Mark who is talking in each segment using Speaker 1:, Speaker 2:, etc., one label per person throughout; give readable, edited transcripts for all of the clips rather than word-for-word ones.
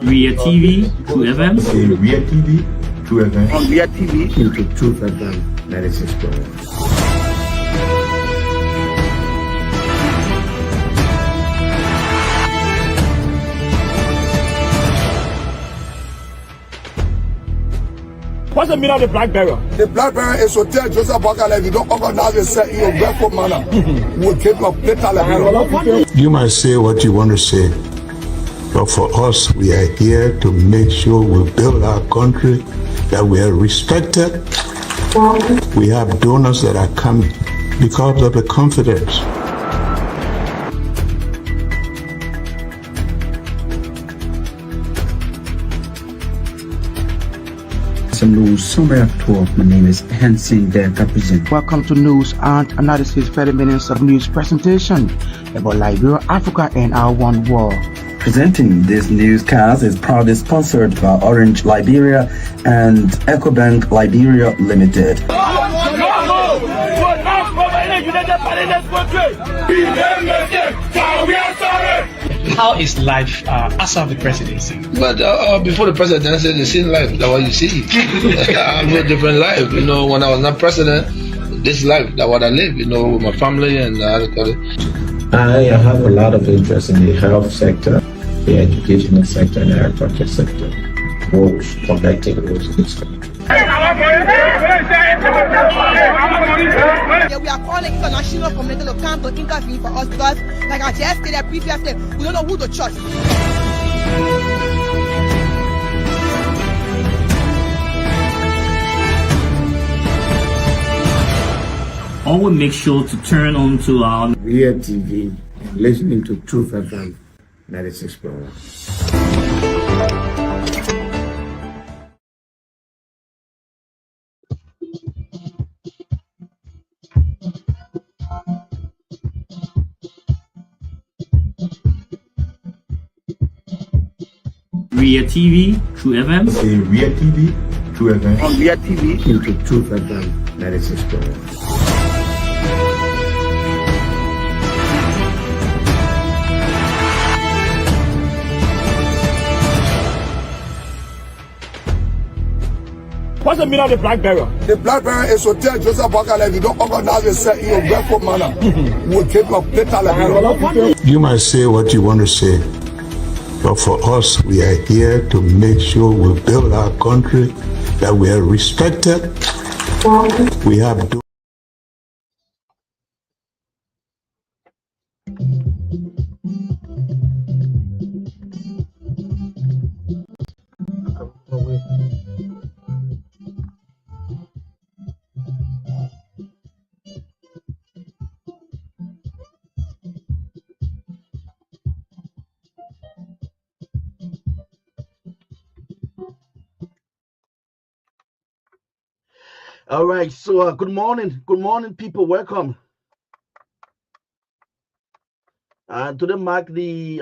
Speaker 1: Ria TV, True FM.
Speaker 2: Say Ria TV, True FM.
Speaker 3: On Ria TV,
Speaker 2: into True FM 96.1.
Speaker 3: what's the meaning of the black barrier?
Speaker 4: The black barrier is to tell Joseph Bakala if you don't organize yourself in a respectful manner, we'll take your data like
Speaker 5: You might say what you want to say, but for us, we are here to make sure we build our country, that we are respected. We have donors that are coming because of the confidence.
Speaker 6: Some news summary of 12. My name is Hansen the represent. Welcome to news and analysis 30 minutes of news presentation about Liberia, Africa, and our one world.
Speaker 7: Presenting this newscast is proudly sponsored by Orange Liberia and EcoBank Liberia Limited.
Speaker 8: How is life after the presidency?
Speaker 9: But before the president, I said the same life. That's what you see. I live a different life. You know, when I was not president, this life, that's what I live. You know, with my family and
Speaker 10: I have a lot of interest in the health sector, the educational sector, and the agriculture sector. Roads, connecting roads in this country.
Speaker 11: Yeah, we are calling international community to come to intervene for us because, like I just stated previously, we don't know who to trust.
Speaker 1: Always make sure to turn on to our
Speaker 2: Ria TV and listening to True FM 96.1.
Speaker 1: Ria TV, True FM.
Speaker 2: Say Ria TV, True FM.
Speaker 3: On Ria TV,
Speaker 2: into True FM 96.1.
Speaker 3: what's the meaning of the black barrier?
Speaker 4: The black barrier is to tell Joseph Bakala if you don't organize yourself in a respectful manner, we'll take your data like
Speaker 5: You might say what you want to say, but for us, we are here to make sure we build our country, that we are respected. We have
Speaker 12: All right, so good morning, people. Welcome. Today mark the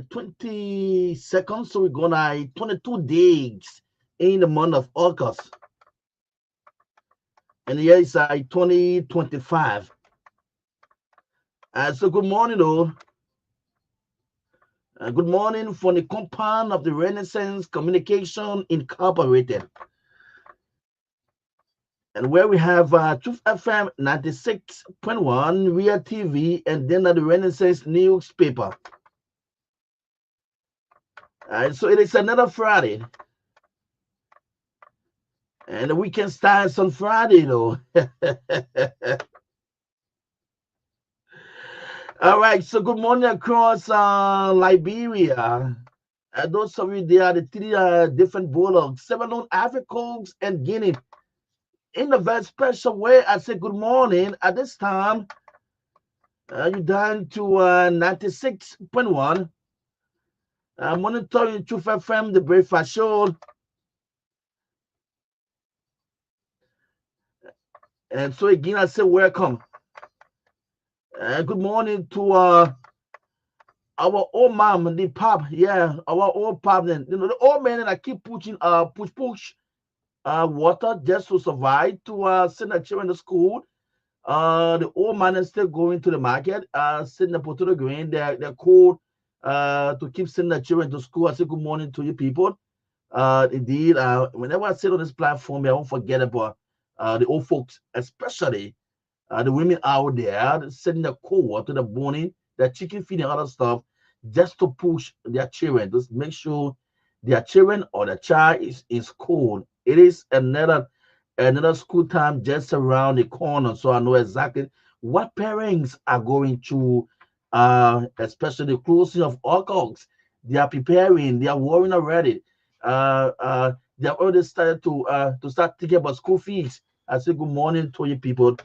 Speaker 12: 22nd, so we're gonna 22 days in the month of August, and here is 2025. So good morning, all. Good morning from the compound of the Renaissance Communication Incorporated. And where we have Truth FM 96.1, Ria TV, and then the Renaissance newspaper. So it is another Friday. And the weekend starts on Friday, though. All right, so good morning across Liberia. Those of you, there are the three different bulldogs, 7 on Africa, Coast, and Guinea. In a very special way, I say good morning. At this time, you're down to 96.1. I'm monitoring Truth FM, the breakfast show. And so again, I say welcome. Good morning to our old mom, the pop. Yeah, our old pop. Then you know the old man that keep pushing, push. Water just to survive to send the children to school. The old man is still going to the market, sending the potato grain, they're cold to keep sending the children to school. I say good morning to you people. Indeed, whenever I sit on this platform, I won't forget about the old folks, especially the women out there sending the cold to the morning, the chicken feed and other stuff, just to push their children, just make sure their children or the child is in school. It is another school time just around the corner, so I know exactly what parents are going to, especially the closing of August. They are preparing, they are worrying already. They have already started to start thinking about school fees. I say good morning to you people.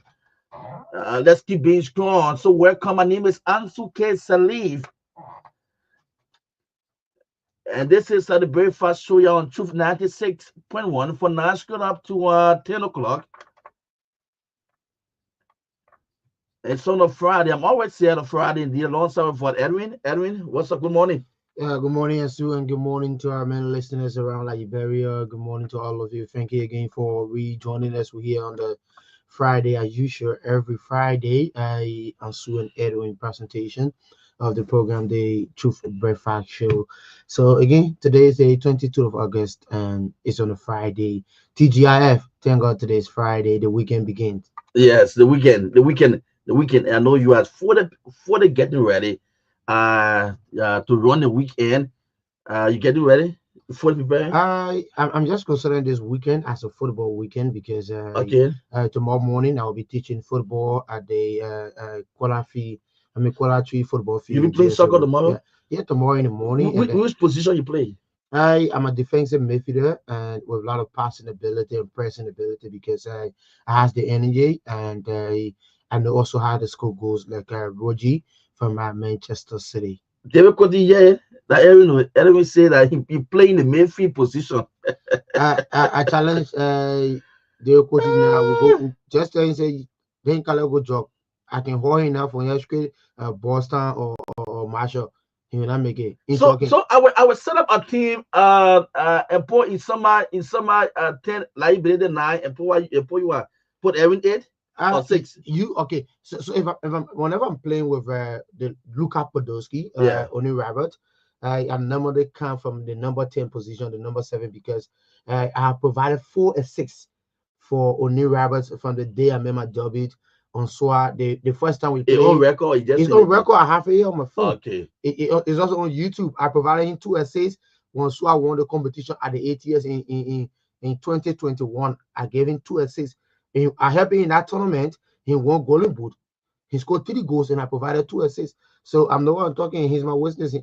Speaker 12: Let's keep being strong. So welcome. My name is Ansu Sirleaf, and this is the breakfast show here on Truth 96.1 for Nashville up to 10 o'clock. It's on a Friday. I'm always here on a Friday in the alongside for Edwin. Edwin, what's up? Good morning.
Speaker 13: Good morning, Ansu, and good morning to our many listeners around Liberia. Good morning to all of you. Thank you again for rejoining us. We're here on the Friday, as usual, every Friday. Ansu and Edwin presentation of the program, the Truth Breakfast Show. So again, today is the 22nd of August, and it's on a Friday. TGIF. Thank God today is Friday. The weekend begins.
Speaker 12: Yes, the weekend. I know you are for the getting ready to run the weekend. You getting ready for the preparing?
Speaker 13: I'm just considering this weekend as a football weekend because
Speaker 12: Okay.
Speaker 13: Tomorrow morning I will be teaching football at the Kuala Tree football field.
Speaker 12: You be playing soccer tomorrow?
Speaker 13: Yeah, tomorrow in the morning.
Speaker 12: Which position you play?
Speaker 13: I am a defensive midfielder and with a lot of passing ability and pressing ability because I has the energy and I also have the score goals like Rogi from Manchester City.
Speaker 12: David Cody, yeah, that Aaron say that he play in the midfield position.
Speaker 13: I challenge the coaches now. We go just say then can go job. I can hold him now for yesterday, Boston or Marshall. He will not make it.
Speaker 12: So I will set up a team and put in summer 10 like 9 and put Aaron 8 or 6.
Speaker 13: You okay? So if I'm whenever I'm playing with the Luka Podolski, Oni Rabbit, I normally come from the number 10 position, the number 7 because I have provided 4 and 6 for Oni Rabbit from the day I made my debut on SWA. The first time we played,
Speaker 12: his own record.
Speaker 13: His own record. I have it here on my phone.
Speaker 12: Okay.
Speaker 13: It's also on YouTube. I provided him 2 essays when SWA won the competition at the ATS in 2021. I gave him 2 essays. I helped him in that tournament. He won Golden Boot. He scored 3 goals and I provided 2 assists. So I'm the one talking. He's my witness.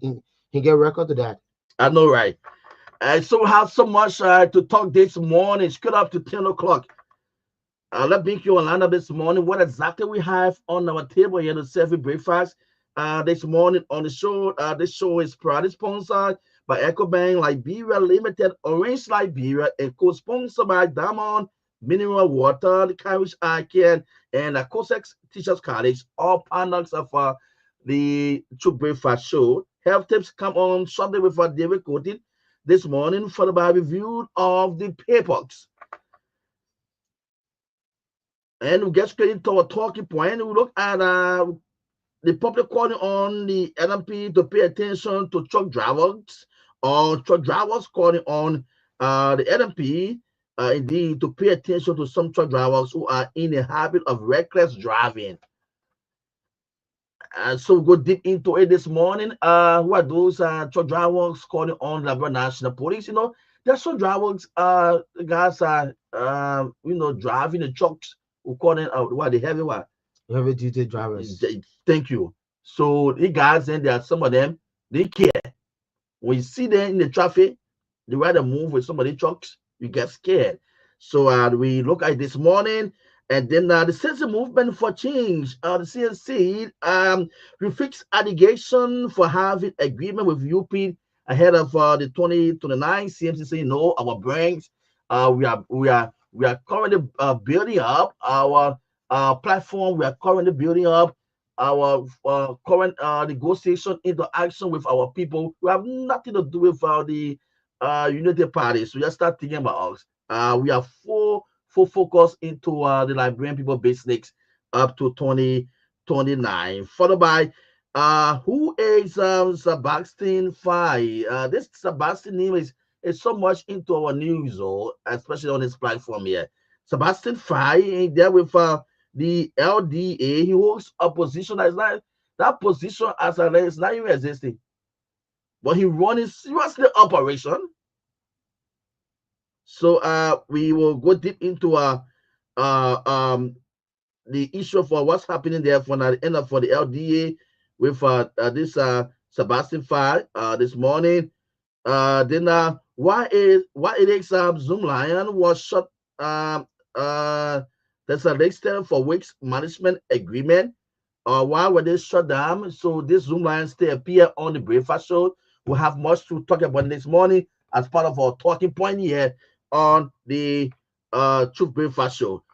Speaker 13: He get record to that.
Speaker 12: I know, right? So we have so much to talk this morning. It's good up to 10 o'clock. Let's bring you online this morning. What exactly we have on our table here to serve you breakfast this morning on the show. This show is proudly sponsored by EcoBank Liberia Limited, Orange Liberia, and co-sponsored by Diamond Mineral Water, the Irish Eye Care, and the COSEX Teachers College, all partners of the True Breakfast Show. Health tips come on Sunday with David Coated this morning, followed by a review of the papers. And we get straight into our talking point. We look at the public calling on the NMP to pay attention to truck drivers, or truck drivers calling on the NMP indeed to pay attention to some truck drivers who are in the habit of reckless driving. And so we go deep into it this morning. Who are those truck drivers calling on the National Police? You know, there's some drivers, guys are driving the trucks. We call them what the
Speaker 13: heavy duty drivers.
Speaker 12: Thank you. So the guys, and there are some of them, they care. When you see them in the traffic, they rather move with some of the trucks, you get scared. So we look at this morning, and then the Citizen Movement for Change, the CNC, refutes allegation for having agreement with UP ahead of the 2029. CMC saying no, our brains, we are currently building up our platform. We are currently building up our current negotiation into action with our people. We have nothing to do with the United Party. So just start thinking about us. We are full focus into the Liberian people business up to 2029, followed by Who is Sebastian Fay? This Sebastian name is so much into our news, especially on this platform here. Sebastian Fay there with the LDA. He holds a position that is not that position as a is not even existing, but he running seriously operation. So we will go deep into uh um the issue for what's happening there for the end of for the LDA with this Sebastian Fay this morning. Then why it is Zoom Lion was shut there's a next term for weeks management agreement. Why were they shut down? So this Zoom Lion stay appear on the breakfast show. We'll have much to talk about this morning as part of our talking point here on the Truth Breakfast Show.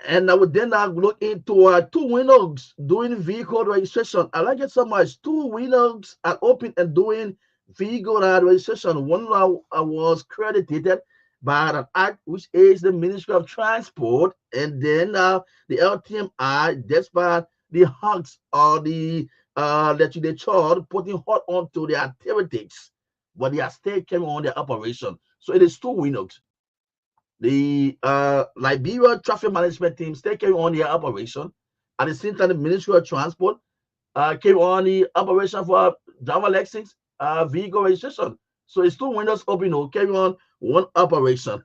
Speaker 12: And I would then look into two winners doing vehicle registration. I like it so much. Two winners are open and doing vehicle registration. One was credited by an act which is the Ministry of Transport, and then the LTMI, despite the hugs or the that they charge putting hot onto their activities, but they are still carrying on their operation. So it is two winners. The Liberia traffic management team still carry on their operation. At the same time, the Ministry of Transport carry on the operation for driver license vehicle registration. So it's two windows open, carry on one operation.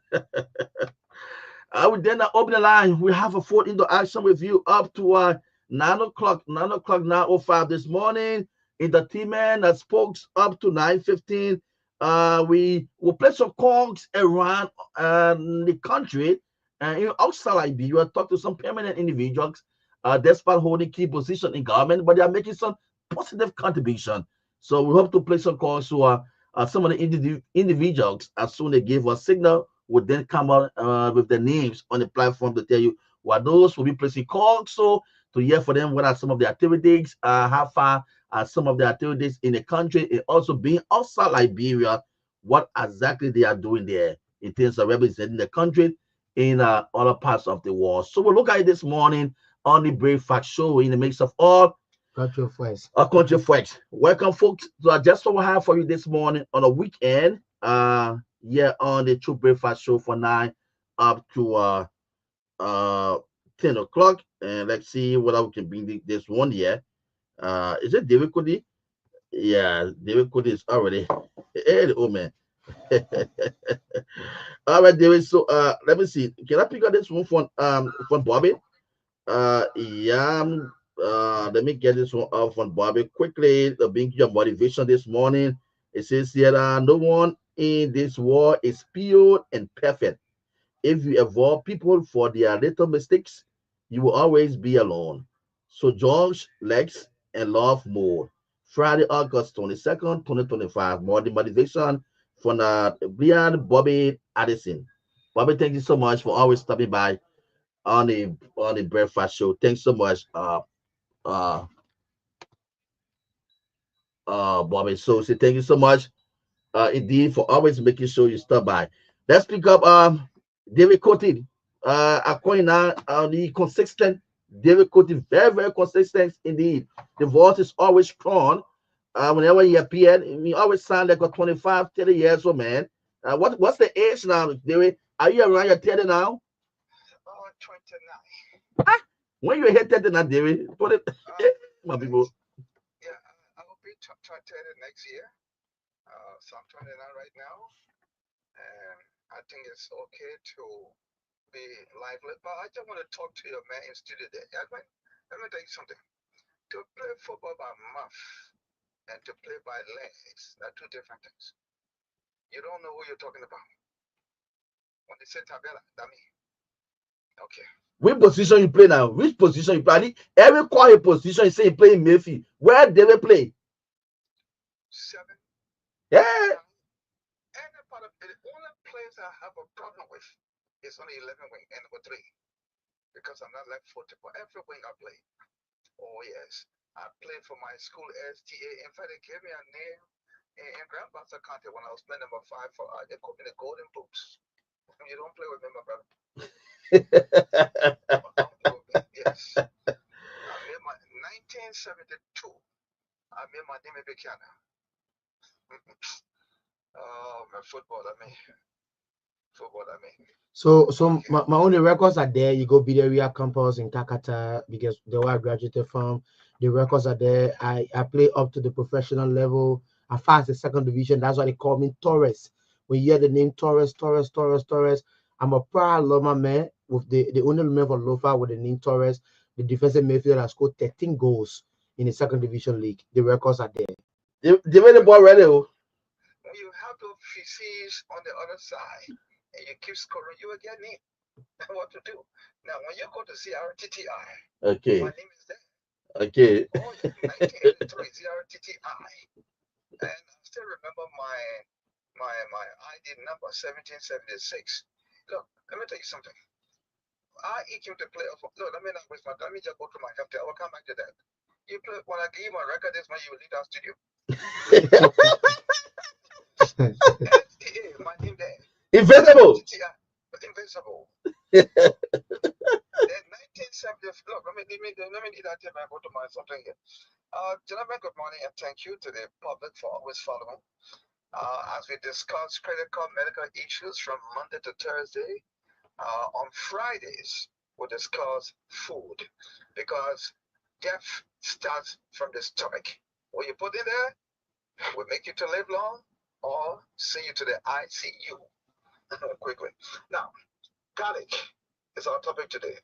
Speaker 12: I would then open the line. We have a fourth into action with you up to 9 o'clock, 9:05 this morning. Entertainment that spoke up to 9:15. We will play some calls around the country and outside Liberia, talk to some permanent individuals, despite holding key position in government, but they are making some positive contribution. So we hope to play some calls to some of the individuals as soon as they give us signal would then come out with their names on the platform to tell you what those will be placing calls. So to hear for them what are some of the activities, how far are some of the activities in the country, and also being outside Liberia, what exactly they are doing there in terms of representing the country in other parts of the world. So we'll look at it this morning on the Breakfast Show in the mix of all
Speaker 13: Country first.
Speaker 12: Country first. Welcome, folks, to just what we have for you this morning on a weekend. Yeah, on the True Breakfast Show for 9 up to 10 o'clock. And let's see what we can bring this one here. Is it David Cody? Yeah, David Cody is already. Hey, oh man. All right, David. So let me see. Can I pick up this one from Bobby? Yeah. Let me get this one out from Bobby quickly. The bring your motivation this morning. It says here, no one in this world is pure and perfect. If you avoid people for their little mistakes, you will always be alone. So George, Lex, and Love Mode. Friday, August 22nd, 2025. More the motivation from Brian Bobby Addison. Bobby, thank you so much for always stopping by on the breakfast show. Thanks so much, Bobby. So say thank you so much, indeed, for always making sure you stop by. Let's pick up David Coty. According now, the consistent David Coty, very, very consistent indeed. The voice is always strong. Whenever he appeared, he always sound like a 25, 30 years old man. What's the age now, David? Are you around your 30 now?
Speaker 14: 29.
Speaker 12: When you hit 30 now, David, put it, my people.
Speaker 14: Yeah, I will be 30 next year. So I'm 29 right now. And I think it's okay to be lively. But I just want to talk to your man in studio there. Let me tell you something. To play football by mouth and to play by legs are two different things. You don't know who you're talking about. When they say Tabela, that means. Okay.
Speaker 12: Which position you play now? Which position you play? Every quiet position you say you play in Mayfield. Where they will play?
Speaker 14: 7.
Speaker 12: Yeah.
Speaker 14: Any part of it, the only place I have a problem with is only 11 wing and number 3. Because I'm not left footed, but every wing I play. Oh yes. I played for my school STA. In fact, they gave me a name in Grand Bassa County when I was playing number 5 for they called me the Golden Boots. You don't play with me, my brother. Yes. 1972, I made my name in Bikana. Oh, my football, I mean.
Speaker 13: So my only records are there. You go Bideria campus in Kakata because the way I graduated from. The records are there. I play up to the professional level. As far as the second division, that's why they call me Torres. When you hear the name Torres, I'm a proud Loma man with the only man for Lofa with the name Torres, the defensive midfielder has scored 13 goals in the second division league. The records are there.
Speaker 12: They made the ball ready.
Speaker 14: When you have those feces on the other side and you keep scoring, you will get named. What to do? Now, when you go to CRTTI,
Speaker 12: okay,
Speaker 14: my name is there.
Speaker 12: Okay.
Speaker 14: Oh, yeah, 1983, CRTTI. And I still remember my ID number, 1776. Look, let me tell you something. I came to play off. Look, let me not waste my time. Let me just go through my captain. I will come back to that. You play when I give you my record this month, you will leave our studio. My name there.
Speaker 12: Invincible.
Speaker 14: Invincible. Then 1970. Look, let me need that tip and go to my something here. Gentlemen, good morning and thank you to the public for always following. As we discuss credit card medical issues from Monday to Thursday, on Fridays we'll discuss food because death starts from the stomach. What you put in there will make you to live long or send you to the ICU quickly. Now, garlic is our topic today.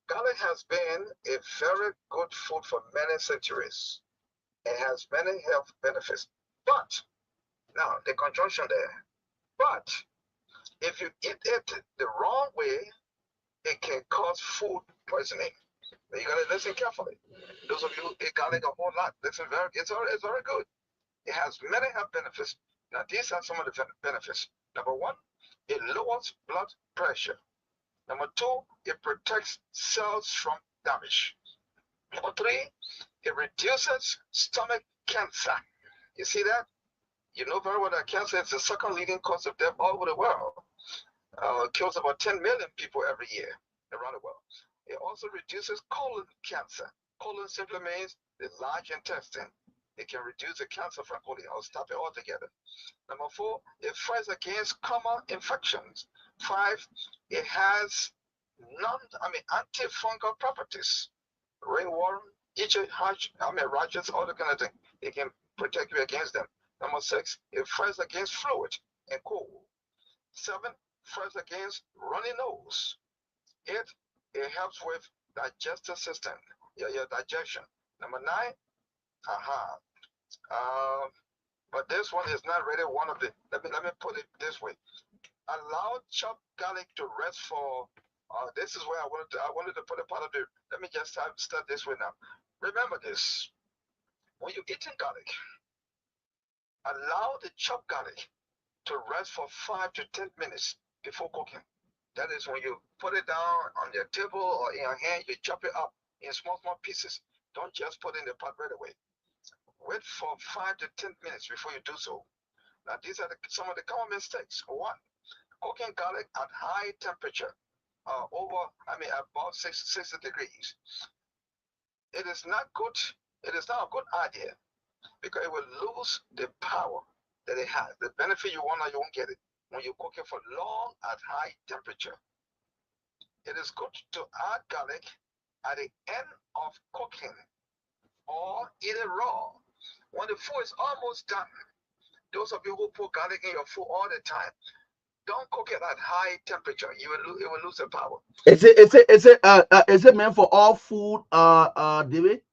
Speaker 14: Garlic has been a very good food for many centuries. It has many health benefits. But, now the conjunction there, but if you eat it the wrong way, it can cause food poisoning. Now you gotta listen carefully. Those of you who eat garlic a whole lot, listen it's very good. It has many health benefits. Now these are some of the benefits. Number one, it lowers blood pressure. Number two, it protects cells from damage. Number three, it reduces stomach cancer. You see that? You know very well that cancer is the second leading cause of death all over the world. It kills about 10 million people every year around the world. It also reduces colon cancer. Colon simply means the large intestine. It can reduce the cancer from colon or stop it altogether. Number four, it fights against common infections. 5, it has antifungal properties. Ringworm, rashes, all the kind of thing. It can protect you against them. Number 6, it fights against fluid and cold. 7, fights against runny nose. 8, it helps with digestive system, your digestion. Number 9, but this one is not really one of the. Let me put it this way. Allow chopped garlic to rest for. This is where I wanted to put a part of it. Let me just start this way now. Remember this: when you're eating garlic, allow the chopped garlic to rest for 5 to 10 minutes before cooking. That is when you put it down on your table or in your hand, you chop it up in small pieces. Don't just put it in the pot right away. Wait for 5 to 10 minutes before you do so. Now, these are some of the common mistakes. 1, cooking garlic at high temperature, above 60 degrees. It is not good. It is not a good idea because it will lose the power that it has. The benefit you want, you won't get it when you cook it for long at high temperature. It is good to add garlic at the end of cooking or eat it raw. When the food is almost done, those of you who put garlic in your food all the time, don't cook it at high temperature. It will lose the power.
Speaker 12: Is it meant for all food, David?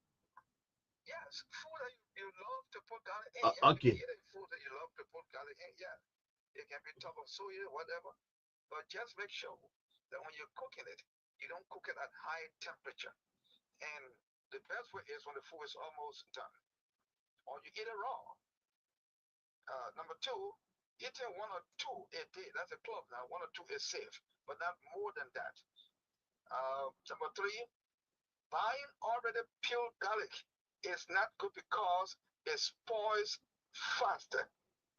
Speaker 14: Yes, food that you love to put garlic in.
Speaker 12: Okay.
Speaker 14: Food that you love to put garlic in, yeah. It can be top of soya, whatever. But just make sure that when you're cooking it, you don't cook it at high temperature. And the best way is when the food is almost done. Or you eat it raw. Number 2, eating 1 or 2 a day. That's a club now. 1 or 2 is safe, but not more than that. Number 3, buying already peeled garlic is not good because it spoils faster.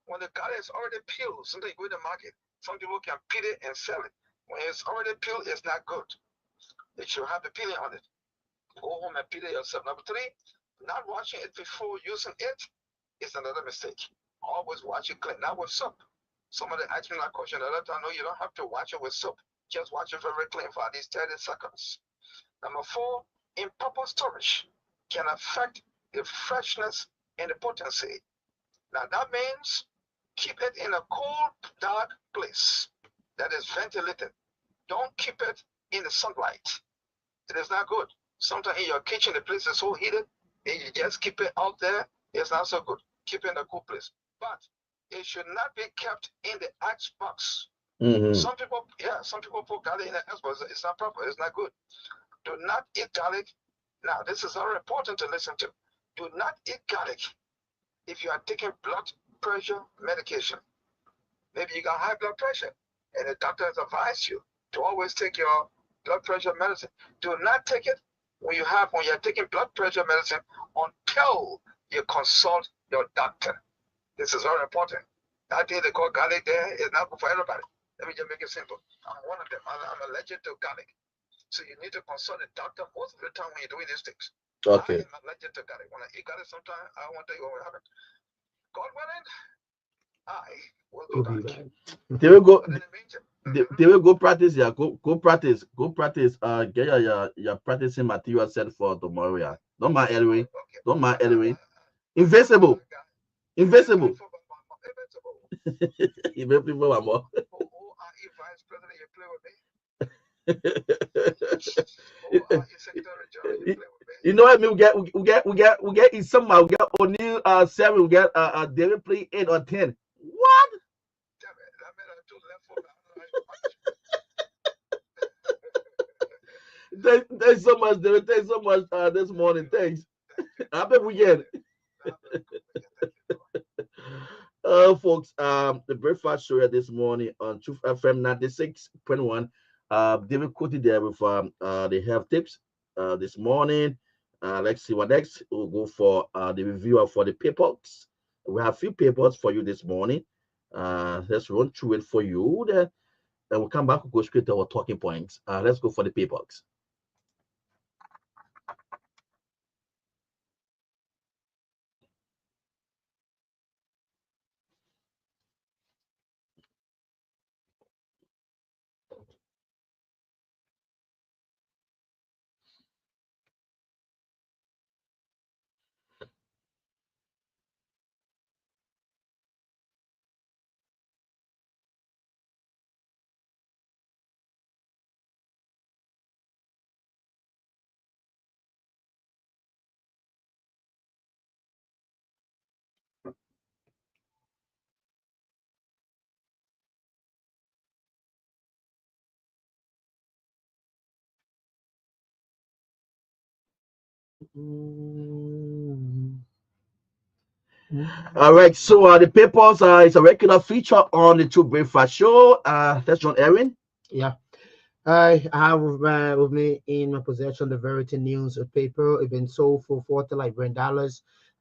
Speaker 14: When the garlic is already peeled, sometimes you go to the market, some people can peel it and sell it. When it's already peeled, it's not good. It should have the peeling on it. Go home and peel it yourself. Number 3, Not washing it before using it is another mistake. Always wash it clean. Not with soap. Somebody asked me that question the other time. No, you don't have to wash it with soap. Just wash it very clean for at least 30 seconds. Number 4, improper storage can affect the freshness and the potency. Now that means keep it in a cool, dark place that is ventilated. Don't keep it in the sunlight. It is not good. Sometimes in your kitchen, the place is so heated, and you just keep it out there. It's not so good. Keep it in a cool place. But it should not be kept in the ice box. Some people put garlic in the ice box. It's not proper. It's not good. Do not eat garlic. Now, this is very important to listen to. Do not eat garlic if you are taking blood pressure medication. Maybe you got high blood pressure, and the doctor has advised you to always take your blood pressure medicine. Do not take it when you're taking blood pressure medicine until you consult your doctor. This is very important. That thing they call garlic there is not good for everybody. Let me just make it simple. I'm one of them. I'm allergic to garlic. So you need to consult the doctor most of the time when you're doing these things.
Speaker 12: Okay.
Speaker 14: I am allergic to garlic. When I eat garlic sometimes, I won't tell you what will happen. God willing, I will be back.
Speaker 12: They will go. They will go practice. Yeah, go practice. Go practice. Get your practicing material set for tomorrow. Yeah. Don't mind anyway. Don't mind anyway. Invincible. Invincible. Even people are more. You know what I mean? We get in somehow. We get O'Neal 7. We get David play 8 or 10. What? Thanks so much, David. Thanks so much this morning. Thanks. Happy weekend. Folks, the breakfast show this morning on Truth FM 96.1. David quoted there with the health tips this morning. Let's see what next. We'll go for the reviewer for the papers. We have a few papers for you this morning. Let's run through it for you. Then we'll come back. We'll go straight to our talking points. Let's go for the papers. All right, so the papers it's a regular feature on the True Breakfast Show. That's John Ewin.
Speaker 13: Yeah. I have with me in my possession the Verity News paper. It's been sold for $40 Liberian.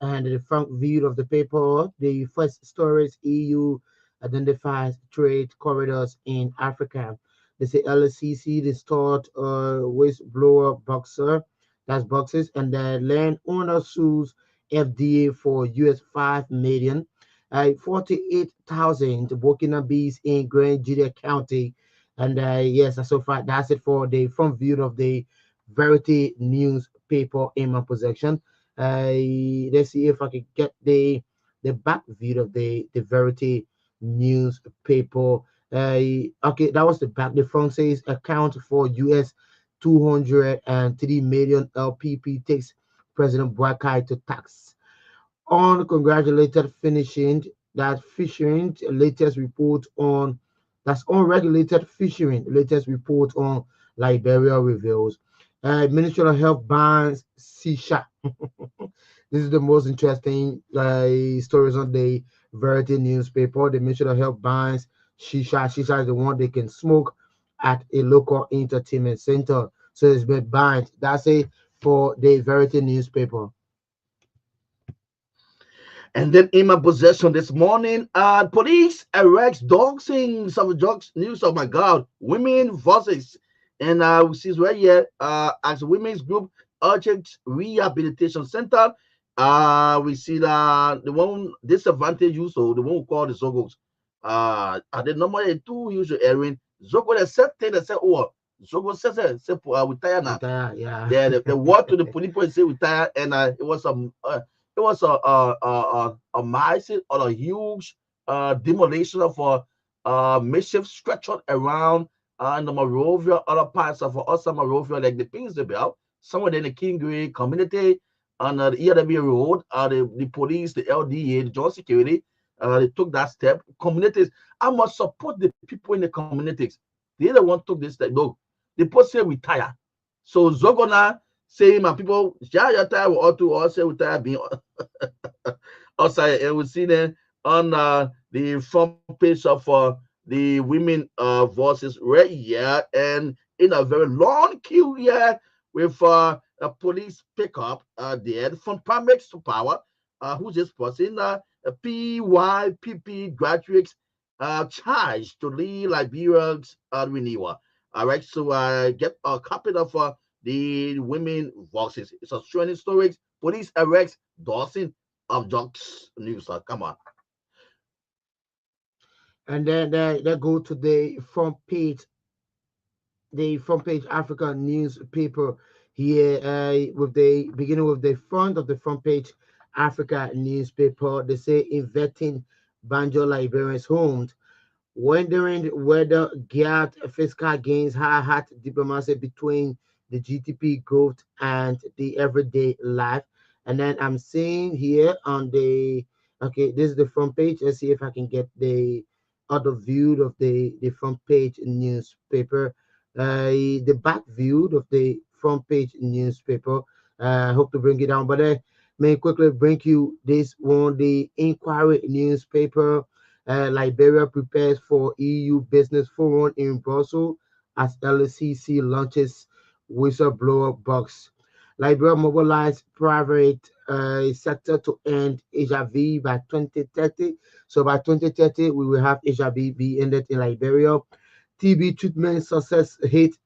Speaker 13: And the front view of the paper, the first story is EU identifies trade corridors in Africa. They say LCC, they start whistleblower boxer, that's boxes, and the landowner sues FDA for US 5 million. 48,000 Burkina Bees in Grand Julia County. And yes, so far that's it for the front view of the Verity newspaper in my possession. Let's see if I can get the back view of the Verity newspaper. Okay, that was the back. The front says account for US 203 million LPP takes President Buhari to tax. Uncongratulated fishing latest report on that's unregulated fishing latest report on Liberia reveals. Ministry of Health bans shisha. This is the most interesting stories on the Verity newspaper. The Ministry of Health bans shisha. Shisha is the one they can smoke at a local entertainment center. So it's been banned. That's it for the Verity newspaper.
Speaker 12: And then in my possession this morning, police arrests doxing some drugs news. Oh my God, women versus, and we see right here as women's group urgent rehabilitation center We see that the one disadvantage also, the one who call the Zogos. At the number two usual Ewin. Zogo they said thing they say, oh, Zogo says we tired now.
Speaker 13: Yeah.
Speaker 12: The word to the police and say we tired, and it was a massive or a huge demolition of mischief structured around the Morovia, other parts of us, Morovia, like the things they built, somewhere in the King Grey community, on the ERW road, the police, the LDA, the joint security, they took that step. Communities, I must support the people in the communities. They the one took this step. No, the people say retire. So Zogona say my people, yeah, you're tired with all two, all say retire being outside, and we see them on the front page of the women voices right here, and in a very long queue here with a police pickup there from paramedics to power, who's this person, a PYPP graduates charged to lead Liberia's renewal. All right, so get a copy of the women voices. It's a trending stories. Police arrest Dawson of Jocks News. Come on.
Speaker 13: And then they go to the front page African newspaper here, with the beginning with the front of the front page Africa newspaper. They say inverting Banjo Liberians homes, wondering whether get fiscal gains high diplomacy between the GDP growth and the everyday life. And then I'm seeing here on the, okay, this is the front page. Let's see if I can get the other view of the front page newspaper. The back view of the front page newspaper. I hope to bring it down, but may quickly bring you this one, the Inquiry newspaper. Liberia prepares for EU business forum in Brussels as LCC launches whistleblower box. Liberia mobilized private sector to end HIV by 2030. So by 2030, we will have HIV be ended in Liberia. TB treatment success rate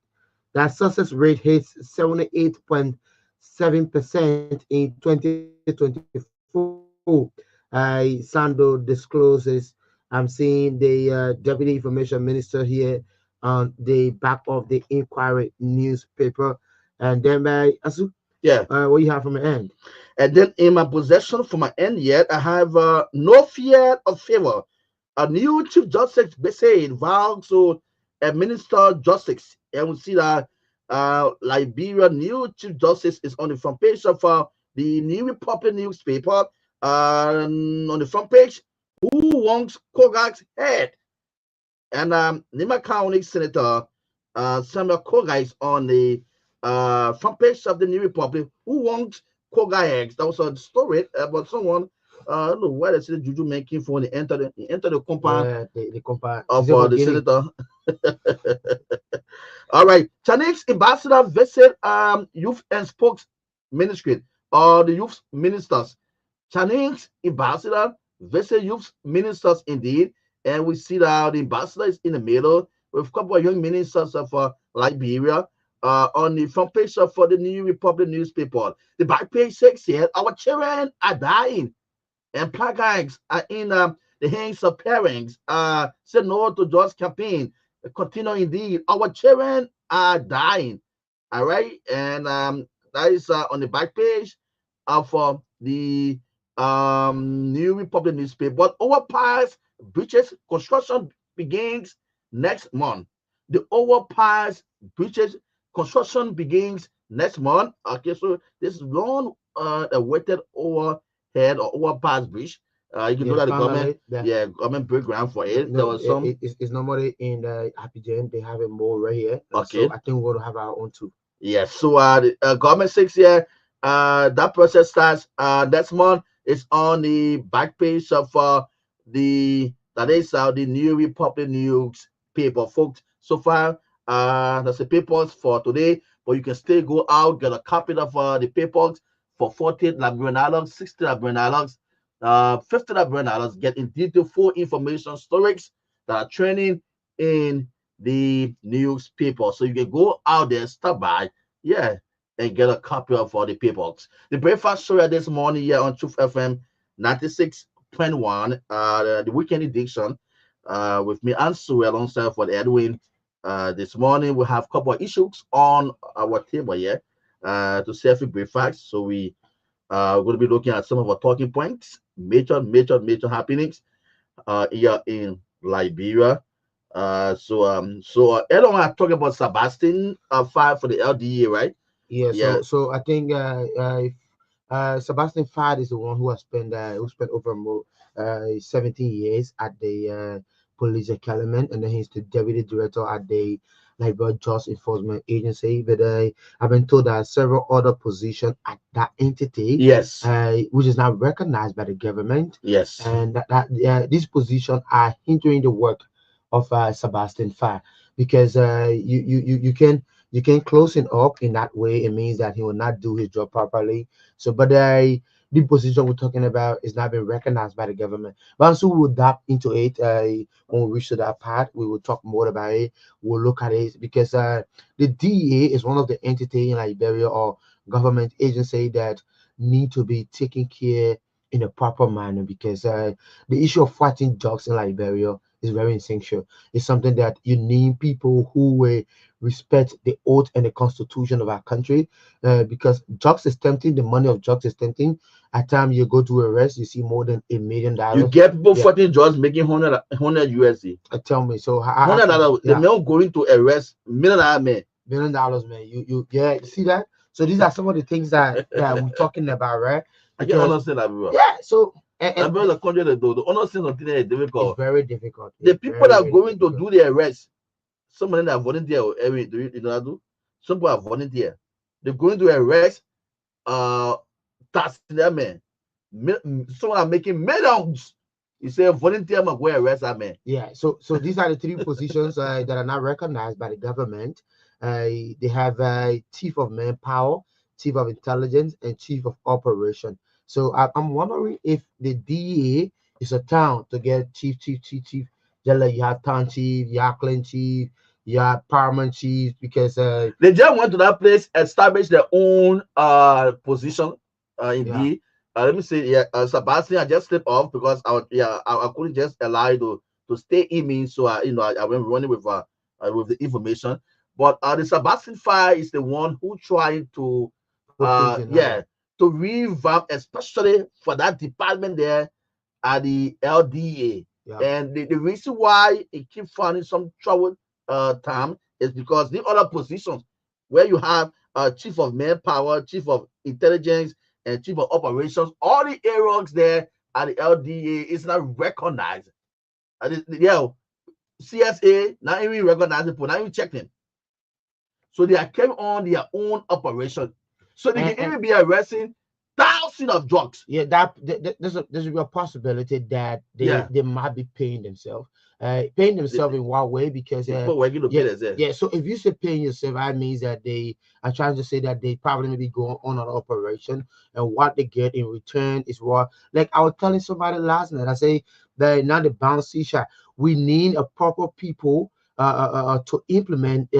Speaker 13: hits 78.7% in 2024. Sando discloses. I'm seeing the Deputy Information Minister here on the back of the Inquiry newspaper. And then Ansu,
Speaker 12: yeah,
Speaker 13: what you have from the end?
Speaker 12: And then in my possession from my end yet, I have no fear of favor. A new Chief Justice said vows to administer justice. And we see that Liberia new Chief Justice is on the front page of the New Republic newspaper. On the front page, who wants Kogak's head? And Nima County Senator Samuel Koga is on the front page of the New Republic. Who wants Koga eggs? That was a story about someone. I don't know why they said Juju making for the enter the compound,
Speaker 13: the compound
Speaker 12: of the senator. All right, Chinese ambassador visit youth and sports ministry or the youth ministers. Chinese ambassador visit youth ministers indeed, and we see that the ambassador is in the middle with a couple of young ministers of Liberia. On the front page of the New Republic newspaper, the back page says here, our children are dying, and placards are in the hands of parents. Say no to George's campaign. Continue indeed, our children are dying. All right, and that is on the back page of the New Republic newspaper. But overpass bridges construction begins next month. The overpass bridges construction begins next month. Okay, so this long awaited overhead or overpass bridge. You can know that the government, government break ground for it.
Speaker 13: No,
Speaker 12: there was some.
Speaker 13: It's normally in the Abidjan. They have it more right here.
Speaker 12: Okay,
Speaker 13: so I think we're gonna have our own too.
Speaker 12: Yes. So the government 6 year that process starts next month. It's on the back page of the New Republic newspaper, folks. So far, that's the papers for today. But you can still go out, get a copy of the papers for 40 Liberian dollars, 60 Liberian dollars, 50 Liberian dollars. Get in detail full information stories that are trending in the newspaper. So you can go out there, stop by. Yeah, and get a copy of all the papers. The breakfast show this morning here on Truth FM 96.1, the weekend edition, with me Ansu alongside for Edwin. This morning we have a couple of issues on our table here to say every breakfast. So we are going to be looking at some of our talking points, major happenings here in Liberia. So I don't want to talk about Sebastian five for the LDA, right?
Speaker 13: Yeah. So I think Sebastian Fad is the one who spent over 17 years at the police academy, and then he's the deputy director at the Liberia Justice Enforcement Agency. But I've been told that several other positions at that entity,
Speaker 12: yes,
Speaker 13: which is not recognized by the government,
Speaker 12: yes,
Speaker 13: and that these positions are hindering the work of Sebastian Fad, because you can close him up in that way. It means that he will not do his job properly. So, but the position we're talking about is not being recognized by the government. But so we'll dive into it when we reach to that part. We will talk more about it. We'll look at it because the DEA is one of the entities in Liberia or government agency that need to be taken care in a proper manner, because the issue of fighting drugs in Liberia is very essential. It's something that you need people who will respect the oath and the constitution of our country, because drugs is tempting. The money of drugs is tempting. At time you go to arrest, you see more than $1 million.
Speaker 12: You get people fighting drugs making 100 USD.
Speaker 13: Tell me, so
Speaker 12: $100. The man going to arrest $1 million
Speaker 13: $1 million, man. You see that? So these are some of the things that we're talking about, right?
Speaker 12: I can understand that, bro.
Speaker 13: Yeah. So
Speaker 12: the country the understand something is difficult.
Speaker 13: It's very difficult.
Speaker 12: The people that are going to do the arrest, some of them are volunteer. Some people are volunteer. They're going to arrest taxing them, man. Someone are making millions. You say volunteer man go arrest that man.
Speaker 13: Yeah. So these are the three positions that are not recognized by the government. They have chief of manpower, chief of intelligence, and chief of operation. So I'm wondering if the DEA is a town to get chief. Just like you have town chief, you have clan chief, you have paramount chief, because
Speaker 12: they just went to that place, establish their own position in DEA. Let me say, Sebastian, I just slipped off because I couldn't just allow you to stay in me. So I went running with the information. But the Sebastian fire is the one who tried to to revamp, especially for that department there at the LDA. And the reason why it keeps finding some trouble time is because the other positions where you have chief of manpower, chief of intelligence, and chief of operations, all the areas there at the LDA is not recognized. CSA not even recognized people, not even checked them. So they are carrying on their own operation. So they can even be arresting thousands of drugs.
Speaker 13: Yeah, there's a possibility that they might be paying themselves. Paying themselves in what way? Because so if you say paying yourself, that means that they are trying to say that they probably maybe go on an operation, and what they get in return is what. Like I was telling somebody last night, I say that now the bouncy shot. We need a proper people to implement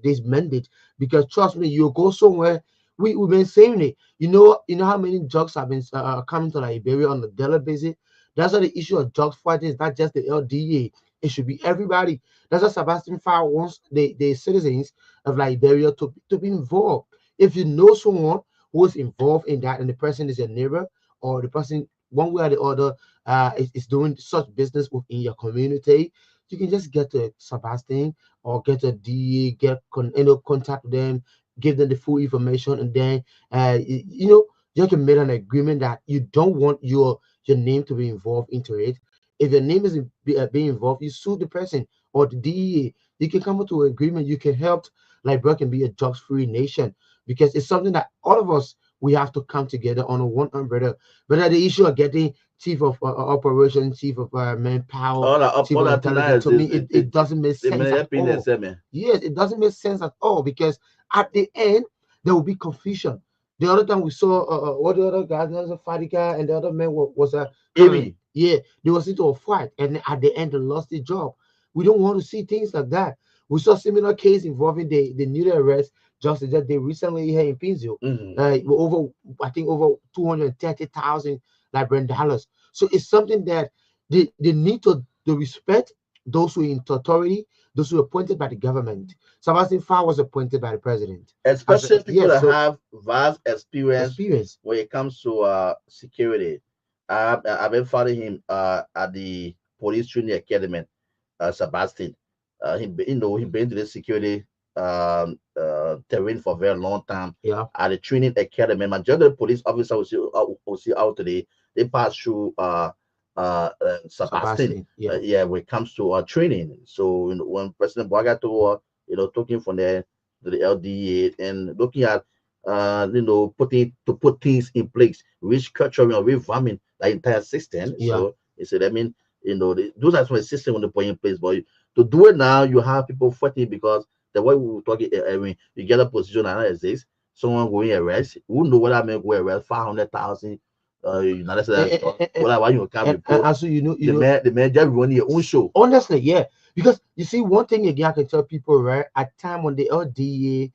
Speaker 13: this mandate, because trust me, you go somewhere. We've been saying it. You know how many drugs have been coming to Liberia on a daily basis. That's why the issue of drugs fighting is not just the LDA. It should be everybody. That's why Sebastian Fire wants the citizens of Liberia to be involved. If you know someone who is involved in that, and the person is your neighbor, or the person one way or the other is doing such business within your community, you can just get to Sebastian or get a DEA, contact them, give them the full information, and then you can make an agreement that you don't want your name to be involved into it. If your name is being involved, you sue the person or the DEA. You can come to an agreement. You can help Liberia can be a drugs-free nation, because it's something that all of us, we have to come together on one umbrella. But the issue of getting chief of operations, chief of manpower, chief of intelligence, to me, it doesn't make sense at all. Yes, it doesn't make sense at all, because at the end, there will be confusion. The other time we saw what the other guy, there was a fighting guy, and the other man was a
Speaker 12: Ewin.
Speaker 13: Yeah, they was into a fight, and at the end, they lost their job. We don't want to see things like that. We saw similar case involving the newly arrested just that they recently here in Pinzio, over I think over 230,000 Liberian dollars. So it's something that they need to respect those who are in authority, those who are appointed by the government. Sebastian Farr was appointed by the president,
Speaker 12: especially people that
Speaker 13: so
Speaker 12: have vast experience when it comes to security. I've been following him at the police training academy, Sebastian. He been to the security terrain for a very long time.
Speaker 13: Yeah.
Speaker 12: At the training academy, majority of the police officers will see out today. They pass through Sebastian.
Speaker 13: Yeah.
Speaker 12: When it comes to training. So when President Bagato, talking from there to the LDA and looking at put things in place, restructuring or revamping the entire system.
Speaker 13: Yeah.
Speaker 12: So he said, I mean, those are some of the system when they put in place, but to do it now, you have people fighting because the way we were talking, I mean, you get a position and exist, someone going arrest, who know what I mean, go arrest 500,000. United States, why you can't report?
Speaker 13: And so
Speaker 12: the man just run your own show.
Speaker 13: Honestly, yeah, because you see, one thing again, I can tell people, right, at time when the LDA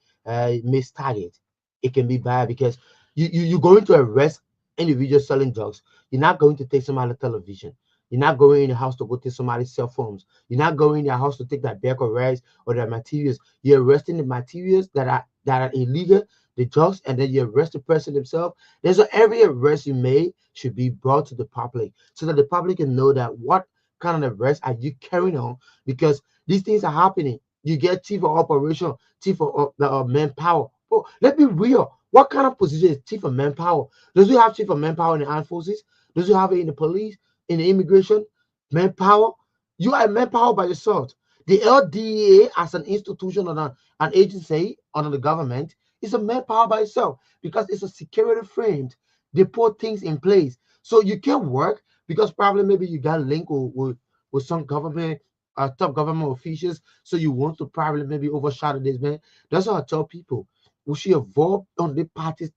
Speaker 13: miss target, it can be bad because you're going to arrest individuals selling drugs. You're not going to take somebody television. You're not going in the house to go take somebody's cell phones. You're not going in their house to take that bag of rice or their materials. You're arresting the materials that are illegal, the drugs, and then you arrest the person himself. There's every arrest you make should be brought to the public so that the public can know that what kind of arrest are you carrying on, because these things are happening. You get chief of operation, chief of manpower. Oh, let's be real. What kind of position is chief of manpower? Does you have chief of manpower in the armed forces? Does you have it in the police, in the immigration, manpower? You are manpower by yourself. The LDA as an institution or an agency under the government is a manpower by itself because it's a security framed. They put things in place. So you can work because probably maybe you got linked with some government, top government officials. So you want to probably maybe overshadow this man. That's what I tell people. We should evolve on the party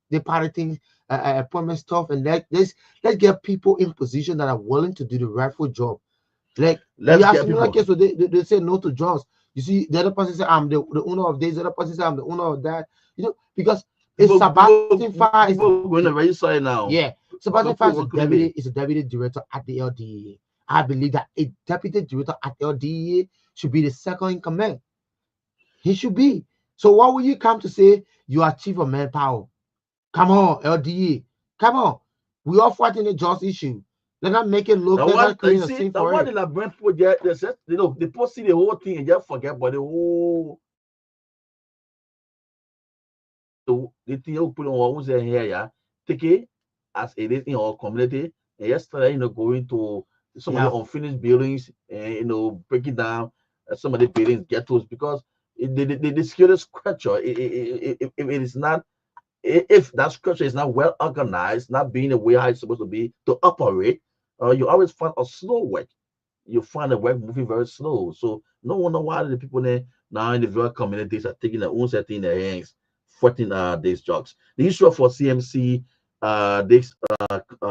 Speaker 13: things, appointment stuff, and let's get people in position that are willing to do the rightful job. Like
Speaker 12: let's
Speaker 13: get
Speaker 12: get
Speaker 13: people.
Speaker 12: people.
Speaker 13: So they say no to jobs. You see, the other person say I'm the owner of this. The other person say I'm the owner of that. Because it's Sebastian Farr.
Speaker 12: People going to register it now.
Speaker 13: Yeah, Sebastian Farr is a deputy director at the LDA. I believe that a deputy director at LDA should be the second in command. He should be. So why will you come to say you are chief of manpower? Come on, LDA. Come on. We are fighting a just issue. Let not make it look like creating a scene for it.
Speaker 12: The brand project, they post the whole thing and just forget about the whole. So the thing you put on who's here, yeah, take it as it is in our community. And yesterday, going to some of the unfinished buildings and breaking down some of the buildings, ghettos, because the security structure, if it is not, if that structure is not well organized, not being the way how it's supposed to be to operate, you always find a slow work. You find the work moving very slow. So no wonder why the people there now in the various communities are taking their own set in their hands, fighting these drugs. The issue for CMC, this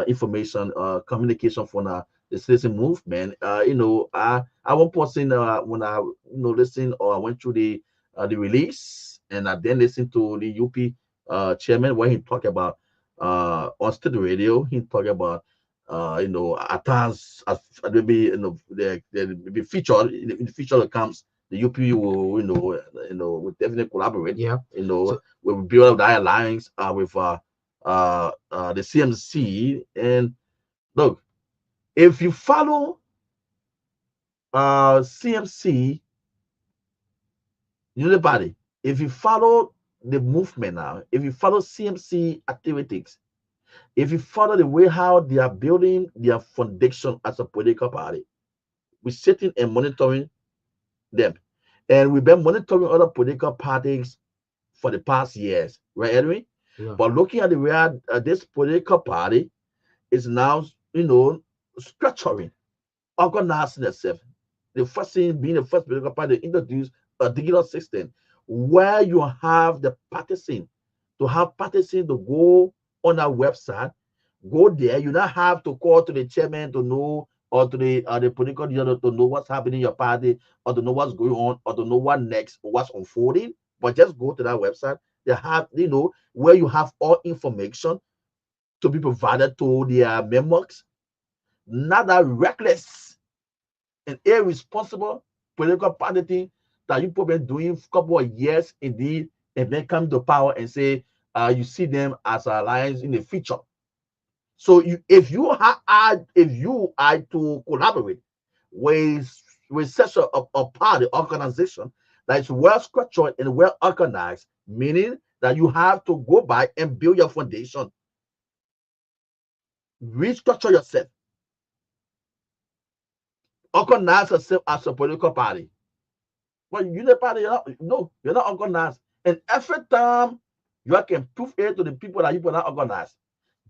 Speaker 12: information, communication for the citizen movement. I one person when I listen or I went through the release and I then listened to the UP chairman when he talked about on state radio. He talked about at times as maybe they be featured in the future that comes. The UP will will definitely collaborate.
Speaker 13: Yeah.
Speaker 12: We'll build up that alliance with the CMC. And look, if you follow CMC, body, if you follow the movement now, if you follow CMC activities, if you follow the way how they are building their foundation as a political party, we're sitting and monitoring them. And we've been monitoring other political parties for the past years, right, Edwin?
Speaker 13: Yeah.
Speaker 12: But looking at the way this political party is now, structuring, organizing itself. The first thing being the first political party to introduce a digital system where you have the partisan, to have partisan to go on our website, go there. You don't have to call to the chairman to know, or to the political leader to know what's happening in your party, or to know what's going on, or to know what next, or what's unfolding. But just go to that website They have, where you have all information to be provided to their members. Not that reckless and irresponsible political party thing that you probably doing for a couple of years indeed, and then come to power and say you see them as alliance in the future. So if you are to collaborate with such a party organization that is well structured and well organized, meaning that you have to go by and build your foundation, restructure yourself, organize yourself as a political party. But you're the party, you're not organized. And every time you can prove it to the people that you are not organized.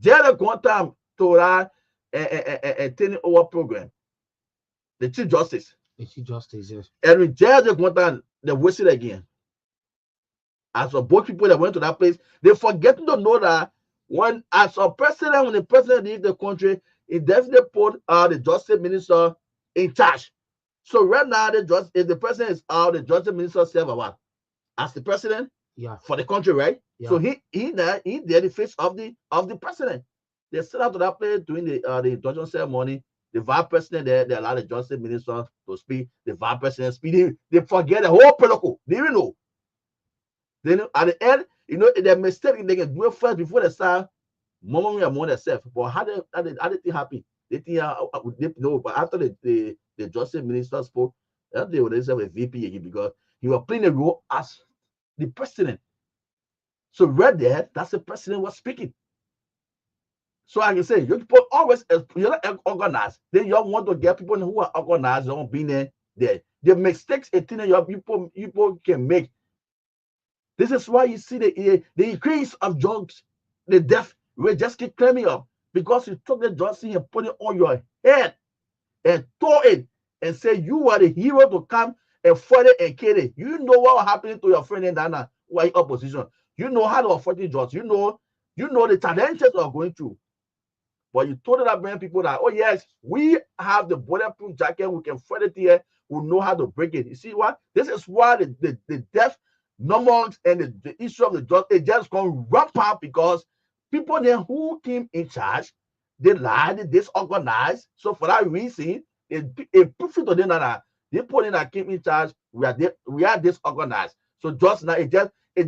Speaker 12: There one time to that a 10-hour program, the Chief Justice.
Speaker 13: The Chief Justice, yes.
Speaker 12: And when judge one time, they waste it again. As for both people that went to that place, they forget to know that when the president leaves the country, he definitely put the justice minister in charge. So right now, if the president is out, the justice minister serve what? As the president, for the country, right? Yeah. So he there the face of the president. They set out to that place during the induction ceremony. The vice president there, they allow the justice minister to speak. The vice president speak. They forget the whole protocol. They even know. Then at the end, the mistake they can do it first before they start murmuring among themselves. But how did it happen? They think no, but after the justice minister spoke, they would have a VP again because he was playing a role as the president. So right there, that's the president was speaking. So I can say, you people always, you're not organized. Then you want to get people who are organized, don't be there. The mistakes your people can make. This is why you see the increase of drugs, the death rate just keep climbing up because you took the drugs and put it on your head and throw it and say you are the hero to come and fight it and kill it. You know what happening to your friend in Dana who are in opposition. You know how to afford the drugs. You know the challenges they are going through. But you told that many people that, oh yes, we have the bulletproof jacket, we can fight it here, we know how to break it. You see what? This is why the death numbers and the issue of the drugs, it just gonna ramp up because people there who came in charge, they lied, they disorganized. So for that reason, it proved to them that the people that came in charge, we are disorganized. So just now it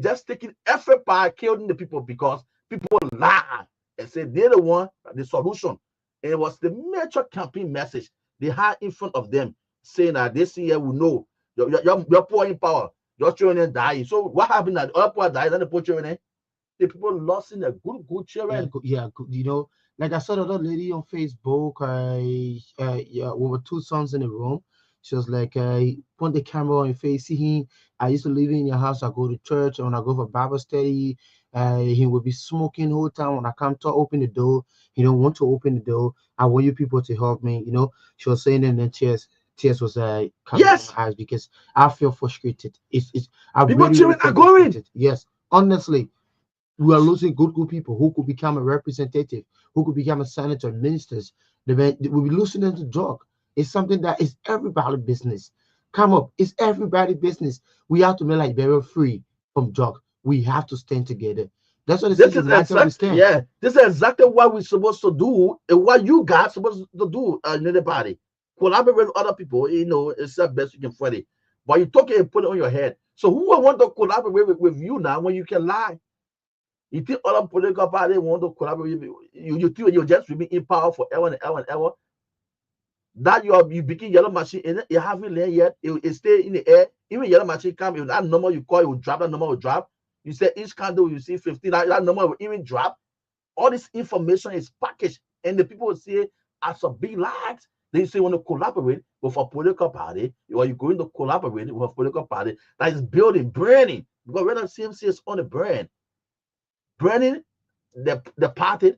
Speaker 12: just taking effort by killing the people because people lie and say they're the solution. And it was the major campaign message they had in front of them saying that this year we know you're poor in power, your children dying. So what happened that other poor died and the poor children? The people lost in the good children.
Speaker 13: Yeah, like I saw the other lady on Facebook, with 2 sons in the room. She was like, put the camera on your face. See him. I used to live in your house. I go to church. When I go for Bible study, he would be smoking the whole time. When I come to open the door, he don't want to open the door. I want you people to help me. She was saying, and then tears was coming from my eyes because I feel frustrated.
Speaker 12: People children are going.
Speaker 13: Yes, honestly. We are losing good people who could become a representative, who could become a senator, ministers. We'll be losing them to drug. It's something that is everybody's business. Come up, it's everybody's business. We have to make Liberia free from drug. We have to stand together. That's what
Speaker 12: this is exactly. Yeah, this is exactly what we're supposed to do, and what you guys supposed to do in the party. Collaborate with other people. It's the best you can find it. But you talk it and put it on your head. So who will want to collaborate with you now when you can lie? You think other political parties want to collaborate with you? You think you're just remain in power forever and ever and ever? That you begin yellow machine and you haven't learned yet. It stay in the air. Even yellow machine come, if that number you call, it will drop. That number will drop. You say each candle you see 15. That number will even drop. All this information is packaged, and the people will see as a big lies. They say want to collaborate with a political party, or you're going to collaborate with a political party that is building, burning. Because when the CMC is on the burning the party,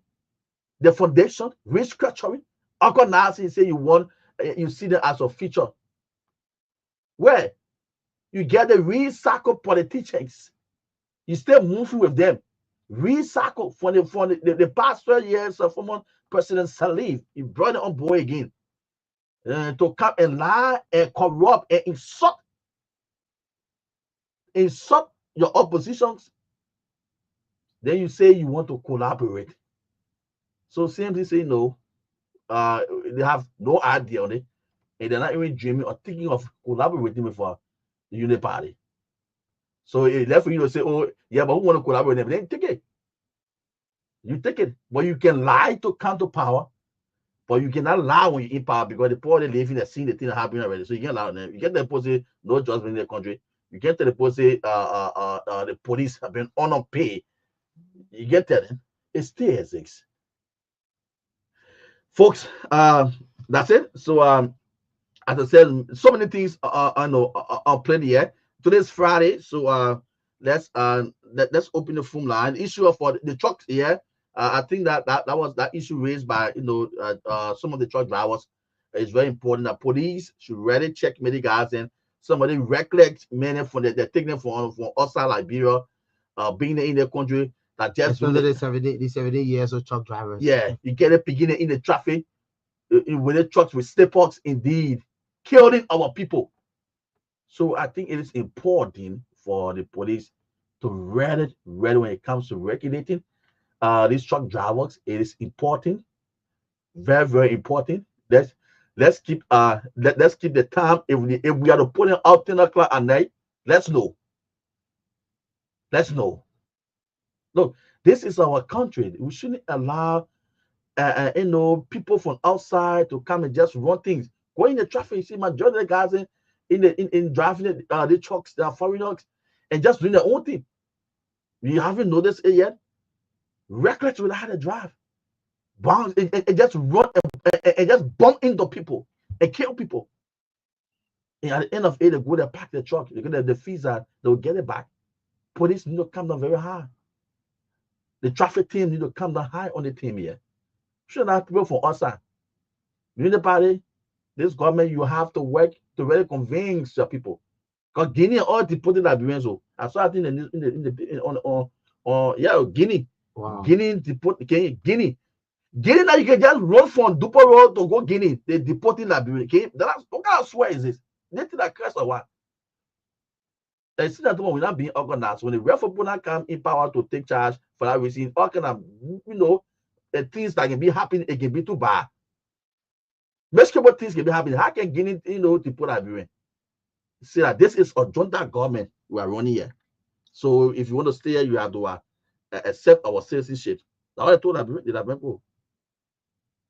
Speaker 12: the foundation, restructuring, organizing, say you see them as a feature. Where you get the recycled politicians, you still moving with them. Recycle for the past 12 years of former President Sirleaf, he brought it on board again to come and lie and corrupt and insult your oppositions Then you say you want to collaborate. So CMC say no. They have no idea on it, and they're not even dreaming or thinking of collaborating with the unit party. So it's left for you to say, oh, yeah, but we want to collaborate with them. Then take it. You take it. But you can lie to counter power, but you cannot lie when you're in power because the poor they living and seeing the thing happening already. So you can't lie on them. You get the police no judgment in the country. You get to the police the police have been unpaid. You get that? It still exists. Folks, that's it. So as I said, so many things I know are played here. Today's Friday, so let's open the phone line. Issue of the trucks here. I think that was that issue raised by some of the truck drivers. It's very important that police should really check many guys and somebody recollect many from they're taking them from outside Liberia, being in their country that just
Speaker 13: the 70 years of truck drivers.
Speaker 12: Yeah, you get it beginning in the traffic with the trucks with sleepwalks, indeed killing our people. So I think it is important for the police to read it when it comes to regulating these truck drivers. It is important, very, very important. Let's keep let's keep the time. If we are to put it out 10 o'clock at night, let's know. Let's know. Look, this is our country. We shouldn't allow people from outside to come and just run things. Go in the traffic, you see majority of the guys in driving the trucks, they are foreigners, and just doing their own thing. You haven't noticed it yet? Reckless with how they drive. Bounce and just run and just bump into people and kill people. And at the end of it, they go there, pack the truck, they get the fees out, they'll get it back. Police need to come down very high. The traffic team need to come down high on the team here. Should not people from outside. Municipality, this government, you have to work to really convince your people. Because Guinea all deported Liberians. I saw it in Guinea.
Speaker 13: Wow.
Speaker 12: Guinea deported Guinea. Guinea now you can just run from Dupo Road to go Guinea. They deporting Liberians. Okay? What kind of swear is this? They think that curse or what? I see that we're not being organized. When the real people not come in power to take charge for that reason, all kind of the things that can be happening, it can be too bad. Miserable things can be happening. How can Guinea, to put Liberian? See that this is a junta government we are running here. So if you want to stay here, you have to accept our citizenship. Now I told Liberian people,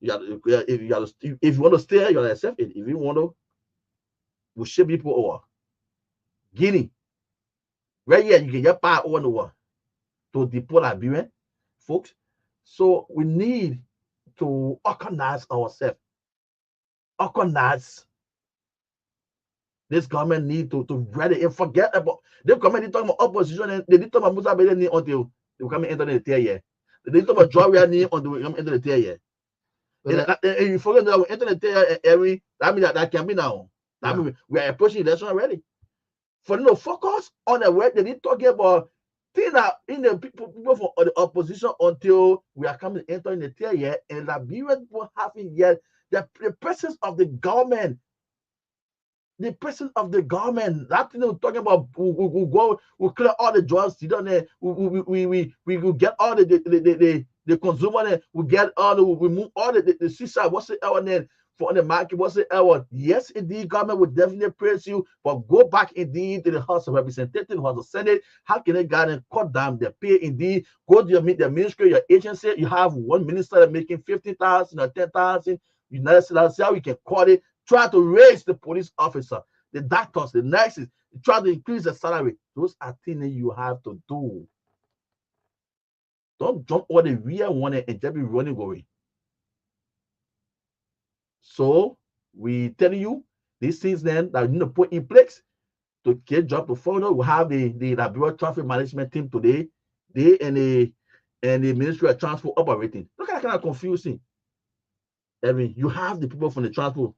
Speaker 12: if you want to stay here, you have to accept it. If you want to, we'll ship people over. Guinea, right here, you can get power over the world to deport Liberian folks. So we need to organize ourselves. Organize. This government need to ready and forget about the government. They talking about opposition and they did talk about Musa Bele until they come into the tier year. They talk about Joria need until we come into the tier year. And you forget that we enter the tier every that means that can be now. That means we are approaching election already. For focus on the work they did talking about things that in the people from the opposition until we are coming entering the tier year and Liberia will having yet the presence of the government. The presence of the government, that thing we're talking about, we'll clear all the drugs, we will get all the consumer, we get all the, we remove all the seaside, what's the L then for the market, what's the L? Yes, indeed, government will definitely praise you, but go back indeed to the House of Representatives, House of Senate. How can they go and cut down the pay? Indeed, go to the ministry, your agency, you have one minister that making 50,000 or 10,000. United States, see how we can cut it. Try to raise the police officer, the doctors, the nurses, try to increase the salary. Those are things you have to do. Don't jump all the real one and just be running away. So we tell you these things then that you need to put in place to get job to follow. We have the Liberia traffic management team today. They and the Ministry of Transport operating. Look at that kind of confusing. I mean, you have the people from the transport.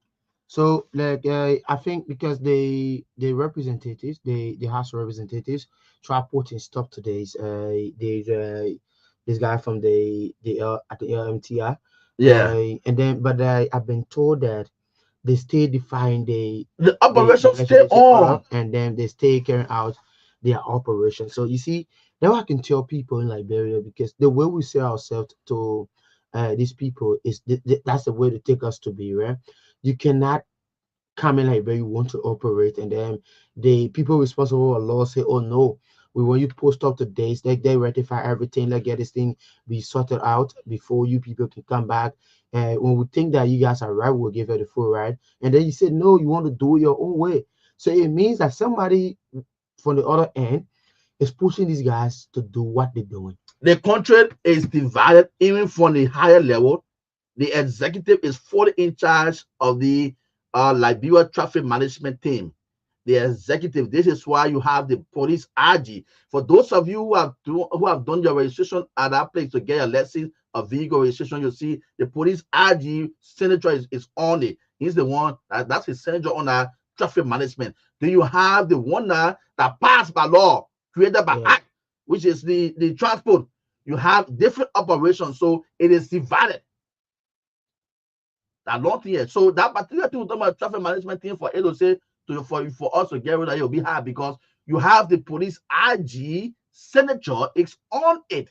Speaker 13: So, like, I think because the representatives, the House of Representatives, try putting stop to this. There's this guy from the at the LMTI.
Speaker 12: Yeah.
Speaker 13: And then, but I've been told that they stay define the
Speaker 12: operation stay on,
Speaker 13: and then they stay carrying out their operation. So you see, Now I can tell people in Liberia, because the way we say ourselves to these people is that's the way to take us to be, right? You cannot come in Liberia, you want to operate, and then the people responsible for law say, oh no, we want you to post up to dates, they rectify everything, let's get this thing be sorted out before you people can come back. When we think that you guys are right, we'll give you the full right. And then you said no, you want to do it your own way. So it means that somebody from the other end is pushing these guys to do what they're doing.
Speaker 12: The country is divided even from the higher level. The executive is fully in charge of the Liberia traffic management team. The executive. This is why you have the police RG. For those of you who have done your registration at that place to get a lesson of vehicle registration, you see the police RG senator is on it. He's the one that's his senator on our traffic management. Then you have the one that passed by law, created by act, which is the transport. You have different operations, so it is divided. That long thing. So that particular thing, about traffic management thing for say for us to get rid of it will be hard, because you have the police RG senator is on it.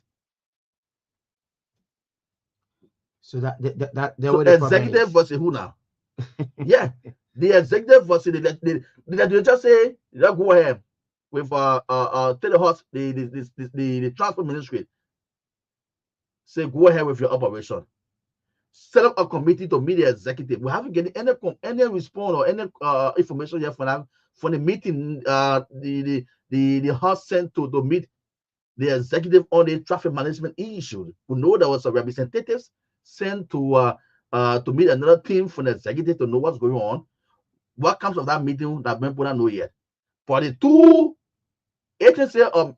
Speaker 13: So that
Speaker 12: so executive versus who now? Yeah, the executive versus the legislature say let's go ahead with telehost the transport ministry. Say go ahead with your operation. Set up a committee to meet the executive. We haven't getting any response or any information yet from the meeting. The house sent to meet the executive on the traffic management issue. We know there was a representatives sent to meet another team from the executive to know what's going on. What comes of that meeting that people don't know yet. For the two agency of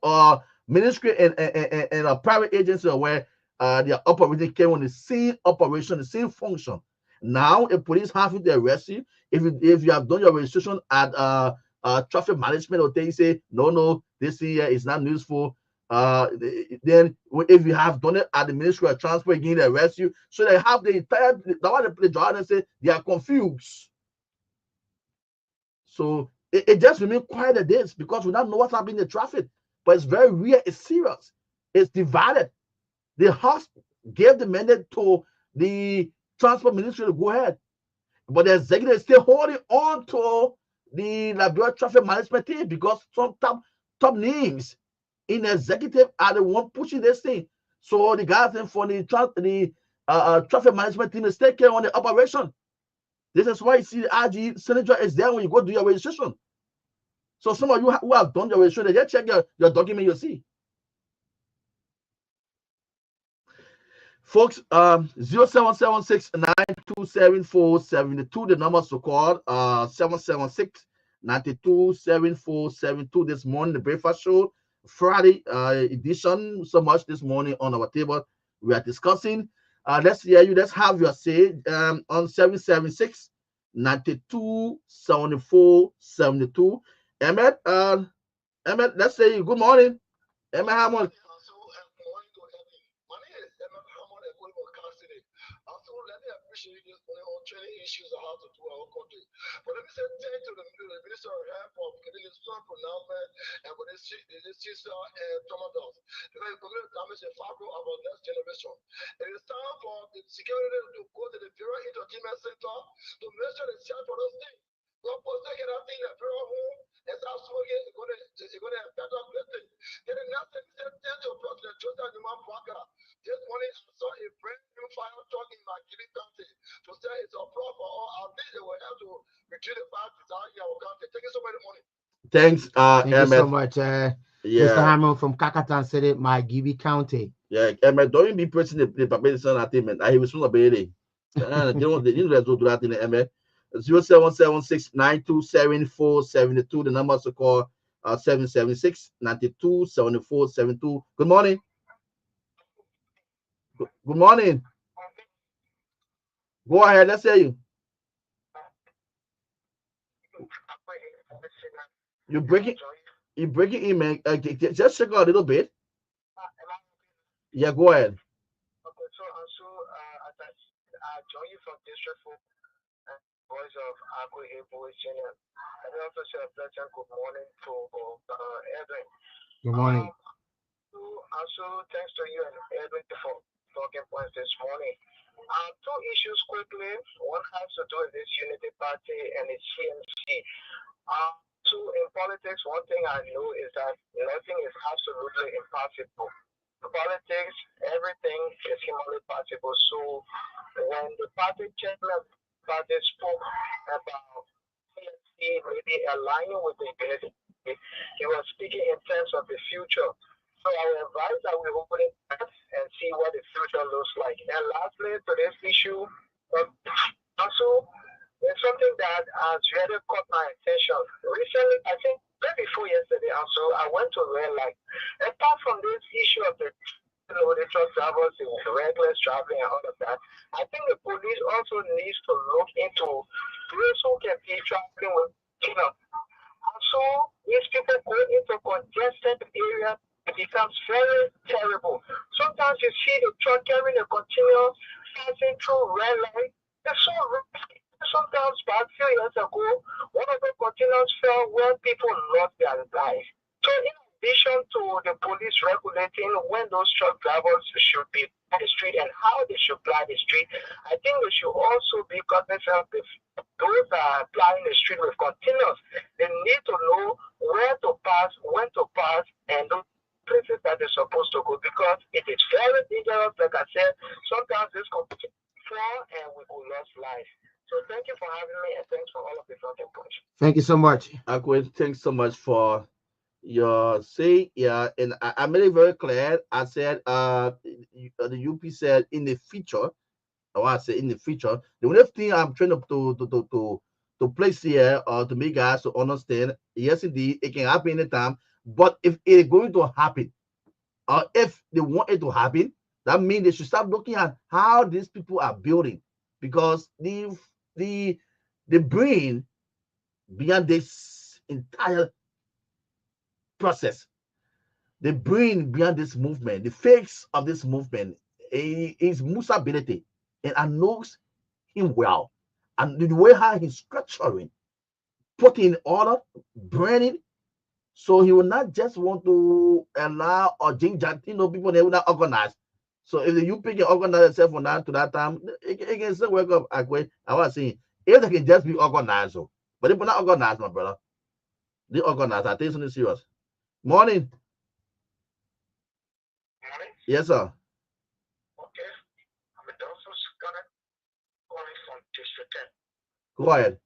Speaker 12: ministry and a private agency where they are operating came on the same operation, the same function. Now, if police have to arrest you, if you have done your registration at traffic management, or they say no, this here is not useful. Then if you have done it at the Ministry of Transport, again they arrest you. So they have the entire the job and say they are confused. So it just remains quiet at this, because we don't know what's happening in the traffic. But it's very real, it's serious, it's divided. The House gave the mandate to the transport ministry to go ahead, but the executive is still holding on to the Liberia traffic management team, because some top names in the executive are the one pushing this thing. So the guys from the traffic management team is taking on the operation. This is why you see the RG senator is there when you go do your registration. So some of you who have done your registration, just check your document, you'll see. Folks, 0776-927-472, the numbers to call, 776-927472 this morning, the breakfast show, Friday edition. So much this morning on our table. We are discussing. Let's hear you. Let's have your say on 776-927472. Emmett, let's say good morning. Emmett Hammond.
Speaker 14: Training issues of how to do our country. But let me say thank to the Minister of Health for giving this strong pronouncement and for this sister Thomas. Because it's going to damage the fabric of our next generation. It is time for the security to go to the Bureau Entertainment Center to make sure they check for those things. Don't post taking that thing in the Bureau home and start smoking, it's going to affect our blessing. Then the next thing is thank you, President Joseph Newman Parker. This morning I saw a brand new fire truck in my Gili County to say it's a problem for all. I think they will have to reduce the fire design in our county. Thank you so much money.
Speaker 12: Thanks,
Speaker 13: thank you so much, Mr. Hammond from Kakatan City, my Gili County.
Speaker 12: Yeah, Emmett, don't be pressing the population attainment. I was from the they don't do that in the Emmett. 0776-927-472, the numbers to call 776-927472. Good morning. Good morning. Go ahead, let's hear you. You're breaking email. Just check out a little bit. Yeah, go ahead.
Speaker 14: Okay, so Ansu, I join you from District 4, Voice of Akko Voice Channel. I also say a pleasant good morning to Ewin.
Speaker 13: Good morning.
Speaker 14: Also, thanks to you and Edwin for talking points this morning. Two issues quickly. One has to do with this Unity Party and its CMC. So in politics, one thing I know is that nothing is absolutely impossible. In politics, everything is humanly possible. So when the party chairman of the party spoke about CMC maybe aligning with the unity, he was speaking in terms of the future. So I would advise that we open it and see what the future looks like. And lastly, to this issue, also, it's something that has really caught my attention. Recently, I think day before yesterday, also, I went to red light. Apart from this issue of the truck drivers, the reckless driving and all of that, I think the police also needs to look into those who can be traveling with, also, these people go into congested areas, it becomes very terrible. Sometimes you see the truck carrying a continuous passing through red light. It's so risky. Sometimes, about a few years ago, one of the continuous fell where people lost their lives. So, in addition to the police regulating when those truck drivers should be on the street and how they should ply the street, I think they should also be cognizant of those plying the street with continuous. They need to know where to pass, when to pass, and those places that they're supposed to go, because it is very dangerous. Like I said, sometimes this could fall and we could lose life. So thank you for having me, and thanks for all of the talking points.
Speaker 12: Thank you so much, Akwe. Thanks so much for your say. Yeah, and I made it very clear. I said the UP said in the future, or I said in the future, the only thing I'm trying to place here or to make guys to understand, yes indeed, it can happen anytime, but if it is going to happen, or if they want it to happen, that means they should start looking at how these people are building, because the brain behind this entire process, the brain behind this movement, the face of this movement is Musa ability, and I knows him well, and the way how he's structuring, putting in order, branding, so he will not just want to allow or ginger, people they will not organize. So if the UP can organize itself from now to that time, it can still work up. I was saying, if they can just be organized, but if we're not organized, my brother, they organize. I think something serious. Morning.
Speaker 14: Morning.
Speaker 12: Yes, sir.
Speaker 14: Okay. I'm also calling from District 10.
Speaker 12: Go ahead.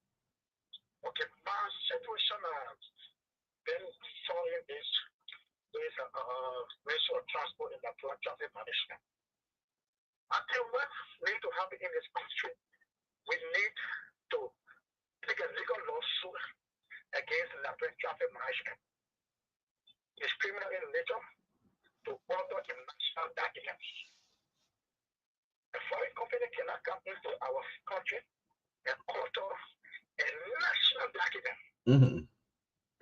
Speaker 14: Okay, my situation been following this ratio of transport in the traffic management. I think what needs to happen in this country, we need to take a legal lawsuit against the traffic management. It's criminal in nature to order a national document. A foreign company cannot come into our country and order a national document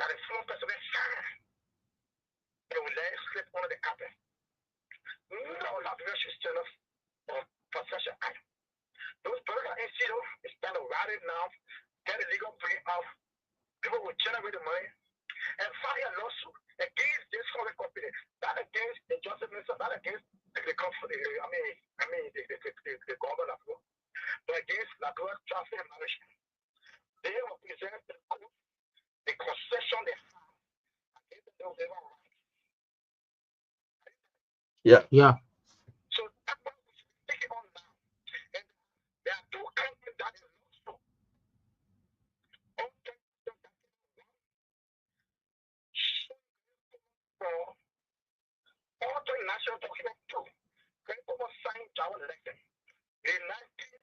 Speaker 14: that a foreign person will sign. They will let it slip under the carpet. No Liberia should stand up for such an act. Those birds are in zero. It's kind of rotted now. Get a legal pay off. People will generate the money and file a lawsuit against this foreign company, not against the justice minister, not against the government of law, but against Liberia traffic management. They represent the concession they have against the labor rights.
Speaker 12: Yeah.
Speaker 13: Yeah.
Speaker 14: So that's what we should take it on now. And there are two companies that is also for all the national document too. Can almost sign our election. The 19,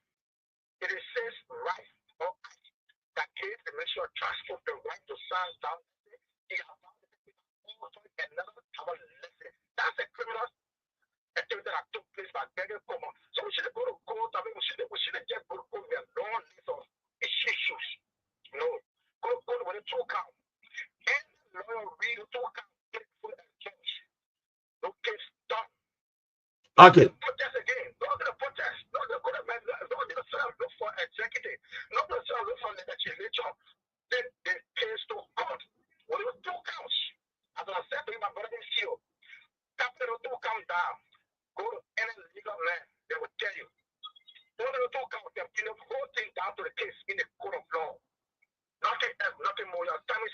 Speaker 14: it says right or act that gives the Ministry of Transport the right to sign down. That's a criminal activity that took place by Daniel Comer. So we should go to court. I mean, we shouldn't just go to court with a long list of issues. No. Go to court with a two count. And the lawyer read a two count for a judge. No case done.
Speaker 12: Okay.
Speaker 14: Protest again. Not going to protest. Not going to go to look for executive. Not going to look for legislature. Then the case to court. Well, it was two counts. As I said to you, my brother is here. That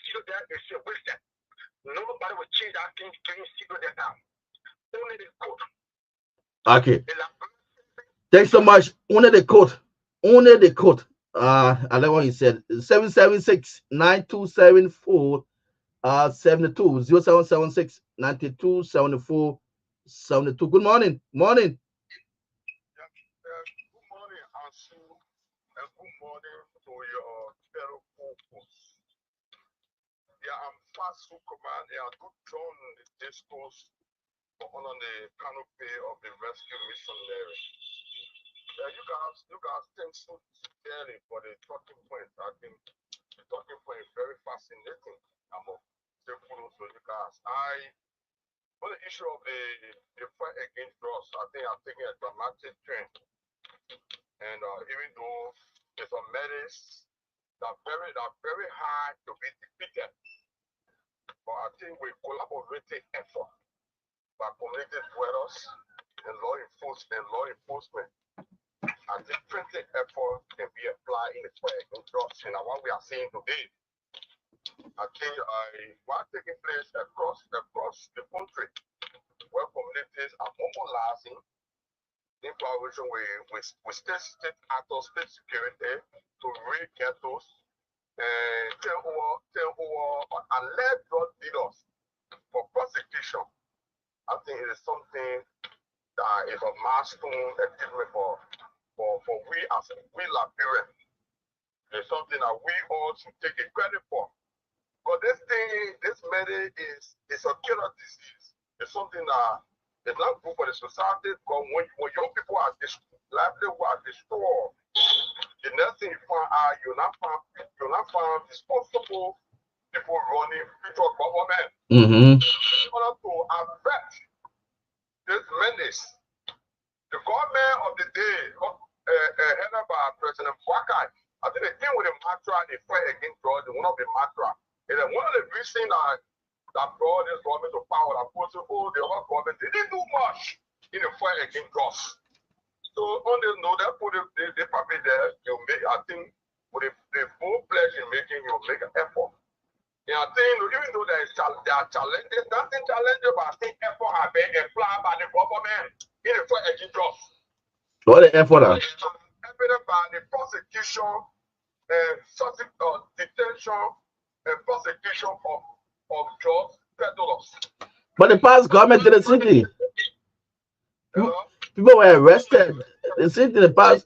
Speaker 14: still there is a wasted. Nobody will change that thing still there now. Only the code.
Speaker 12: Okay. Thanks so much. Only the code. Only the code. I like what you said. 776-9274 72 0776 92 74 72. Good morning. Morning.
Speaker 14: Good morning, Ansu, and good morning to your fellow co-hosts. Yeah, I'm fast to command. Yeah, good join the discourse on the canopy of the rescue missionary. Yeah, you guys think so sincerely for the talking point. I think the talking point is very fascinating. I'm a kudos to you guys. On the issue of the fight against drugs, I think I'm taking a dramatic turn. And even though there's some medicines that are very hard to be defeated, but I think with collaborative effort by community dwellers and law enforcement, I think printed effort can be applied in the fight against drugs. And what we are seeing today, I think what's taking place across the country, where communities are mobilizing in collaboration with state actors, state security, to raid ghettos and tell alert drug dealers for prosecution. I think it is something that is a milestone achievement for we as we Liberians. It's something that we all should take a credit for. But this medicine is a killer disease. It's something that is not good for the society. Because when young people are destroyed, the next thing you find out, you're not find responsible people running future government.
Speaker 12: Mm-hmm.
Speaker 14: In order to avert this menace, the government of the day, headed by President Bwakai, I think they came with a mantra, they fight against drugs, one of the mantra. And then one of the reasons that brought this government to power, that put the other government, they didn't do much in the fight against drugs. So on this note, they put the probably there, you make, I think, with the full pledge in making, you'll make an effort. And I think even though there are challenges, nothing challenging, but I think effort have been applied by the government in the fight against drugs.
Speaker 12: What the effort?
Speaker 14: Evident by the prosecution, detention, and prosecution of drugs peddlers.
Speaker 12: But the past government did the same thing. People were arrested. The same thing. The past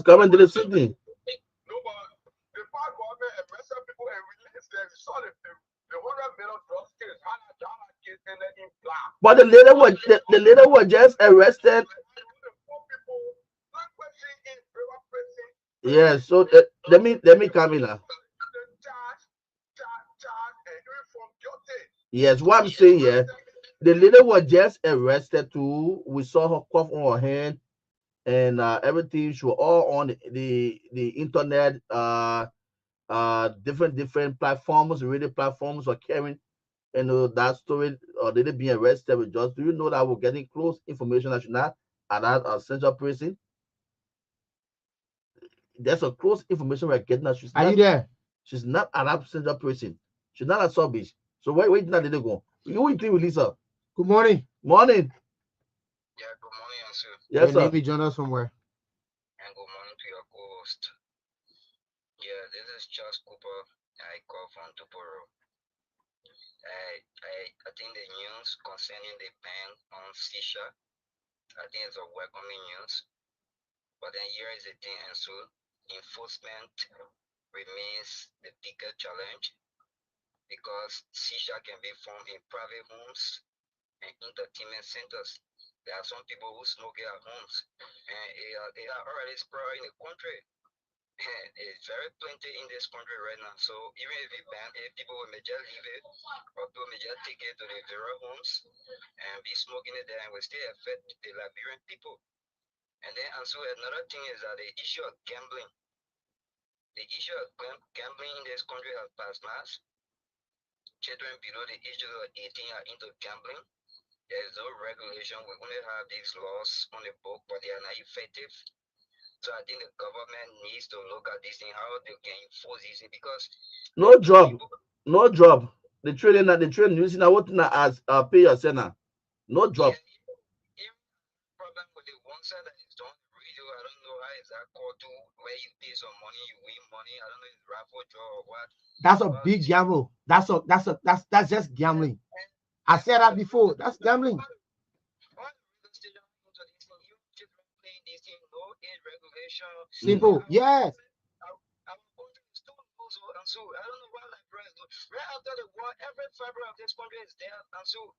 Speaker 12: government did the same thing.
Speaker 14: No, but the past government arrested people and released them. You saw the 100 million drugs case, case ended in black.
Speaker 12: But the leader was just arrested. Yeah, so let me come in now. Yes, what I'm saying here, the leader was just arrested too. We saw her cough on her hand, and everything. She was all on the internet, different platforms, radio platforms were carrying, that story. They didn't being arrested with just. Do you know that we're getting close information that she's not at that central prison? There's a close information we're getting that she's.
Speaker 13: Are
Speaker 12: not,
Speaker 13: you there?
Speaker 12: She's not at that central prison. She's not at South Beach. So where did they go? You think release her?
Speaker 13: Good morning.
Speaker 12: Morning.
Speaker 14: Yeah, good morning, Ansu.
Speaker 12: Yes, sir.
Speaker 13: Maybe join us from where?
Speaker 14: And good morning to your co-host. Yeah, this is Charles Cooper. I call from Tuporo. I think the news concerning the ban on Sisha, I think it's a welcoming news. But then here is the thing, Ansu. Enforcement remains the bigger challenge, because Sisha can be found in private homes and entertainment centers. There are some people who smoke at homes, and they are already spread in the country. It's very plenty in this country right now. So even if we ban it, people may just leave it, or people may just take it to the very homes and be smoking it there, and will still affect the Liberian people. And then also another thing is that the issue of gambling. The issue of gambling in this country has passed mass. Children below the age of 18 are into gambling. There is no regulation. We only have these laws on the book, but they are not effective. So I think the government needs to look at this thing, how they can enforce this, because
Speaker 12: no drug. No drop. The trading that the trading using now what now as pay your center. No drop.
Speaker 14: Problem with the one side that is done radio, I don't know how is that called to where you pay some money, you win money. I don't know if it's raffle draw or what.
Speaker 13: That's a big gamble. That's just gambling. I said that before. That's gambling. Simple. Yes.
Speaker 14: So I don't know why like right after the war, every fiber of this country is there, and so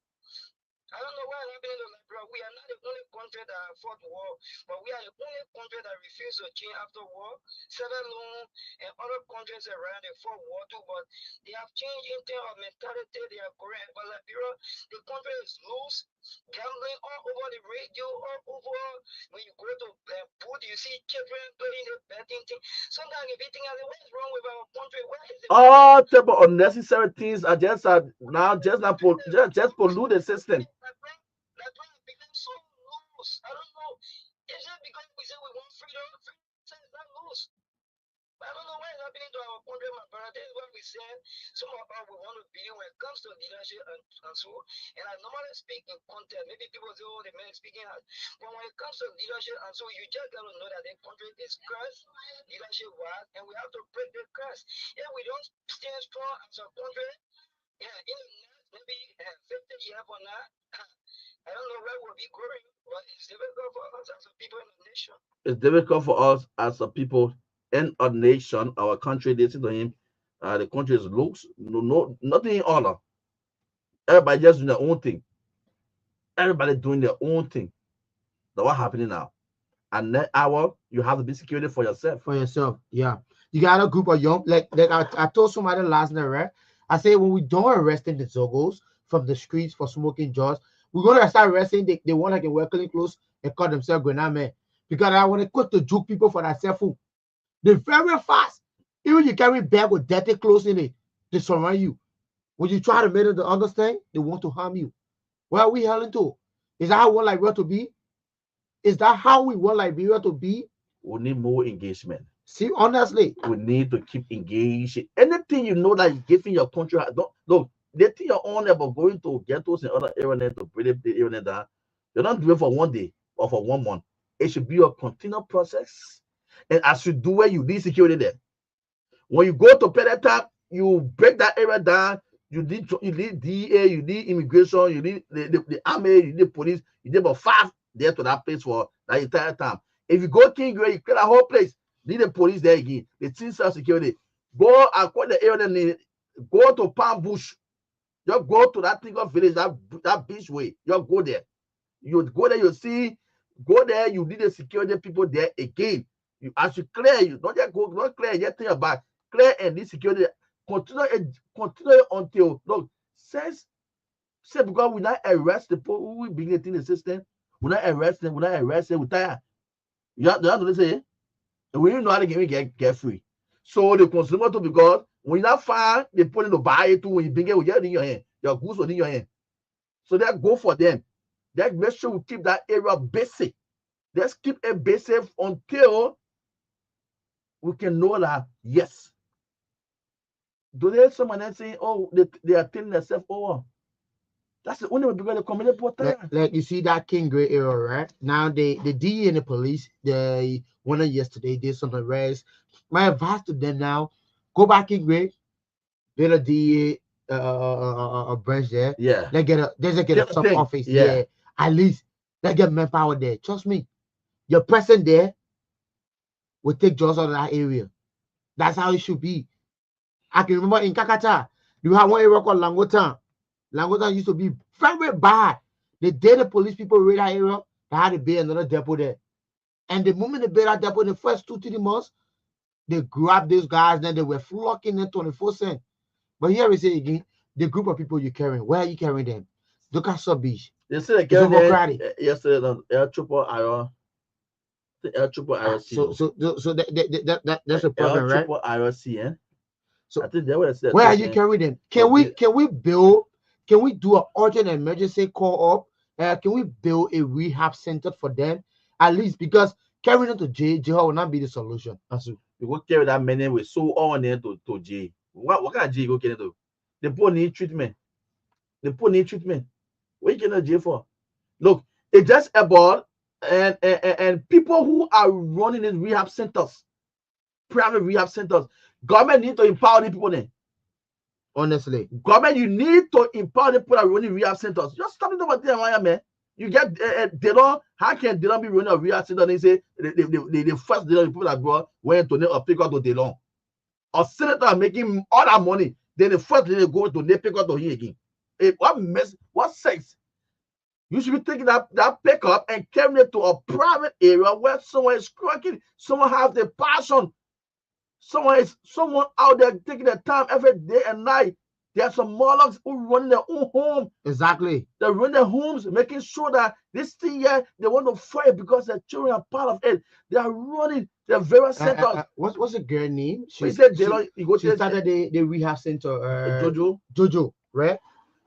Speaker 14: I don't know why happening to Liberia. We are not the only country that fought war, but we are the only country that refused to change after war. Several and other countries around they fought war too, but they have changed in terms of mentality. They are correct, but Liberia, the country is loose, gambling all over the radio, all over. When you go to food, you see children playing the betting thing. Sometimes if you think, what is wrong with our country? Where is it?
Speaker 12: All type of unnecessary things are just now just pollute the system.
Speaker 14: So loose. I don't know. Is it because we say we want freedom? Freedom is not loose. I don't know what is happening to our country, my brother. This is what we said. Some of us we want to be when it comes to leadership and so. And I normally speak in content. Maybe people say, oh, the man is speaking hard. But when it comes to leadership and so, you just got to know that the country is cursed, leadership wise, and we have to break the curse. If we don't stand strong as a country, in the next maybe 50 years from now, I don't know where we'll be growing, but it's difficult for us as a people in the nation.
Speaker 12: It's difficult for us as a people in a nation, our country. Listen to him. The country is loose, nothing in order. Everybody just doing their own thing. Everybody doing their own thing. That's what's happening now. And that hour, you have to be security for yourself.
Speaker 13: For yourself, yeah. You got a group of young, like I told somebody last night, right? I said when we don't arresting the Zogos from the streets for smoking jobs, we're gonna start arresting the one that can wear clean clothes and call themselves grenade men. Because I want to quit to juke people for that cell phone. They're very fast. Even you carry bag with dirty clothes in it, they surround you. When you try to make them to understand, they want to harm you. Where are we heading to? Is that how we want Liberia to be? Is that how we want Liberia to be?
Speaker 12: We need more engagement.
Speaker 13: See, honestly,
Speaker 12: we need to keep engaged. Anything you know that is giving your country, don't look. They think you're on about going to ghettos in other areas to bring the area down. You're not doing it for one day or for 1 month. It should be a continual process. And as you do it, you need security there. When you go to pay that time, you break that area down. You need DA, you need immigration, you need the army, you need police. You need about 5 there to that place for that entire time. If you go King Gray, you clear the whole place. Need the police there again. The team security. Go across the area. Go to Palm Bush. Just go to that thing of village, that beach way. Just go there. You go there, you see. Go there. You need the security people there again. You as you clear, you don't just go, don't clear. Just think about clear and this security. Continue until look. Say because we not arrest the people who will bring it in the system. We not arrest them. We not arrest them. We tired. You have to say. And we know how to get free. So the consumer too, because when you not find they put in the buy it too, when you bring it, we get it in your hand. Your goods will in your hand. So that go for them. That make sure we keep that area basic. Let's keep it basic until we can know that yes. Do they someone else saying, oh, they are telling themselves over? That's the only way because the community portal.
Speaker 13: Like you see that King Gray era, right? Now the DE and the police, they one of yesterday did some arrests. My advice to them now, go back in Gray, build a DE a branch there.
Speaker 12: Yeah.
Speaker 13: Let's get a sub office. Yeah. At least let's get manpower there. Trust me. Your presence there will take jobs out of that area. That's how it should be. I can remember in Kakata, you have one area called Langotan. Langotan used to be very, very bad. The day the police people raid that area, they had to build another depot there. And the moment they built that depot in the first 2-3 months, they grabbed those guys, then they were flocking them 24/7. But here we say again, the group of people you're carrying, where are you carrying them? Look at Sub Beach.
Speaker 12: They said they carried them yesterday on Air Triple Iron.
Speaker 13: So that's a problem, right?
Speaker 12: Triple IRC,
Speaker 13: So
Speaker 12: I think they were said.
Speaker 13: Where are you carrying them? Can we build? Can we do an urgent emergency call up? Can we build a rehab center for them at least? Because carrying them to jail will not be the solution. Ansu.
Speaker 12: You go carry that many with so on there to jail. What kind of jail you go carry to? The poor need treatment. The poor need treatment. What you gonna jail for? Look, it's just about and people who are running these rehab centers, private rehab centers. Government need to empower the people then.
Speaker 13: Honestly,
Speaker 12: government, you need to empower the people that are running rehab centers. Just stop it over there, man. You get they don't. How can they don't be running a rehab center? And they say they first the people that brought went to a pick out to Delon. A senator making all that money. Then the first they go to the pick out to here again. What mess? What sex? You should be taking that pickup and carrying it to a private area where someone is cracking, someone has the passion, someone out there taking their time every day and night. There are some Morlocks who run their own home.
Speaker 13: Exactly.
Speaker 12: They run their homes, making sure that this thing here, they want to fight because their children are part of it. They are running their various centers.
Speaker 13: What's the girl name?
Speaker 12: She started
Speaker 13: the rehab center.
Speaker 12: Jojo,
Speaker 13: right?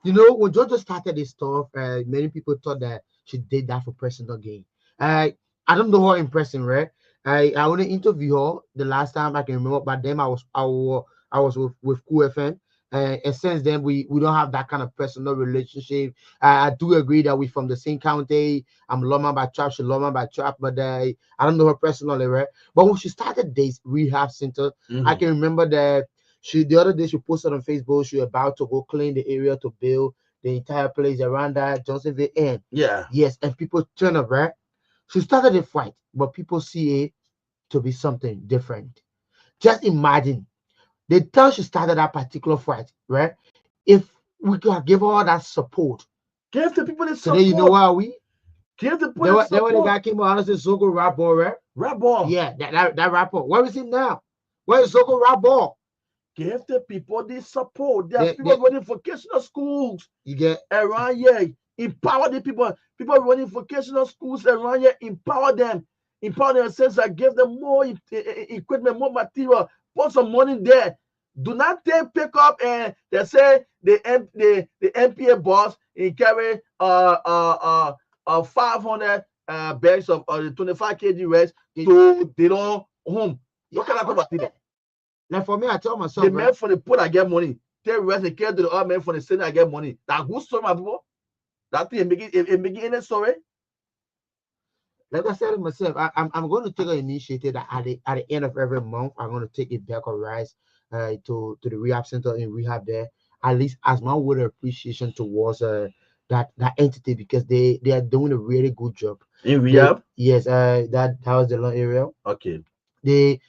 Speaker 13: You know, when Jojo started this stuff, many people thought that she did that for personal gain. I don't know her in person, right? I only interviewed her the last time I can remember, but then I was with QFN. And since then, we don't have that kind of personal relationship. I do agree that we're from the same county. I'm Loma by trap, she Loma by trap, but I don't know her personally, right? But when she started this rehab center, I can remember that the other day she posted on Facebook she was about to go clean the area to build the entire place around that Johnsonville Inn.
Speaker 12: Yeah.
Speaker 13: Yes, and people turn up, right? She started a fight, but people see it to be something different. Just imagine the time she started that particular fight, right? If we could give her that support,
Speaker 12: give the people the support.
Speaker 13: Today, you know why we
Speaker 12: give the people the support.
Speaker 13: Then when the guy came out and said Zogo rap ball, right?
Speaker 12: Rap ball.
Speaker 13: Yeah, that rap ball. Where is he now? Where is Zogo rap ball?
Speaker 12: Give the people the support. There are people running vocational schools.
Speaker 13: You get
Speaker 12: around here. Empower the people. People running vocational schools around here. Empower them. Empower them in the sense that give them more equipment, more material. Put some money there. Do not take pick up and they say the MPA boss and carry 500 bags of 25 kg rest to their own home. What can I talk about that?
Speaker 13: Now for me, I tell myself
Speaker 12: the men for the poor I get money. Take rest and carry to the other men for the city I get money. That good story, my people. That thing it making any story.
Speaker 13: Like I said to myself, I'm going to take an initiative that at the end of every month, I'm going to take a bag of rice to the rehab center and rehab there, at least as my word of appreciation towards that entity, because they are doing a really good job.
Speaker 12: In rehab?
Speaker 13: Yes, that was the long area.
Speaker 12: Okay.
Speaker 13: They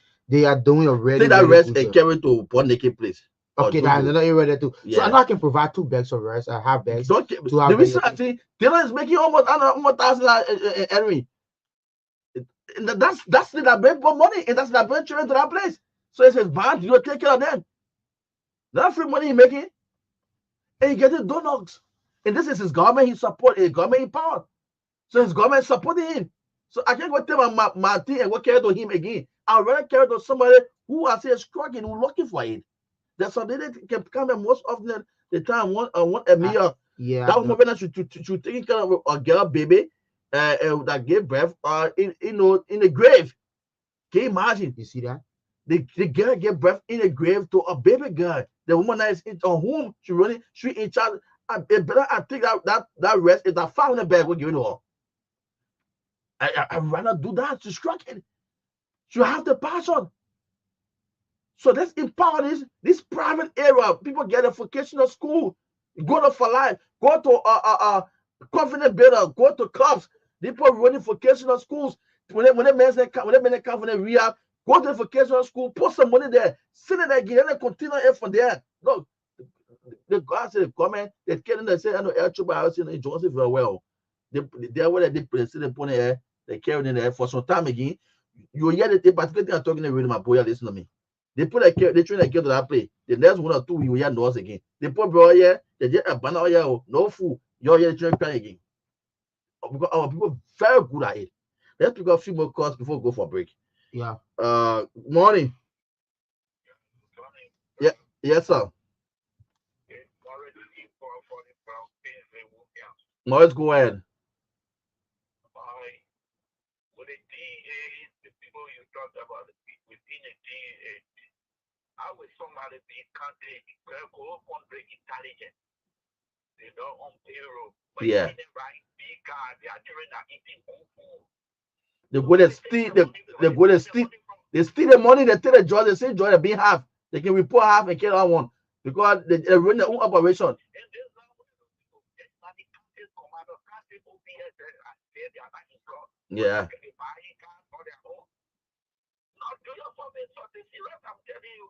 Speaker 13: are doing a really
Speaker 12: take that
Speaker 13: really
Speaker 12: rest
Speaker 13: good
Speaker 12: and
Speaker 13: job.
Speaker 12: carry to one naked place.
Speaker 13: Okay, that's another area there too.
Speaker 12: Yeah.
Speaker 13: So I know I can provide 2 bags of rice. I have bags.
Speaker 12: The reason I think Taylor is making almost 1,000 Henry. That's that bring more money and that's that bring children to that place. So it says, man, you take care of them. That's free money he's making. And he getting donuts. And this is his government he support, his government in power. So his government supporting him. So I can't go tell my thing and go carry to him again. I'd rather carry to somebody who I say is struggling, who looking for it. That's how they can come and most often the time want a meal.
Speaker 13: Yeah.
Speaker 12: That was more better to taking care of a girl baby that gave birth in the grave. Can you imagine?
Speaker 13: You see that?
Speaker 12: The girl gave birth in a grave to a baby girl. The woman that is in her home, she in charge. I think that rest is that 500 bag we're giving her. I'd rather do that. She's struggling. She have the passion. So let's empower this private area. People get a vocational school, go to for life, go to confident builder, go to clubs. People running vocational schools. When they come from the rehab, go to the vocational school, put some money there, send it again, and then continue it from there. Look, the guys say the government, they can't say I know air trouble house in Johnson very well. They're where they put the air, they carry in there for some time again. You hear the particular thing I'm talking about my boy, listen to me. They train a kid to that play. The next 1 or 2 you hear noise again. They put bro here, they get a banner here, no food. You're here to train again. Because our people very good at it. Let's pick up a few more calls before we go for a break.
Speaker 13: Yeah.
Speaker 12: Morning. Yeah, yes, sir. Morris, go ahead.
Speaker 14: How will somebody be country intelligent? They don't on payroll. But
Speaker 12: Yeah.
Speaker 14: right, big car, they are children are eating good food.
Speaker 12: They go to steal. They go to steal. They steal the money. They take the job. They say job they being half. They can report half and kill that one because they run their own operation. Yeah.
Speaker 14: I'm telling you,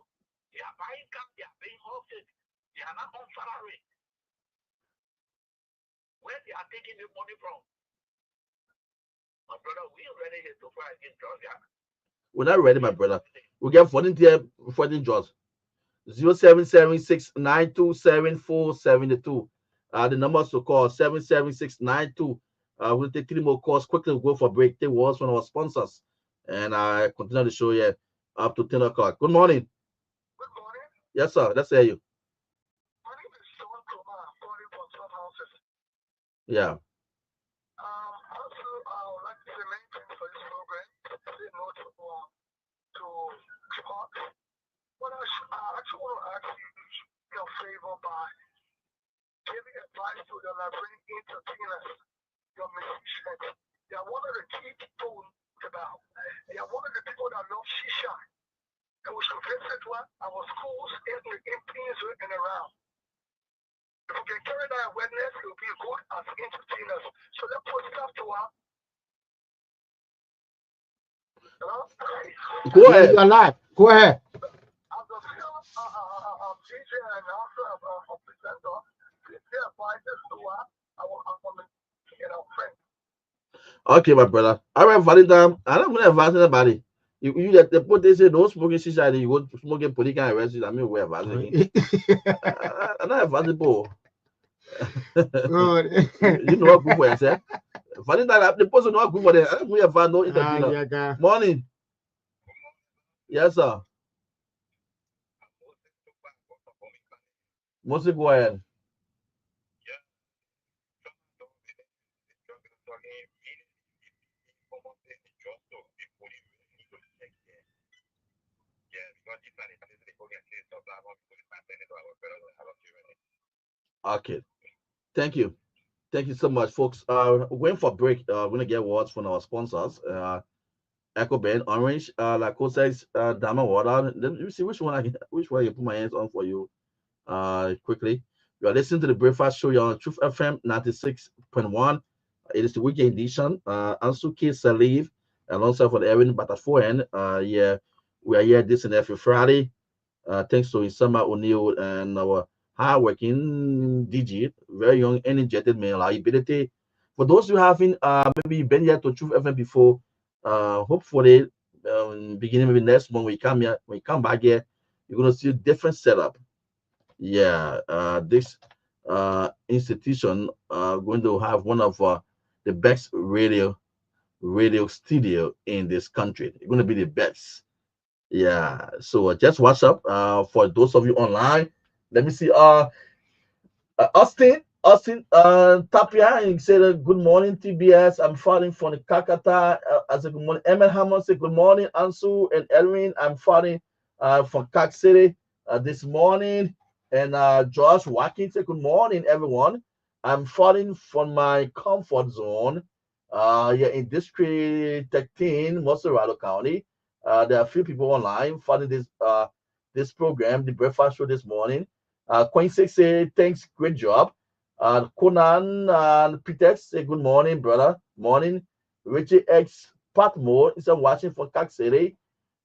Speaker 14: they are buying cars, they are paying horses, they are not on salary. Where they are taking the money from? My brother, we are ready here to fight against Georgia.
Speaker 12: We're not ready, my brother. We get 14 here, 14 jobs. 0776927472. The numbers to call 77692. We'll take 3 more calls quickly. We'll go for a break. Take words from our sponsors, and I continue the show here up to 10 o'clock. Good morning.
Speaker 14: Good morning.
Speaker 12: Yes, sir. Let's hear you.
Speaker 14: My name is Sean Kuma. I'm calling from some houses.
Speaker 12: Yeah.
Speaker 14: Also, I would like to say many things for this program. Say no to sports. But I actually want to ask you your favor by giving advice to the Liberian entertainers, your musicians. They are one of the key people about. They are one of the people that love shisha. And we should visit our schools in Painesville and around. If we can carry that awareness, it will be good as entertainers. So let's put stuff to her. Hello?
Speaker 12: Go ahead.
Speaker 13: You're alive. Go ahead.
Speaker 14: I'm the film DJ and also a presenter. They advisors to her. Friend.
Speaker 12: Okay, my brother. All right, Valida. I'm not going to advise anybody. You get the put they say don't smoking shisha, you go smoking police can arrest you. I mean, we're advising. I'm not advising, bro. You know what good for yourself. Valida, the person not good for them. I don't advise no interview. Morning. Yes, sir. Mostly go ahead. Okay. Thank you. Thank you so much, folks. Waiting for break. We're gonna get words from our sponsors. Echo Ben, Orange, like says, Diamond Water. Let me see which one which one I can put my hands on for you. Quickly. You are listening to the Breakfast Show. You're on Truth FM 96.1. It is the weekend edition. Ansu Sirleaf, alongside for the Ewin Battaforyen. Yeah, we are here this and every Friday. Thanks to Isama O'Neill and our hardworking DJ, very young, energetic man, liability. For those who haven't maybe been here to Truth FM before, hopefully beginning maybe next month when you come back here, you're gonna see a different setup. Yeah, this institution going to have one of the best radio studio in this country. It's going to be the best. Yeah, so just watch up for those of you online. Let me see. Austin, Tapia, and said good morning, TBS. I'm fighting for the Kakata. I said good morning. Emmett Hammond said good morning, Ansu and Ewin. I'm fighting from Kak City this morning. And Josh Watkins said good morning, everyone. I'm fighting from my comfort zone. Yeah, in District 13, Monserrado County. There are a few people online fighting this program, the breakfast show this morning. Quincy say thanks, great job. Conan and Peter say good morning, brother. Morning. Richie X Patmore is watching from Cac City.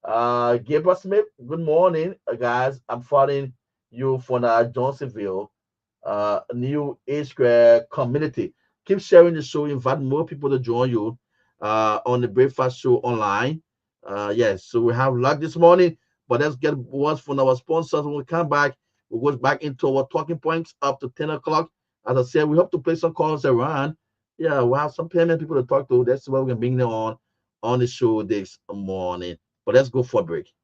Speaker 12: Gabriel Smith, good morning, guys. I'm following you from Johnsonville, new A Square community. Keep sharing the show, invite more people to join you on the breakfast show online. Yes, so we have luck this morning, but let's get words from our sponsors when we come back. We'll go back into our talking points up to 10 o'clock. As I said, we hope to play some calls around. Yeah, we'll have some payment people to talk to. That's why we can bring them on the show this morning. But let's go for a break.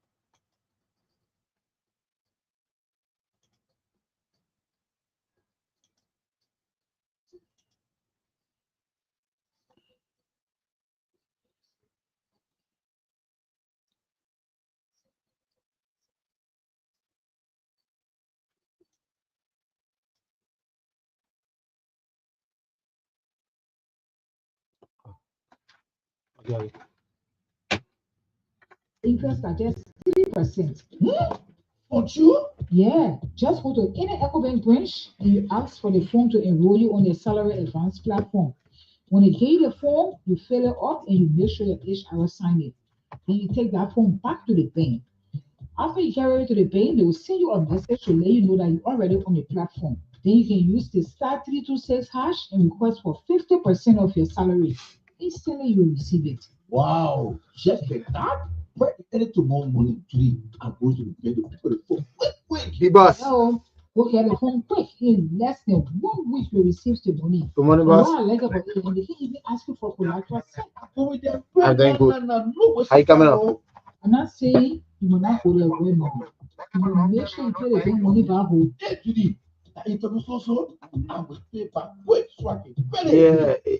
Speaker 15: Interest are just 3%. On you? Yeah, just go to any EcoBank branch and you ask for the form to enroll you on the salary advance platform. When they give you the form, you fill it up and you make sure your HR sign it. Then you take that form back to the bank. After you carry it to the bank, they will send you a message to let you know that you're already on the platform. Then you can use the *326# and request for 50% of your salary. Instantly, you will receive it.
Speaker 12: Wow, just like that? Where any tomorrow morning today, I'm going to pay the people the phone quick.
Speaker 13: The boss.
Speaker 15: Hello. Go get the phone quick. In less than 1 week, you receive the money.
Speaker 13: Good morning,
Speaker 15: And
Speaker 13: boss.
Speaker 15: while I like about it, and they can even ask you for collateral.
Speaker 13: I'm doing good. How you coming up?
Speaker 15: I'm not saying you will not go there right now. You will make sure you pay the bank money back home.
Speaker 12: Today, that information so I will pay back quick, swag it.
Speaker 13: Yeah.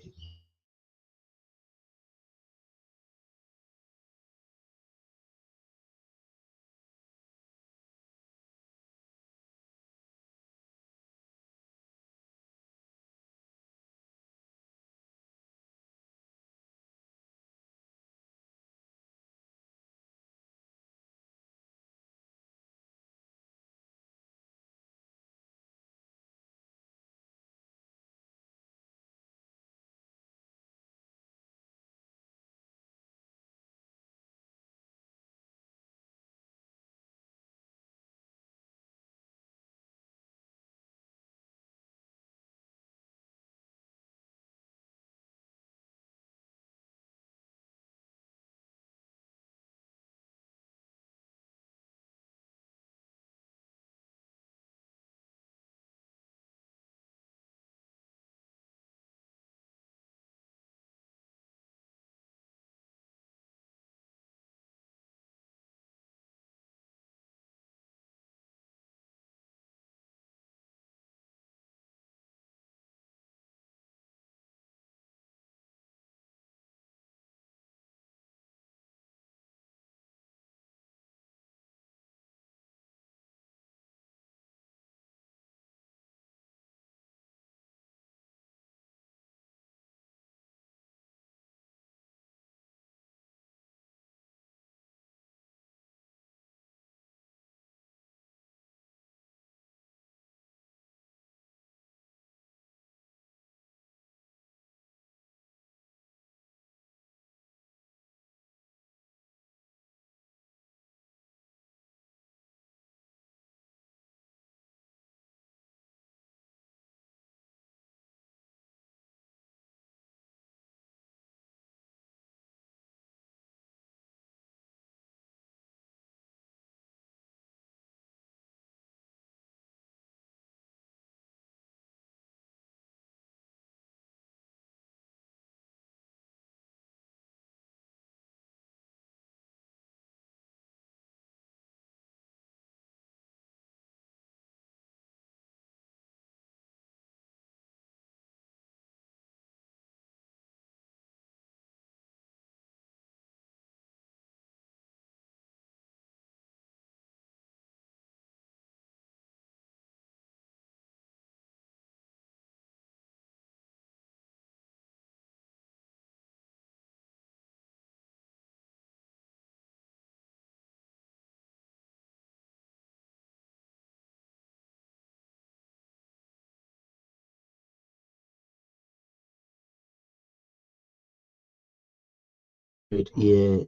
Speaker 13: Yeah.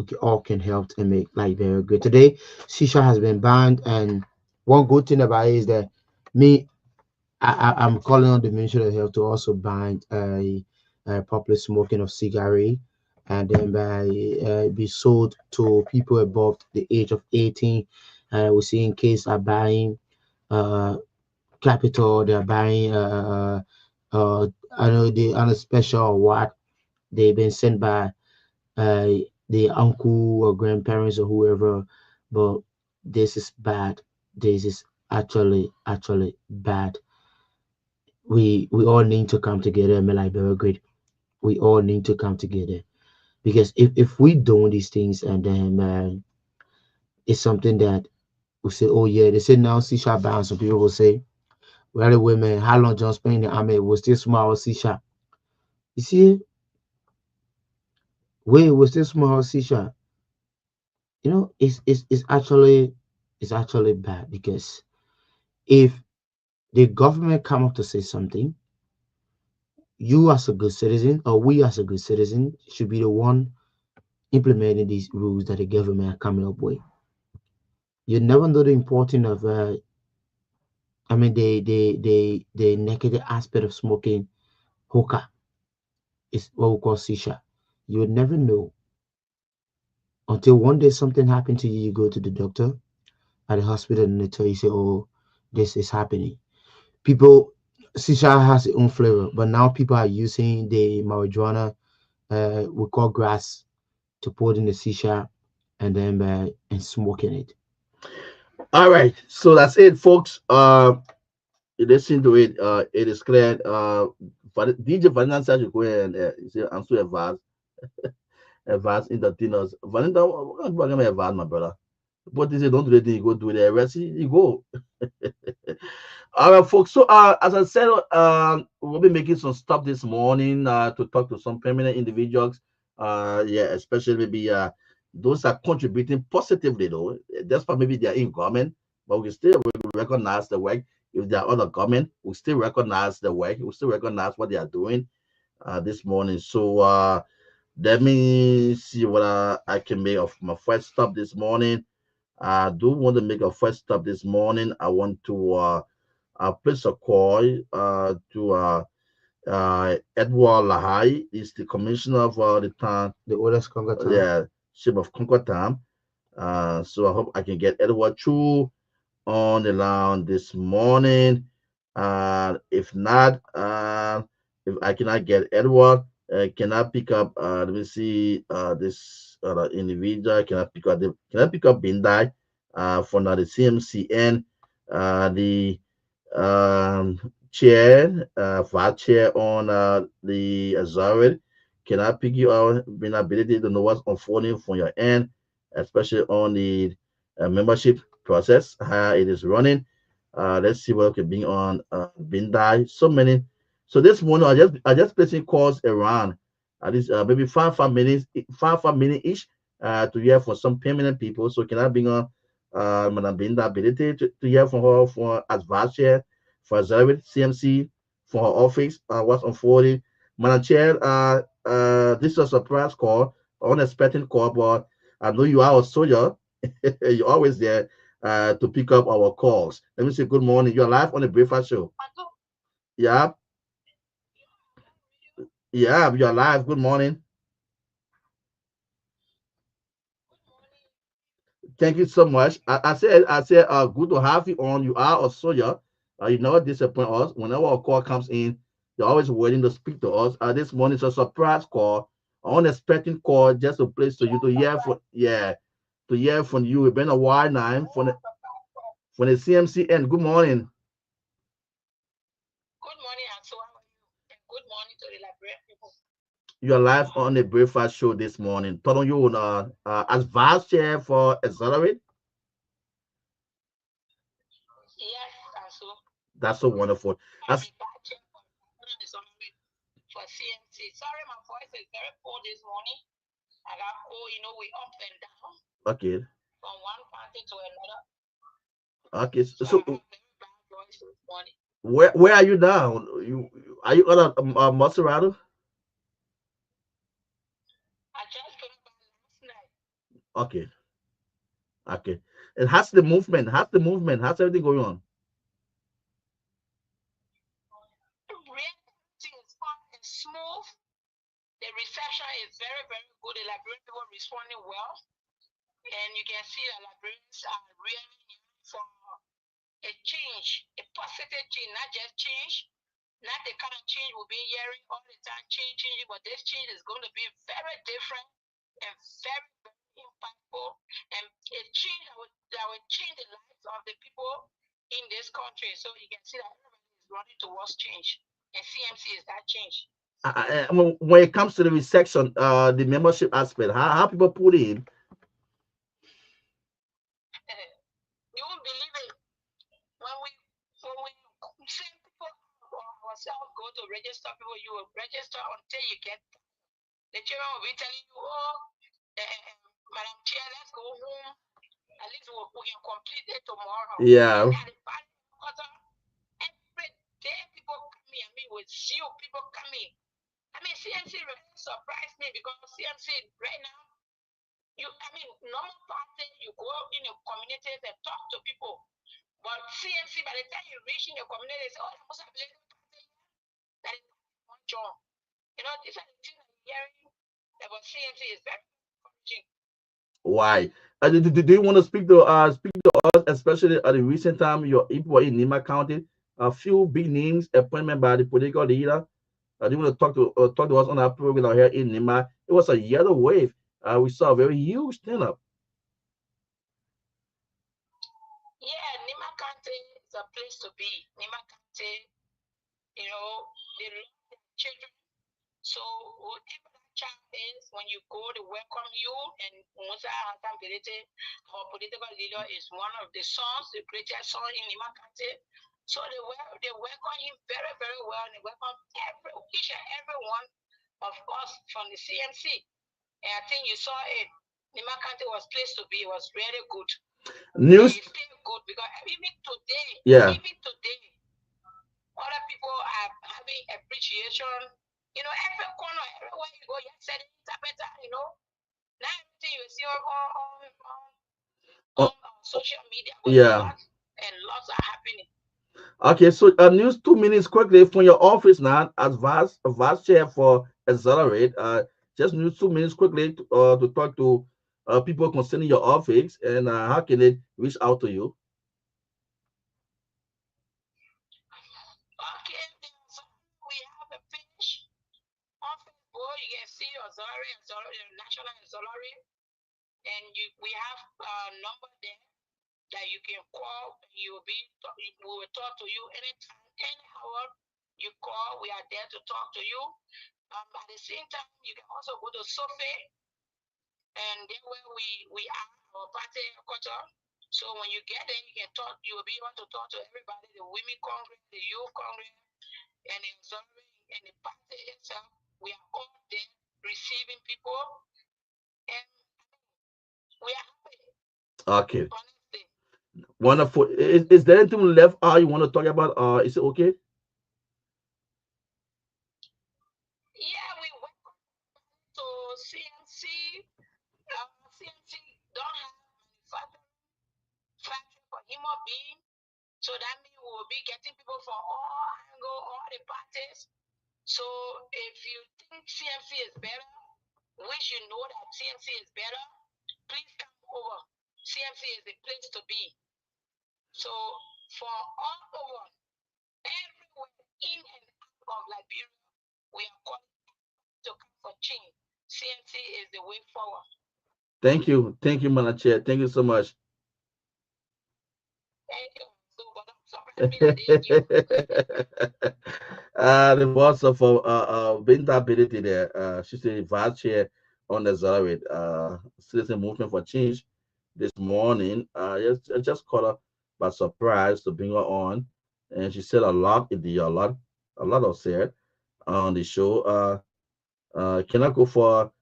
Speaker 13: Okay, all can help and make life very good. Today, shisha has been banned, and one good thing about it is that me, I'm calling on the Ministry of Health to also ban public smoking of cigarette, and then be sold to people above the age of 18. We see in case are buying capital, they're buying I know they on a special award they've been sent by uh, the uncle or grandparents or whoever, but this is bad. This is actually bad. We all need to come together and be like very good. We all need to come together because if we do these things and then it's something that we say, oh yeah, they say now shisha ban. Some people will say, well, the women, how long John spend in the army will still smile shisha. You see, we still small shisha. You know, it's actually bad because if the government come up to say something, you as a good citizen or we as a good citizen should be the one implementing these rules that the government are coming up with. You never know the importance of the negative aspect of smoking hookah is what we call shisha. You would never know until one day something happened to you. You go to the doctor at the hospital and they tell you, say, "Oh, this is happening." People, shisha has its own flavor, but now people are using the marijuana, we call grass, to put in the shisha and smoking it.
Speaker 12: All right, so that's it, folks. You listen to it. It is clear. DJ Vanessa said you go and say Ansu advance entertainers. Vanessa, what kind of advance, my brother? But they say don't do anything, you go do the rest. You go. All right, folks. So, as I said, we'll be making some stuff this morning to talk to some permanent individuals. Yeah, especially maybe those are contributing positively, though. That's why maybe they are in government, but we still recognize the work. If they are other government, we still recognize the work. We still recognize what they are doing this morning. So, let me see what I can make of my first stop this morning. I do want to make a first stop this morning. I want to place a call to Edward Lahai. Is the commissioner of the town,
Speaker 13: The oldest Congo town.
Speaker 12: yeah, ship of Concord Town. So I hope I can get Edward through on the line this morning. If not, if I cannot get Edward, can I pick up? Let me see. This individual can I pick up Bindai? For now the CMCN, the um, chair, vice chair on the Azarid. Can I pick you out? Being ability to know what's unfolding from your end, especially on the membership process, how it is running. Let's see what can be on Bindai. So many. So this morning, I just placing calls around at least maybe 5 minutes, 5 minutes each to hear from some permanent people. So can I bring on Madam Binda ability to hear from her for as vice chair for Zarvit CMC for her office, what's unfolding. Madam Chair, this is a surprise call, unexpected call, but I know you are a soldier. You're always there to pick up our calls. Let me say good morning. You're live on the Breakfast Show. Yeah, yeah, you're live. Good morning. Thank you so much. I said, good to have you on. You are a soldier. You never disappoint us. Whenever a call comes in, you're always waiting to speak to us. This morning is a surprise call, unexpected call, just a place to you to hear from. Yeah, to hear from you. It's been a while now from the CMCN. Good morning. You're live on the Breakfast Show this morning. Told you as vice chair for Accelerate. That's so wonderful. As okay. Okay. So where are you now? Are you on a Maserati? Okay. Okay. And how's the movement? How's the movement? How's everything going on? When it comes to the resection, the membership aspect, how people put in.
Speaker 16: the children will be telling you, oh, Madam Chair, let's go home. At least we can complete it tomorrow.
Speaker 12: Yeah.
Speaker 16: And at the party, every day people come in. I mean, with you, people come in. I mean, CMC really surprised me because CMC right now, normal party, you go in your communities and talk to people. But CMC, by the time you reach in your community, say, oh, that must have been that is one job. These are the things I'm hearing about CMC is very encouraging.
Speaker 12: Why? Do you want to speak to us, especially at the recent time your people in Nima County? A few big names appointment by the political leader. Do you want to talk to us on our program here in Nima? It was a yellow wave. We saw a very huge stand-up.
Speaker 16: Yeah, Nima County is a place to be. Nima County, they love their children. So whatever that child is, when you go, they welcome you. And Musa Hassan Berete, our political leader, is one of the sons, the greatest son in Nima County. So they welcome him very, very well. They welcome each and every one of us from the CMC. And I think you saw it. Nima County was place to be. It was really good.
Speaker 12: News.
Speaker 16: It's still good because even today,
Speaker 12: other
Speaker 16: people are having appreciation. Every corner, everywhere you go, yesterday, it's better, Now everything you see on social media, and lots are happening.
Speaker 12: Okay, so news 2 minutes quickly from your office now as vice chair for Accelerate. Just news 2 minutes quickly to talk to people concerning your office and how can they reach out to you?
Speaker 16: Okay, we have a page on Facebook. You can see Accelerate, National Accelerate, and we have a number there that you can call. We will talk to you anytime, any hour you call. We are there to talk to you. At the same time, you can also go to Sophie, and then where we are, our party culture. So when you get there, you can talk. You will be able to talk to everybody: the Women Congress, the Youth Congress, and the Accelerate, and the party itself. We are all there receiving people, and we are happy.
Speaker 12: Okay. Wonderful. Is there anything left you want to talk about? Is it okay?
Speaker 16: Yeah, we went to CMC. CMC don't have manufacturing factory for human being, so that means we will be getting people from all angles, all the parties. So if you think CMC is better, which you know that CMC is better, please come over. CMC is the place to be. So for all over, everywhere in and out of Liberia, we are calling to come for change. CMC is the way forward.
Speaker 12: Thank you, Madam Chair. Thank you so much.
Speaker 16: Thank you.
Speaker 12: The boss of Binta Ability there. She's the vice chair on the Accelerate Citizen Movement for Change this morning. I just caught her by surprise to bring her on, and she said a lot of said on the show. Can I go for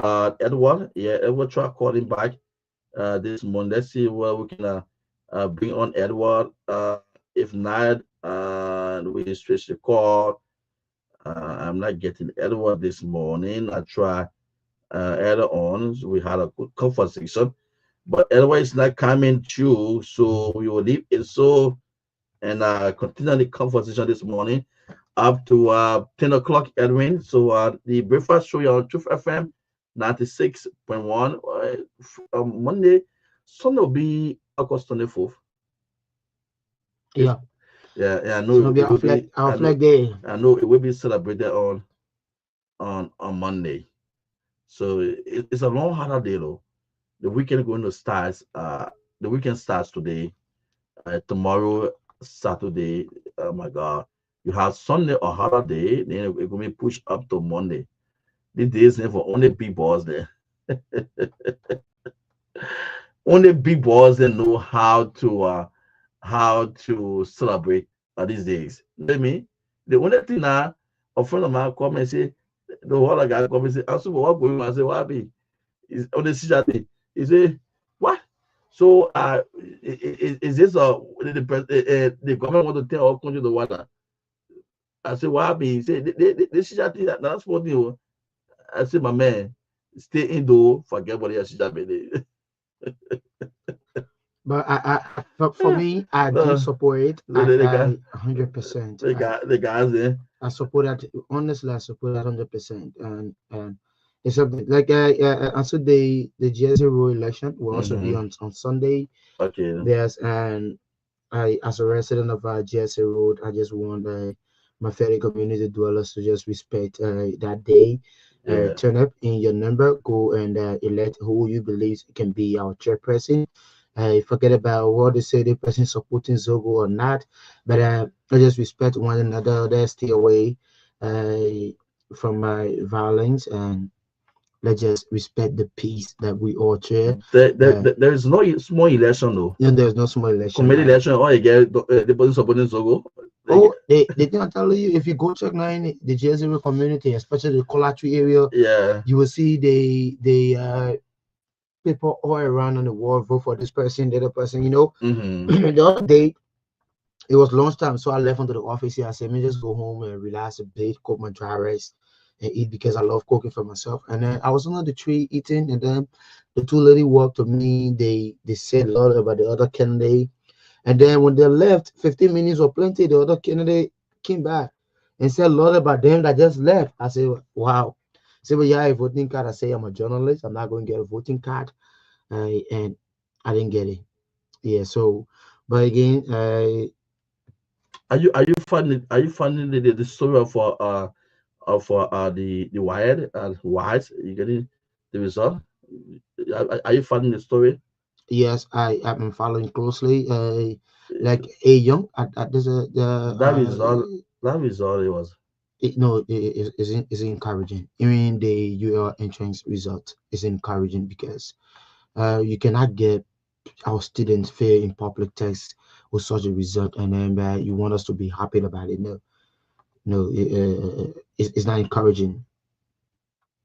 Speaker 12: Edward? Yeah, Edward tried calling back this morning. Let's see where we can bring on Edward. If not, we switch the call. I'm not getting Edward this morning. I try Edward on. So we had a good conversation, but Edward is not coming through. So we will leave it so and continue the conversation this morning up to 10 o'clock, Edwin. So the breakfast show on Truth FM 96.1 Monday. Sunday will be August 24th.
Speaker 13: Yeah.
Speaker 12: I know
Speaker 13: it'll be our flag day.
Speaker 12: I know it will be celebrated on Monday. So it's a long holiday though. The weekend going to start. The weekend starts today. Tomorrow, Saturday. Oh my God! You have Sunday or holiday, then it's going to be pushed up to Monday. These days, for only big boys there. Only big boys that know how to celebrate these days. You know what I mean? The only thing now, a friend of mine called me and say, The one I got come and say, Ansu, what going on? I say, what be? Is on the CJT. He say, what? So is this the government want to tell all country the water? I say, what be? He say, the CJT that's what you. I say, my man, stay indoor, forget what you CJT.
Speaker 13: But for me, I do support it. I 100%.
Speaker 12: The guys there.
Speaker 13: I support that. Honestly, I support that 100%. And it's something like also the Jersey Road election will also be on Sunday.
Speaker 12: Okay.
Speaker 13: There's I as a resident of Jersey Road, I just want my fellow community dwellers to just respect that day. Turn up in your number, go and elect who you believe can be our chairperson. Forget about what they say the person supporting Zogo or not, but I just respect one another. Let's stay away from violence, and let's just respect the peace that we all share.
Speaker 12: There is no small election though.
Speaker 13: No, there's no small election.
Speaker 12: Committee election, all you get the person supporting Zogo.
Speaker 13: Oh, they didn't tell you if you go check now in the Jersey community, especially the Colatry area.
Speaker 12: Yeah,
Speaker 13: you will see they people all around on the world vote for this person, the other person. You know, the other day it was lunchtime, so I left into the office here. I said, "Let me just go home and relax a bit, cook my dry rice, and eat because I love cooking for myself." And then I was under the tree eating, and then the two ladies walked to me. They said a lot about the other candidate, and then when they left, 15 minutes or plenty, the other candidate came back and said a lot about them that just left. I said, "Wow." I said, "Well, yeah, a voting card." I say, "I'm a journalist. I'm not going to get a voting card." And I didn't get it. Yeah. So, but again,
Speaker 12: are you finding the story of the Wired White? You getting the result? Are you finding the story?
Speaker 13: yes, I have been following closely. Like a young there's
Speaker 12: that result it was.
Speaker 13: No, is encouraging. Even the UL entrance result is encouraging because you cannot get our students fail in public tests with such a result, and then you want us to be happy about it. No, it's not encouraging.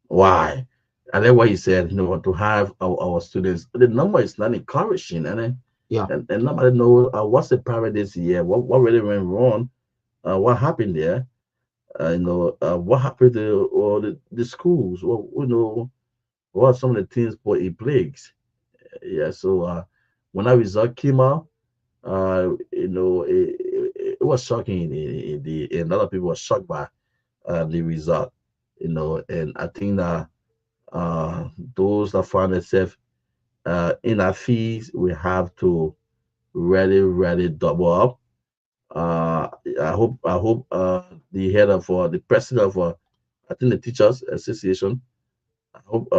Speaker 12: Why? And then what he said, to have our students, the number is not encouraging, and nobody knows what's the problem this year, what really went wrong, what happened there, what happened to all the schools, what are some of the things for it plagues. Yeah, so when that result came out, it was shocking. A lot of people were shocked by the result, and I think that those that find themselves in our fees, we have to really double up. I hope the head of the president of I think the Teachers Association. I hope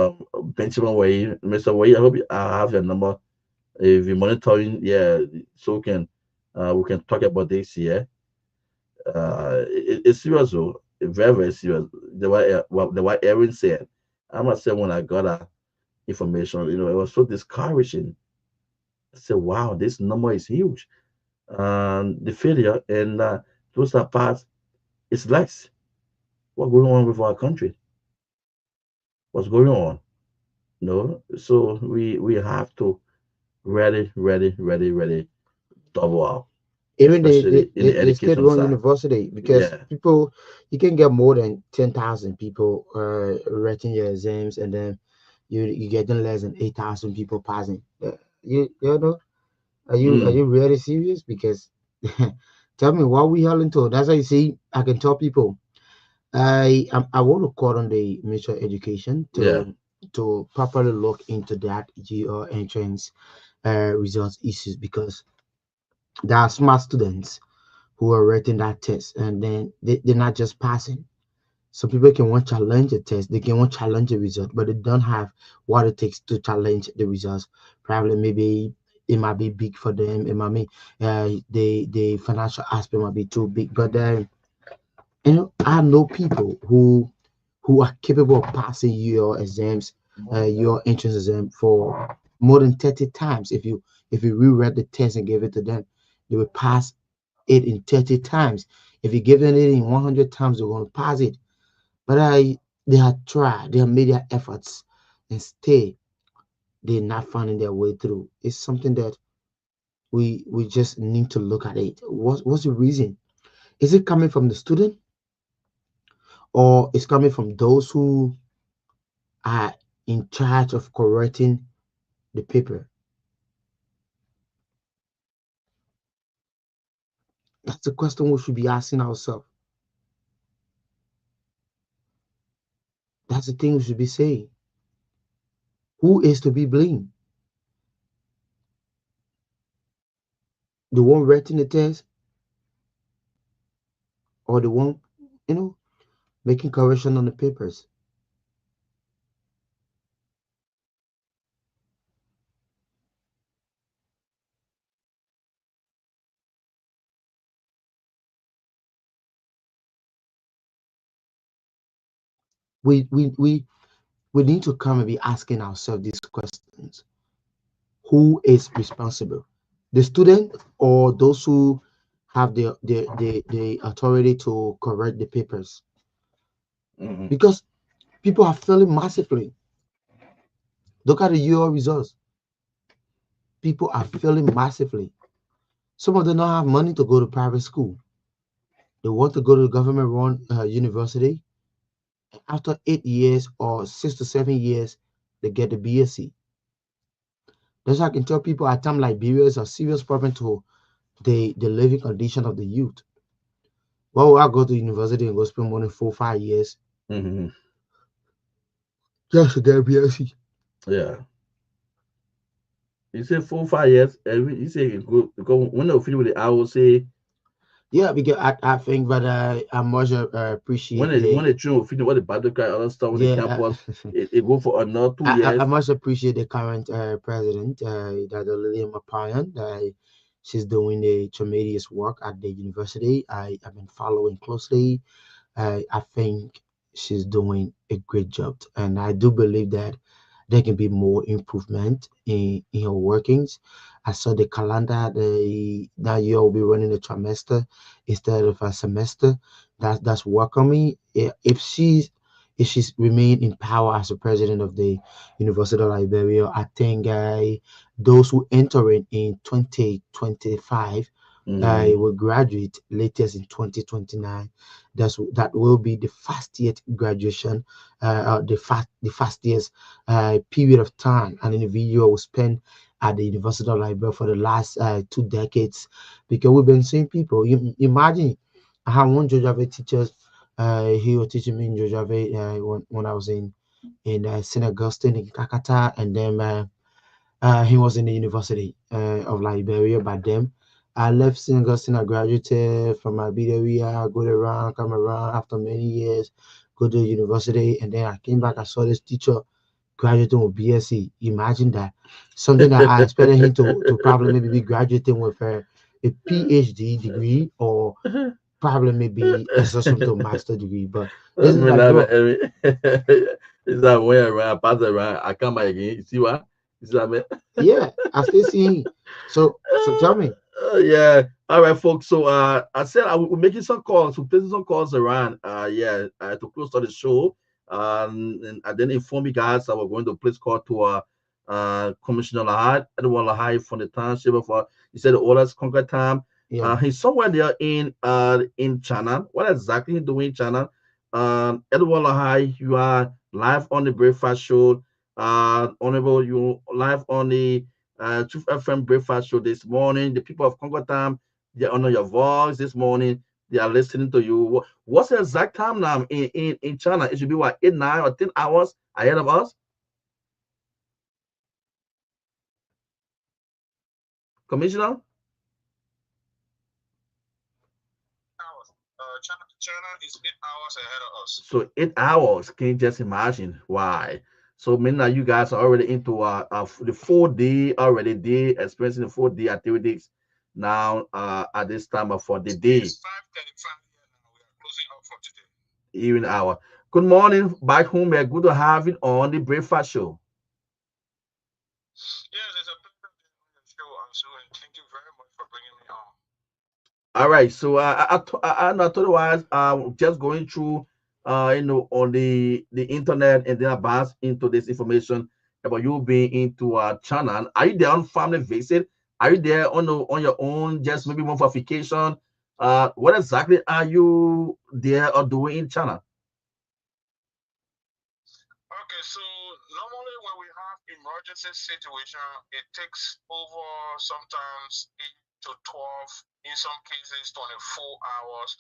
Speaker 12: Benjamin Way, Mr. Way. I hope I have your number. If you're monitoring, so we can talk about this here. It's serious though, very serious. The way Ewin said, I must say when I got information, it was so discouraging. I said, wow, this number is huge. The failure and those are parts, it's less. What's going on with our country? What's going on? So we have to really double up.
Speaker 13: Even the state-run university, because people, you can get more than 10,000 people writing your exams, and then you getting less than 8,000 people passing. You know, are you really serious? Because tell me what we held into. That's why you see, I can tell people, I want to call on the Ministry of Education to properly look into that GR entrance results issues, because there are smart students who are writing that test, and then they're not just passing. So people can want to challenge the test, they can want to challenge the result, but they don't have what it takes to challenge the results. Probably maybe it might be big for them. It might be the financial aspect might be too big. But I know people who are capable of passing your exams, your entrance exam for more than 30 times. If you reread the test and gave it to them, they will pass it in 30 times. If you give them it in 100 times, they're going to pass it. But
Speaker 6: They have tried, they have made their efforts, and still they're not finding their way through. It's something that we just need to look at it. What's the reason? Is it coming from the student, or is coming from those who are in charge of correcting the paper? That's the question we should be asking ourselves. That's the thing we should be saying. Who is to be blamed? The one writing the test, or the one, making correction on the papers? We need to come and be asking ourselves these questions. Who is responsible? The student, or those who have the authority to correct the papers? Because people are failing massively. Look at the UO results. People are failing massively. Some of them don't have money to go to private school. They want to go to the government-run university. After 8 years or 6 to 7 years, they get the BSc. That's why I can tell people at times Liberia is a serious problem to the living condition of the youth. Why would I go to university and go spend more than 4 5 years just to get a BSc?
Speaker 12: Yeah. You say 4 5 years. You say it good because when they finish with it, I will say.
Speaker 6: Yeah, because I think that I much appreciate
Speaker 12: when they train will finish what the battle cry other stuff on the campus, it go for another 2 years.
Speaker 6: I much appreciate the current president, Dr. Lillian Mapayan. She's doing a tremendous work at the university. I've been following closely. I think she's doing a great job, and I do believe that there can be more improvement in her workings. I saw the calendar. Now you'll be running a trimester instead of a semester. That's welcoming. If she's remained in power as the president of the University of Liberia, I think those who enter in 2025 will graduate latest in 2029. That will be the fastest graduation, the fastest period of time an individual will spend at the University of Liberia for the last 2 decades, because we've been seeing people. Imagine, I had one Georgia teacher. He was teaching me in Georgia when I was in St. Augustine in Kakata, and then he was in the University of Liberia by then. I left St. Augustine. I graduated from Liberia, go around, come around after many years, go to the university, and then I came back. I saw this teacher graduating with BSc. Imagine that. Something that I expected him to probably maybe be graduating with a PhD degree, or probably maybe associate to master degree. But this is like, bro,
Speaker 12: it's that way around, pass around. I come back again. You see what?
Speaker 6: Yeah, I still see him. So tell me.
Speaker 12: Yeah. All right, folks. So I said I will making some calls, we're placing some calls around. To close out the show. And I then inform you guys that we're going to place call to Commissioner Lahad, Edward Lahad from the township of he said the orders conquer time.
Speaker 6: Yeah.
Speaker 12: He's somewhere there in China. What exactly he doing in China? Edward Lahad, you are live on the breakfast show. Honorable, you live on the Truth FM breakfast show this morning. The people of Congo time, they honor your voice this morning. They are listening to you. What's the exact time now in China? It should be what, 8, 9, or 10 hours ahead of us? Commissioner?
Speaker 14: China is 8 hours ahead of us.
Speaker 12: So 8 hours. Can you just imagine why? So meaning that you guys are already into the 4D already day, experiencing the 4D activities now at this time for the day.
Speaker 14: It's 5:35 here now. We are closing up for today.
Speaker 12: Even hour. Good morning back home. We're good to have you on the breakfast show.
Speaker 14: Yes, it's a pleasure being on the show, Ansu, and thank you very much for bringing me on.
Speaker 12: All right. So I told you, just going through on the internet, and then I bounced into this information about you being into China. Are you there on family visit? Are you there on your own, just maybe one for vacation? What exactly are you there or doing in China?
Speaker 14: Okay, so normally when we have emergency situation, it takes over sometimes 8 to 12, in some cases 24 hours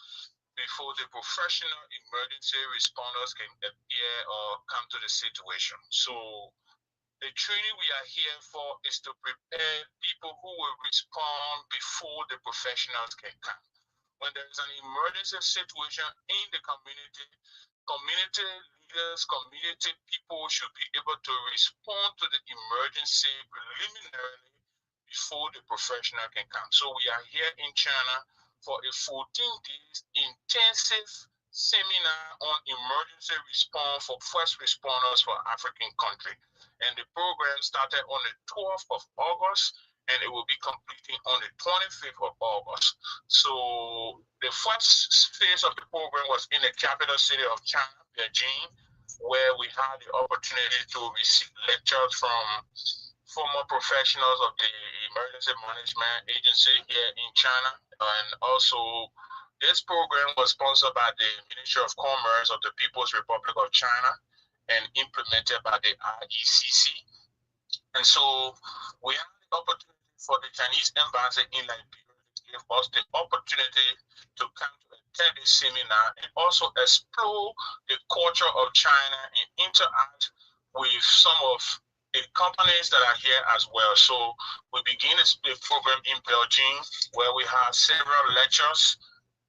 Speaker 14: before the professional emergency responders can appear or come to the situation. So the training we are here for is to prepare people who will respond before the professionals can come. When there is an emergency situation in the community, community leaders, community people should be able to respond to the emergency preliminarily before the professional can come. So we are here in China for a 14 days intensive seminar on emergency response for first responders for African country. And the program started on the 12th of August and it will be completing on the 25th of August. So the first phase of the program was in the capital city of China, Beijing, where we had the opportunity to receive lectures from former professionals of the emergency management agency here in China. And also this program was sponsored by the Ministry of Commerce of the People's Republic of China and implemented by the IECC. And so we had the opportunity for the Chinese embassy in Liberia to give us the opportunity to come to attend this seminar and also explore the culture of China and interact with some of the companies that are here as well. So we begin the program in Beijing where we had several lectures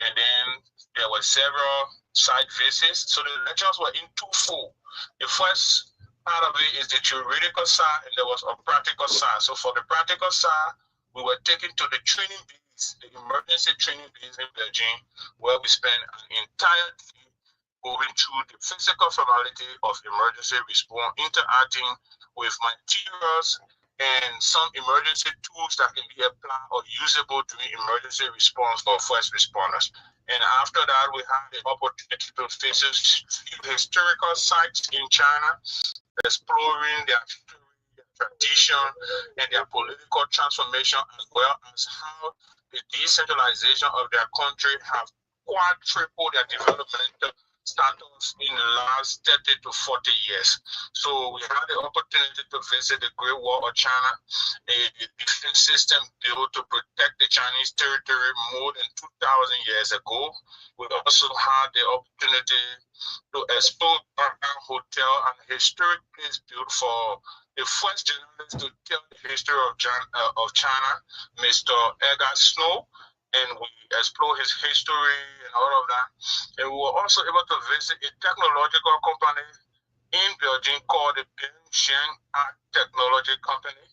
Speaker 14: and then there were several site visits. So the lectures were in twofold. The first part of it is the theoretical side and there was a practical side. So for the practical side, we were taken to the training base, the emergency training base in Beijing, where we spent an entire day going through the physical formality of emergency response, interacting with materials and some emergency tools that can be applied or usable during emergency response for first responders. And after that, we had the opportunity to visit historical sites in China, exploring their history, their tradition, and their political transformation, as well as how the decentralization of their country have quadrupled their developmental status in the last 30 to 40 years. So we had the opportunity to visit the Great Wall of China, a defense system built to protect the Chinese territory more than 2,000 years ago. We also had the opportunity to explore Battaforyen Hotel, an historic place built for the first journalist to tell the history of China, Mr. Edgar Snow, and we explore his history and all of that. And we were also able to visit a technological company in Beijing called the Beijing Art Technology Company,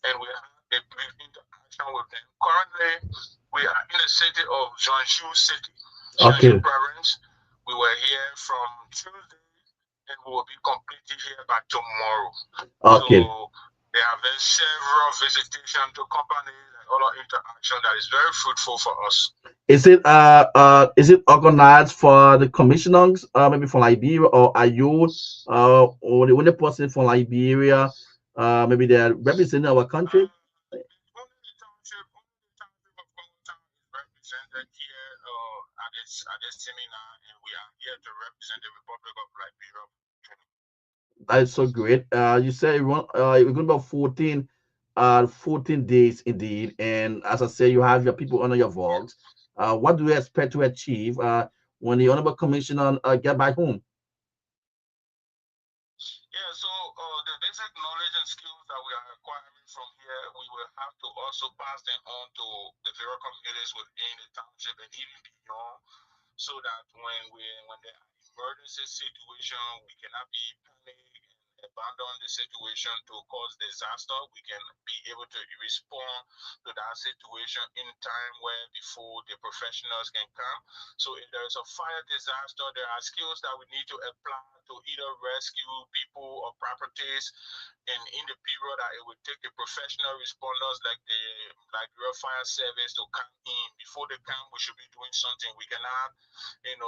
Speaker 14: and we had a brief interaction with them. Currently, we are in the city of Jiangsu City, Jiangsu province. We were here from Tuesday, and we will be completed here by tomorrow.
Speaker 12: Okay.
Speaker 14: So there have been several visitations to companies and other interaction that is very fruitful for us.
Speaker 12: Is it organized for the commissioners, maybe from Liberia, or are you or the only person from Liberia? Maybe they're representing our country.
Speaker 14: Represented here at this seminar, and we are here to represent the Republic of Liberia.
Speaker 12: That's so great. You said you're going about 14 days indeed, and as I said, you have your people under your vault. What do you expect to achieve when the honorable commissioner get back home?
Speaker 14: Yeah, so the basic knowledge and skills that we are acquiring from here, we will have to also pass them on to the various communities within the township and even beyond, so that when there are emergency situation, we cannot be panicked and
Speaker 17: abandon the situation to cause disaster, we can be able to respond to that situation in time where before the professionals can come. So if there is a fire disaster, there are skills that we need to apply to either rescue people or properties, and in the period that it would take the professional responders like your fire service to come in. Before they come, we should be doing something. We cannot,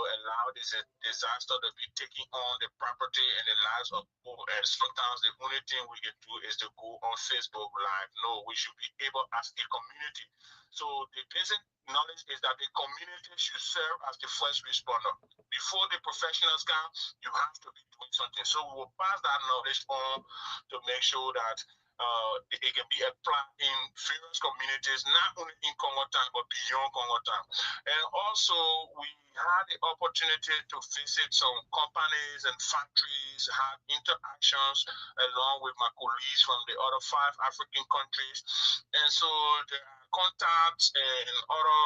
Speaker 17: allow this disaster to be taking on the property and the lives of people. And sometimes the only thing we can do is to go on Facebook Live. No, we should be able as a community. So the basic knowledge is that the community should serve as the first responder. Before the professionals come, you have to be doing something. So we will pass that knowledge on to make sure that it can be applied in various communities, not only in Congo Town, but beyond Congo Town. And also, we had the opportunity to visit some companies and factories, have interactions along with my colleagues from the other 5 African countries. And so there are contacts and other,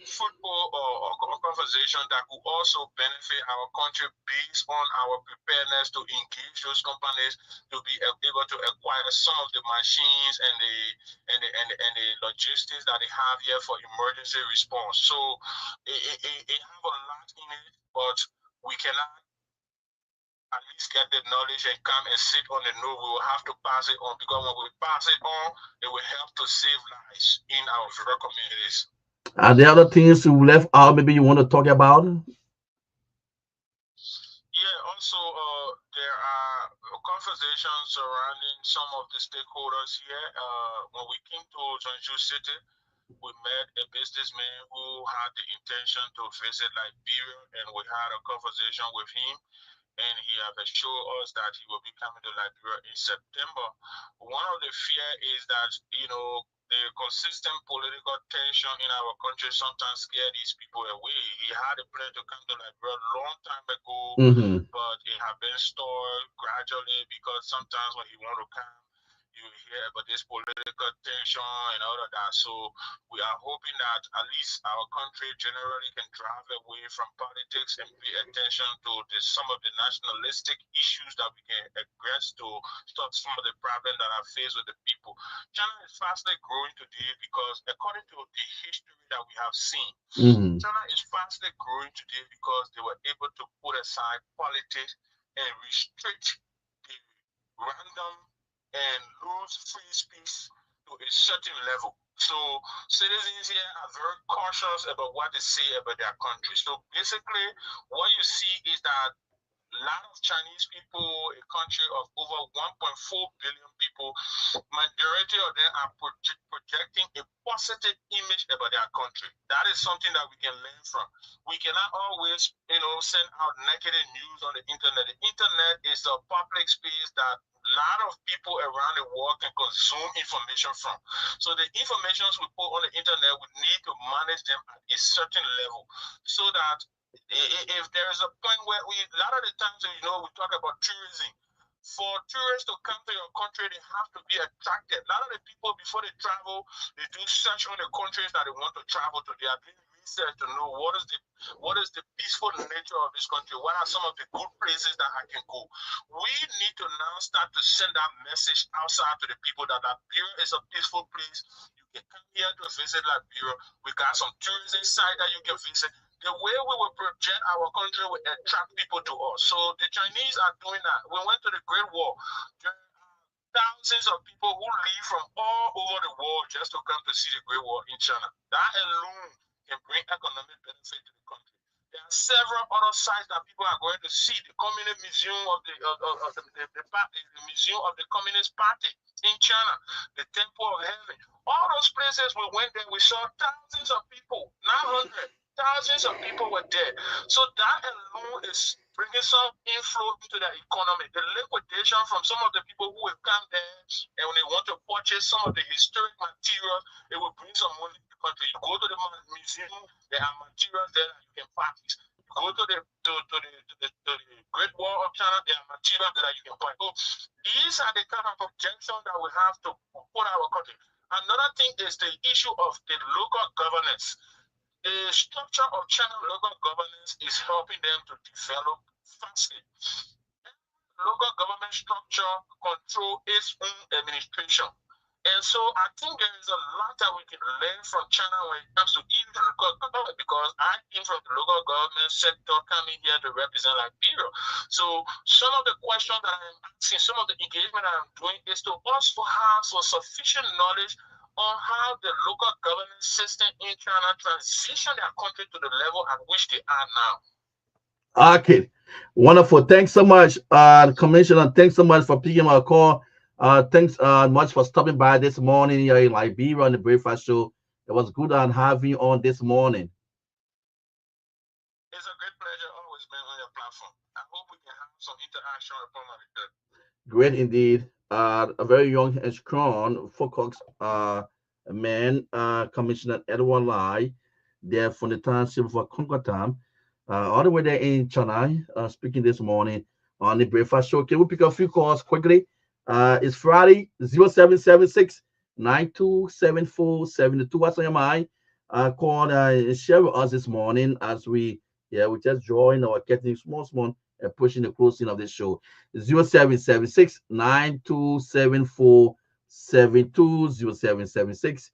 Speaker 17: football or conversation that could also benefit our country based on our preparedness to engage those companies to be able to acquire some of the machines and the logistics that they have here for emergency response. So it have a lot in it, but we cannot at least get the knowledge and come and sit on the know. We will have to pass it on, because when we pass it on, it will help to save lives in our rural communities.
Speaker 12: Are there other things you left out? Maybe you want to talk about?
Speaker 17: Yeah, also there are conversations surrounding some of the stakeholders here. When we came to Zanju City, we met a businessman who had the intention to visit Liberia, and we had a conversation with him, and he has assured us that he will be coming to Liberia in September. One of the fear is that, the consistent political tension in our country sometimes scare these people away. He had a plan to come to Liberia a long time ago, but it has been stalled gradually, because sometimes when he want to come, you hear about this political tension and all of that. So we are hoping that at least our country generally can drive away from politics and pay attention to some of the nationalistic issues that we can address to stop some of the problems that are faced with the people. China is fastly growing today because, according to the history that we have seen, China is fastly growing today because they were able to put aside politics and restrict the random and lose free speech to a certain level. So citizens here are very cautious about what they say about their country. So basically, what you see is that a lot of Chinese people, a country of over 1.4 billion people, majority of them are projecting a positive image about their country. That is something that we can learn from. We cannot always, send out negative news on the internet. The internet is a public space that a lot of people around the world can consume information from. So the informations we put on the internet, we need to manage them at a certain level, so that if there is a point where a lot of the times, we talk about tourism. For tourists to come to your country, they have to be attracted. A lot of the people, before they travel, they do search on the countries that they want to travel to. They are doing research to know what is the peaceful nature of this country. What are some of the good places that I can go? We need to now start to send that message outside to the people that Liberia is a peaceful place. You can come here to visit Liberia. We got some tourism sites that you can visit. The way we will project our country will attract people to us. So the Chinese are doing that. We went to the Great Wall. There are thousands of people who leave from all over the world just to come to see the Great Wall in China. That alone can bring economic benefit to the country. There are several other sites that people are going to see. The Communist Museum of the Museum of the Communist Party in China, the Temple of Heaven. All those places we went there, we saw thousands of people, not hundreds. Thousands of people were dead. So that alone is bringing some inflow into the economy. The liquidation from some of the people who will come there, and when they want to purchase some of the historic materials, it will bring some money to the country. You go to the museum, there are materials there that you can purchase. You go to the Great Wall of China, there are materials that you can buy. So these are the kind of projections that we have to put our country. Another thing is the issue of the local governance. The structure of China local governance is helping them to develop fastly. local government structure control its own administration. And so I think there is a lot that we can learn from China when it comes to even the local government, because I came from the local government sector coming here to represent Liberia. So some of the questions that I'm asking, some of the engagement I'm doing is to also have some sufficient knowledge on how the local government system in China transition their country to the level at which they are now.
Speaker 12: Okay, wonderful. Thanks so much, Commissioner. Thanks so much for picking my call. Thanks much for stopping by this morning here in Liberia on the Breakfast Show. It was good on having you on this morning.
Speaker 17: It's a great pleasure always being on your platform. I hope we can have some interaction upon my return.
Speaker 12: Great indeed. A very young and strong, focused man, Commissioner Edward Lai, there from the township for Concotam, all the way there in Chennai, speaking this morning on the Breakfast Show. Can we pick up a few calls quickly? It's Friday, 0776 927472. What's on your mind? Call and share with us this morning as we just join our getting small and pushing the closing of this show. 0776 927472 0776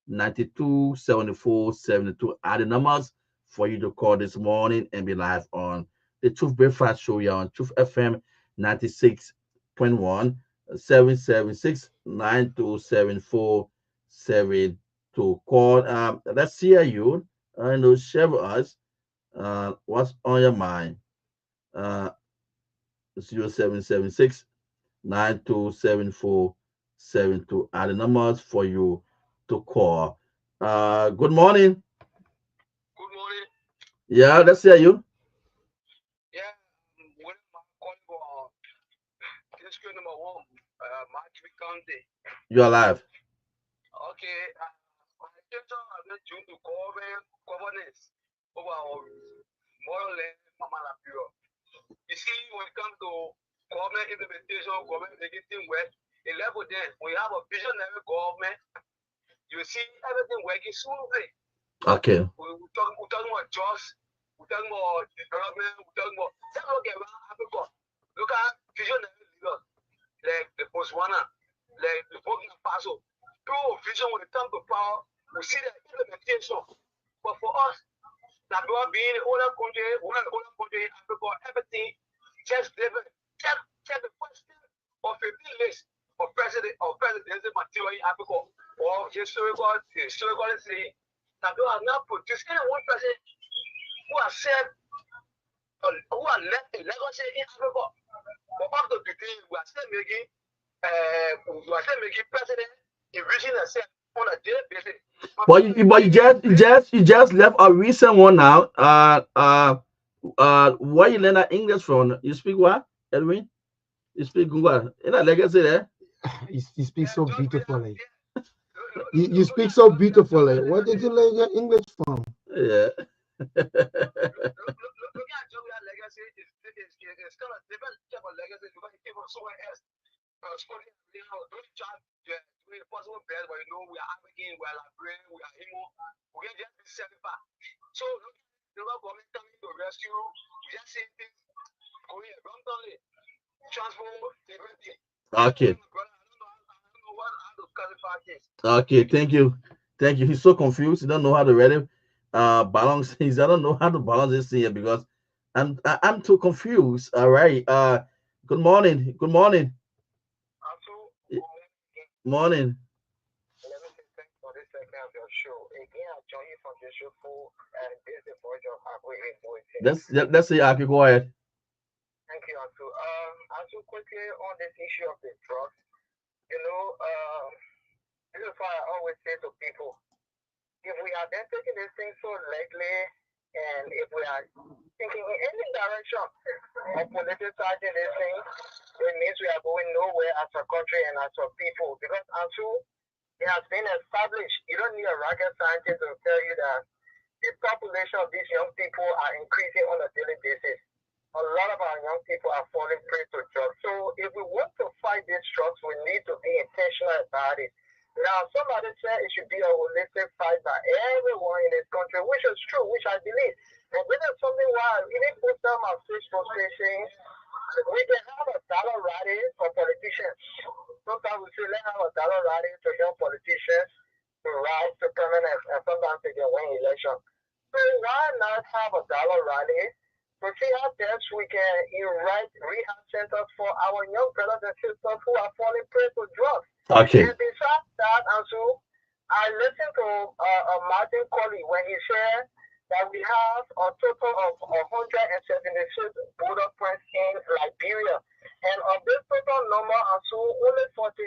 Speaker 12: 927472 are the numbers for you to call this morning and be live on the Truth Breakfast Show here on Truth FM 96.1 776 927472. Call. Let's hear you and share with us what's on your mind. 0776 927472 are the numbers for you to call. Good morning.
Speaker 14: Good morning.
Speaker 12: Yeah, let's hear you.
Speaker 14: Yeah, what am I calling for? District number 1, Marjorie County.
Speaker 12: You're alive.
Speaker 14: Okay, my intention has been to governance over our moral land, Mama Lapiro. You see, when it comes to government implementation, government making things work, a level then, we have a visionary government, you see everything working smoothly.
Speaker 12: Okay.
Speaker 14: We're talking about jobs, we're talking about development, we're talking about Africa. Look at visionary leaders, like the Botswana, like the Burkina Faso. Through vision when it comes to power, we see the implementation. But for us, Liberia being the older country, one of the older countries in Africa, everything just different. Check the question of a list of presidential material in Africa, or historically saying, Liberia has not produced any one president who has said, who has left a legacy in Africa. But up to today, we are still making president enriching themselves on a daily basis.
Speaker 12: But you just left a recent one now. Where you learn that English from? You speak what, Edwin? You speak what? In that legacy there?
Speaker 13: You speak so beautifully. You speak so beautifully. Where did you learn your English from?
Speaker 12: Yeah.
Speaker 14: Looking at Jovia's legacy is kind of different type of legacy because it came from somewhere else. Those jobs, doing the possible best, but we are African, we are Liberian, we are Imo, we can just be satisfied. So, the government coming to rescue, we just see things going wrongly, transport, everything.
Speaker 12: Okay. Okay, thank you. He's so confused. He don't know how to read it. Balance. He don't know how to balance this here because I'm too confused. All right. Good morning. Good morning. Morning.
Speaker 14: Let me say thanks for this segment of your show. Again, I join you from the show for and this is the voice of Happy.
Speaker 12: Let's see. Aki, go ahead.
Speaker 14: Thank you, Ansu. Ansu, quickly on this issue of the drugs. This is why I always say to people, if we are then taking this thing so lightly, and if we are thinking in any direction of politicizing this thing, it means we are going nowhere as a country and as a people. Because Ansu, it has been established. You don't need a rocket scientist to tell you that the population of these young people are increasing on a daily basis. A lot of our young people are falling prey to drugs. So if we want to fight these drugs, we need to be intentional about it. Now, somebody said it should be a holistic fight by everyone in this country, which is true, which I believe. And this is something why even put them on Facebook stations, We can have a dollar rally for politicians. Sometimes we say, let's have a dollar rally to help politicians to rise to permanence, and sometimes they can win election. So why not have a dollar rally to see how best we can erect rehab centers for our young brothers and sisters who are falling prey to drugs?
Speaker 12: Okay.
Speaker 14: And besides that, Ansu, I listened to Martin Colley when he said that we have a total of 176 border points in Liberia. And of this total number, Ansu, only 46,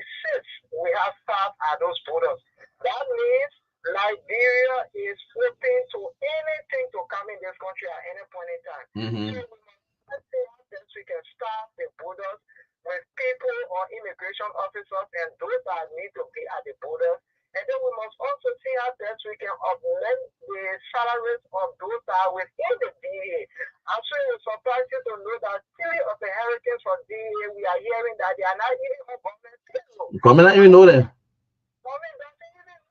Speaker 14: we have 5 at those borders. That means Liberia is open to anything to come in this country at any point in time. So we must see how best we can stop the borders with people or immigration officers and those that need to be at the borders. And then we must also see how best we can augment the salaries of those that are within the DA. I'm sure it's surprising to know that 3 of the hurricanes from DA, we are hearing that they are not even on government payroll.
Speaker 12: Come on, even know that.
Speaker 14: Government doesn't even know that.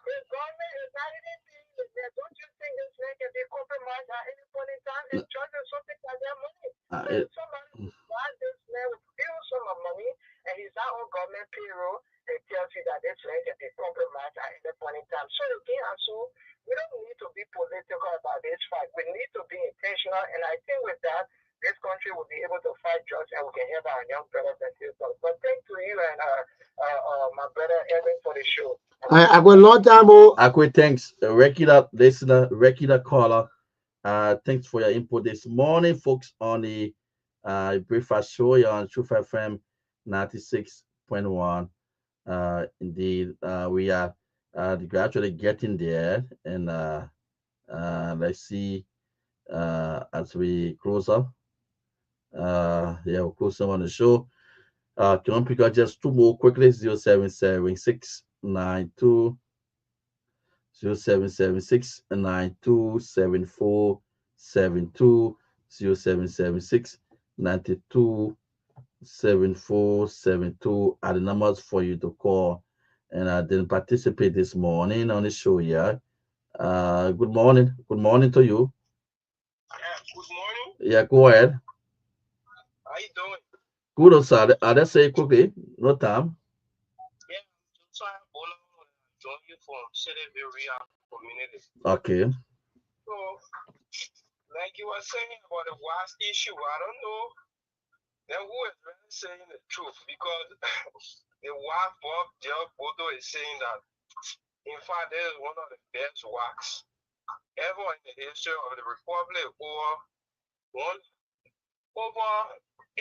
Speaker 14: The government is not even paying them. Don't you think this man can be compromised at any point in time and charging something like their money? Somebody buys this man with huge sum of money and he's not on government payroll. It tells you that this man can be compromised at any point in time. So again, Ansu, we don't need to be political about this fight. We need to be intentional, and I think with that, this country will be able to fight drugs and we can help our young brothers and sisters. But thank to you and my brother Ewin for the show.
Speaker 12: I go a long time, I quit. Thanks, regular listener, regular caller. Thanks for your input this morning, folks, on the breakfast show here on Truth FM 96.1. Indeed, we are gradually getting there, and let's see as we close up. We'll close up on the show. Can I pick up just 2 more quickly? 077692 0776 927472 0776 92 7472 are the numbers for you to call and then participate this morning on the show here. Good morning. Good morning to you.
Speaker 14: Good morning.
Speaker 12: Yeah, go ahead.
Speaker 14: How you doing?
Speaker 12: Good, sir. I'll say quickly. No time.
Speaker 14: Yeah, so I join you from Sirleaf community.
Speaker 12: Okay.
Speaker 14: So, like you were saying about the vast issue, I don't know then who is really saying the truth, because the wife Bob Bodo is saying that, in fact, this is one of the best wax ever in the history of the Republic, over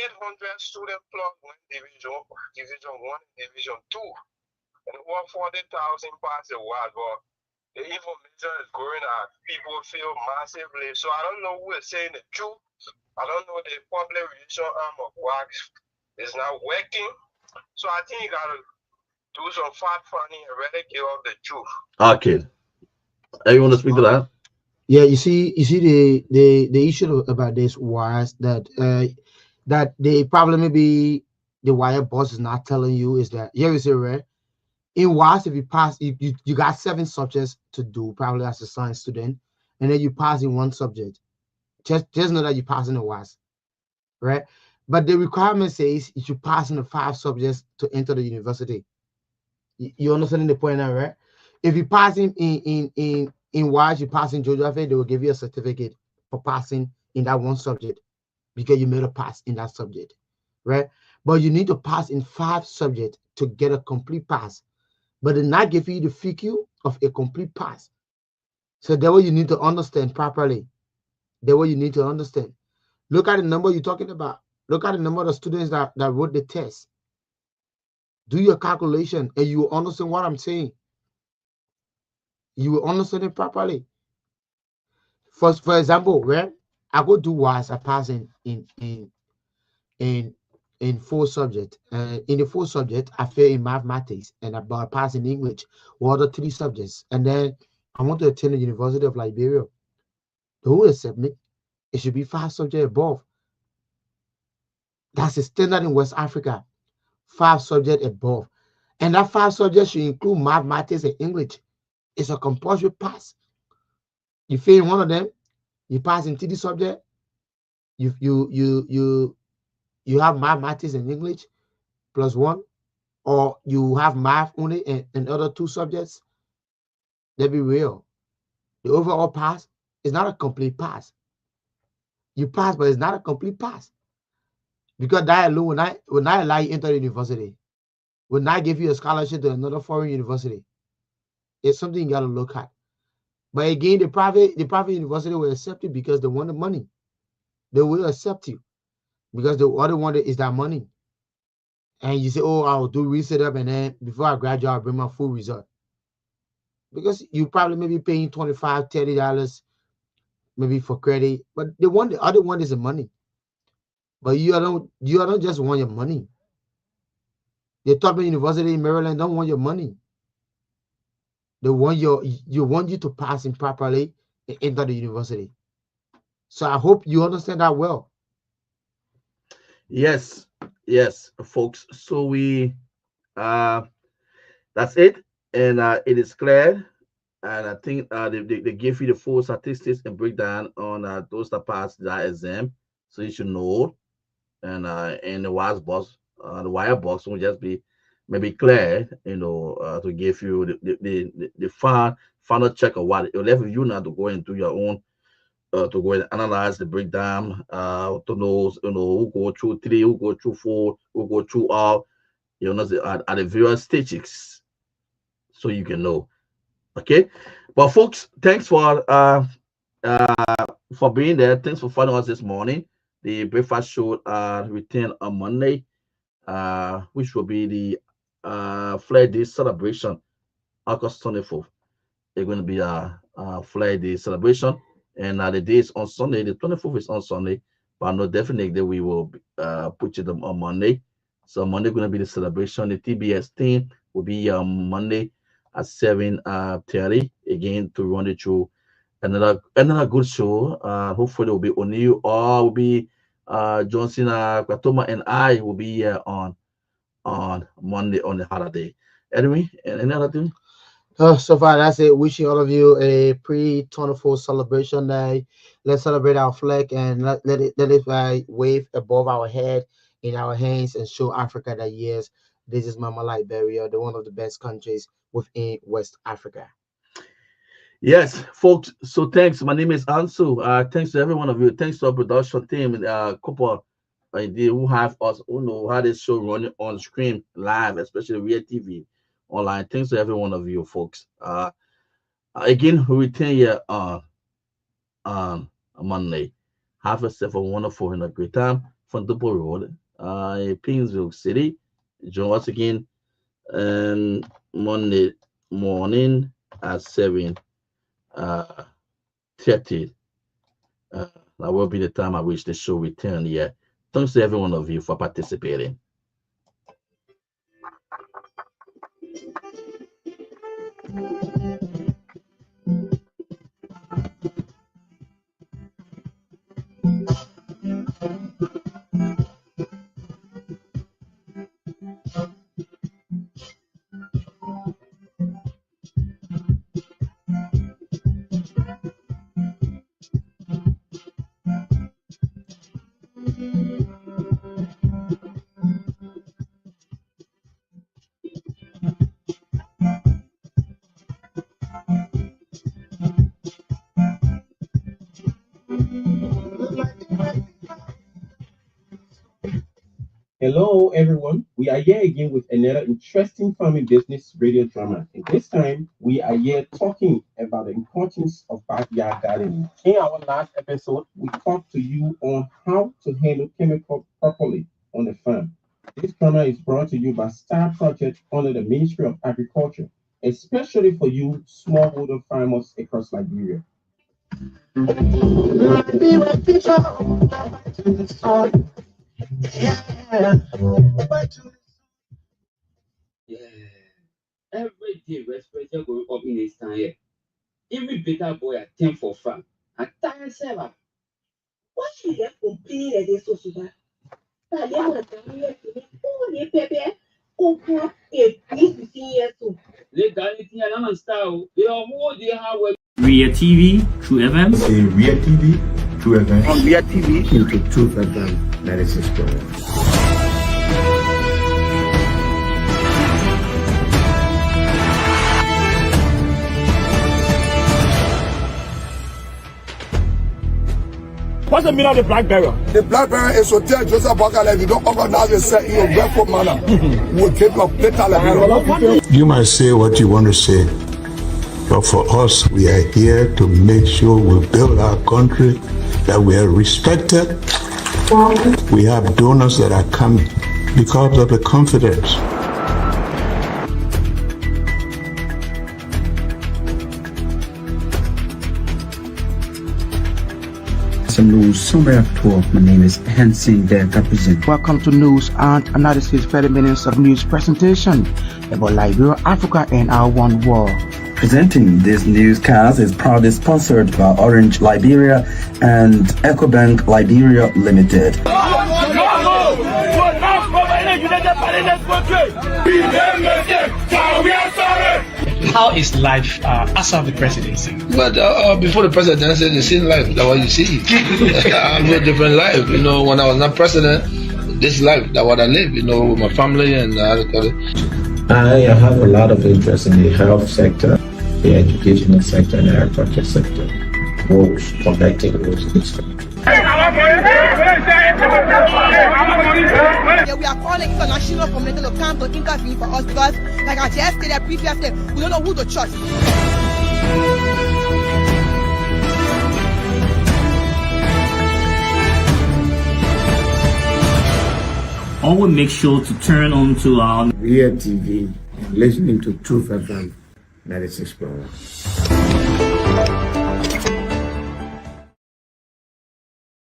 Speaker 14: 800 students plus one division 1 and division 2, and over 40,000 parts of wax. But the information is going out, people feel massively. So I don't know who is saying the truth. I don't know, the public relation arm of wax is not working. So I think you gotta do some fact finding and really give up the truth.
Speaker 12: Okay. You want to speak to that?
Speaker 13: Yeah, you see the issue about this was that that the problem maybe the wire boss is not telling you is that here is it, right? In WAS, if you pass, you got 7 subjects to do, probably as a science student, and then you pass in 1 subject. Just know that you pass in the WAS, right? But the requirement says you should pass in the 5 subjects to enter the university. You understand the point now, right? If you pass in WAS, you pass in geography, they will give you a certificate for passing in that 1 subject because you made a pass in that subject, right? But you need to pass in 5 subjects to get a complete pass. But they not give you the FQ of a complete pass. So that way you need to understand properly. That way you need to understand. Look at the number you're talking about. Look at the number of students that wrote the test. Do your calculation and you will understand what I'm saying. You will understand it properly. For example, right? I go do WAS, I pass in 4 subjects. In the 4 subjects, I fail in mathematics and I pass in English. What are 3 subjects? And then I want to attend the University of Liberia. They will accept me. It should be 5 subjects above. That's the standard in West Africa. 5 subjects above. And that 5 subjects should include mathematics and English. It's a compulsory pass. You fail in one of them, you pass in 3 subjects, you have mathematics and English +1, or you have math only and other 2 subjects, let's be real. The overall pass is not a complete pass. You pass, but it's not a complete pass. Because that alone will not allow you to enter the university. Will not give you a scholarship to another foreign university. It's something you gotta look at. But again, the private university will accept you because they want the money. They will accept you because the other one is that money. And you say, oh, I'll do reset up, and then before I graduate, I'll bring my full result. Because you probably may be paying $25, $30 maybe for credit, but the other one is the money. But you don't just want your money. The Tubman University in Maryland don't want your money. They want you to pass improperly and enter the university. So I hope you understand that well.
Speaker 12: Yes, folks. So we that's it, and it is clear. And I think they give you the full statistics and breakdown on those that pass that exam, so you should know. And the wire box will just be maybe clear, to give you the final check of what it will leave you now to go and do your own, to go and analyze the breakdown, to know, who go through 3, who go through 4, who go through all, at the various stages, so you can know. Okay, but folks, thanks for being there. Thanks for following us this morning. The breakfast show return on Monday, which will be the Flag Day celebration, August 24th. It's going to be a Flag Day celebration, and the day is on Sunday. The 24th is on Sunday, but I know definitely we will put it on Monday. So Monday going to be the celebration. The TBS team will be Monday at 7:30 again to run it through another good show. Hopefully it will be O'Neill, or will be Johnson, Kwatoma, and I will be here on Monday on the holiday. Anyway, any other thing?
Speaker 13: So far, that's it. Wishing all of you a pre-24 celebration day. Let's celebrate our flag and let it wave above our head, in our hands, and show Africa that yes, this is Mama Liberia, the one of the best countries within West Africa.
Speaker 12: Yes, folks. So thanks. My name is Ansu. Thanks to every one of you. Thanks to our production team, couple who have us, who know how this show running on screen live, especially Real TV online. Thanks to every one of you, folks. Again, we return here on Monday. Have yourself a wonderful and a great time from Double Road, Painesville City. Join us again Monday morning at 7:30. That will be the time at which the show return here. Thanks to every one of you for participating.
Speaker 10: Hello, everyone. We are here again with another interesting family business radio drama. And this time, we are here talking about the importance of backyard gardening. In our last episode, we talked to you on how to handle chemicals properly on the farm. This drama is brought to you by Star Project under the Ministry of Agriculture, especially for you smallholder farmers across Liberia.
Speaker 18: Every day, respect going up in this time here. Every better boy at 10 for fun. At time 7.
Speaker 19: What should they complain that they so super? But they are not down here to me. Oh, they prepare. Oh, crap. It needs to see here too.
Speaker 18: They got anything and I'm style. They are more, they have
Speaker 1: Real TV, True FM.
Speaker 5: Real TV,
Speaker 2: True FM.
Speaker 12: On Via TV.
Speaker 2: Into Truth FM 96.1.
Speaker 3: What's the meaning of the black barrier?
Speaker 4: The black barrier is to tell Joseph Bakala, if you don't organize yourself in a respectful manner, we'll keep your plate alive.
Speaker 5: You might say what you want to say, but for us, we are here to make sure we build our country, that we are respected. We have donors that are coming because of the confidence.
Speaker 7: News Summary of 12. My name is Hansen there represent.
Speaker 6: Welcome to News and Analysis 30 minutes of news presentation about Liberia, Africa, and our one world.
Speaker 7: Presenting this newscast is proudly sponsored by Orange Liberia and EcoBank Liberia Limited.
Speaker 8: How is life after the presidency?
Speaker 9: But before the presidency, the same life that what you see. I live a different life. You know, when I was not president, this life that what I live. You know, with my family and
Speaker 2: I have a lot of interest in the health sector, the educational sector, and the agriculture sector. Roads, connecting roads in this country.
Speaker 11: Yeah, we are calling international community to come to intervene for us because, like I just stated previously, we don't know who to trust.
Speaker 1: Always make sure to turn on to our
Speaker 2: Via TV and listening to Truth FM 96.1.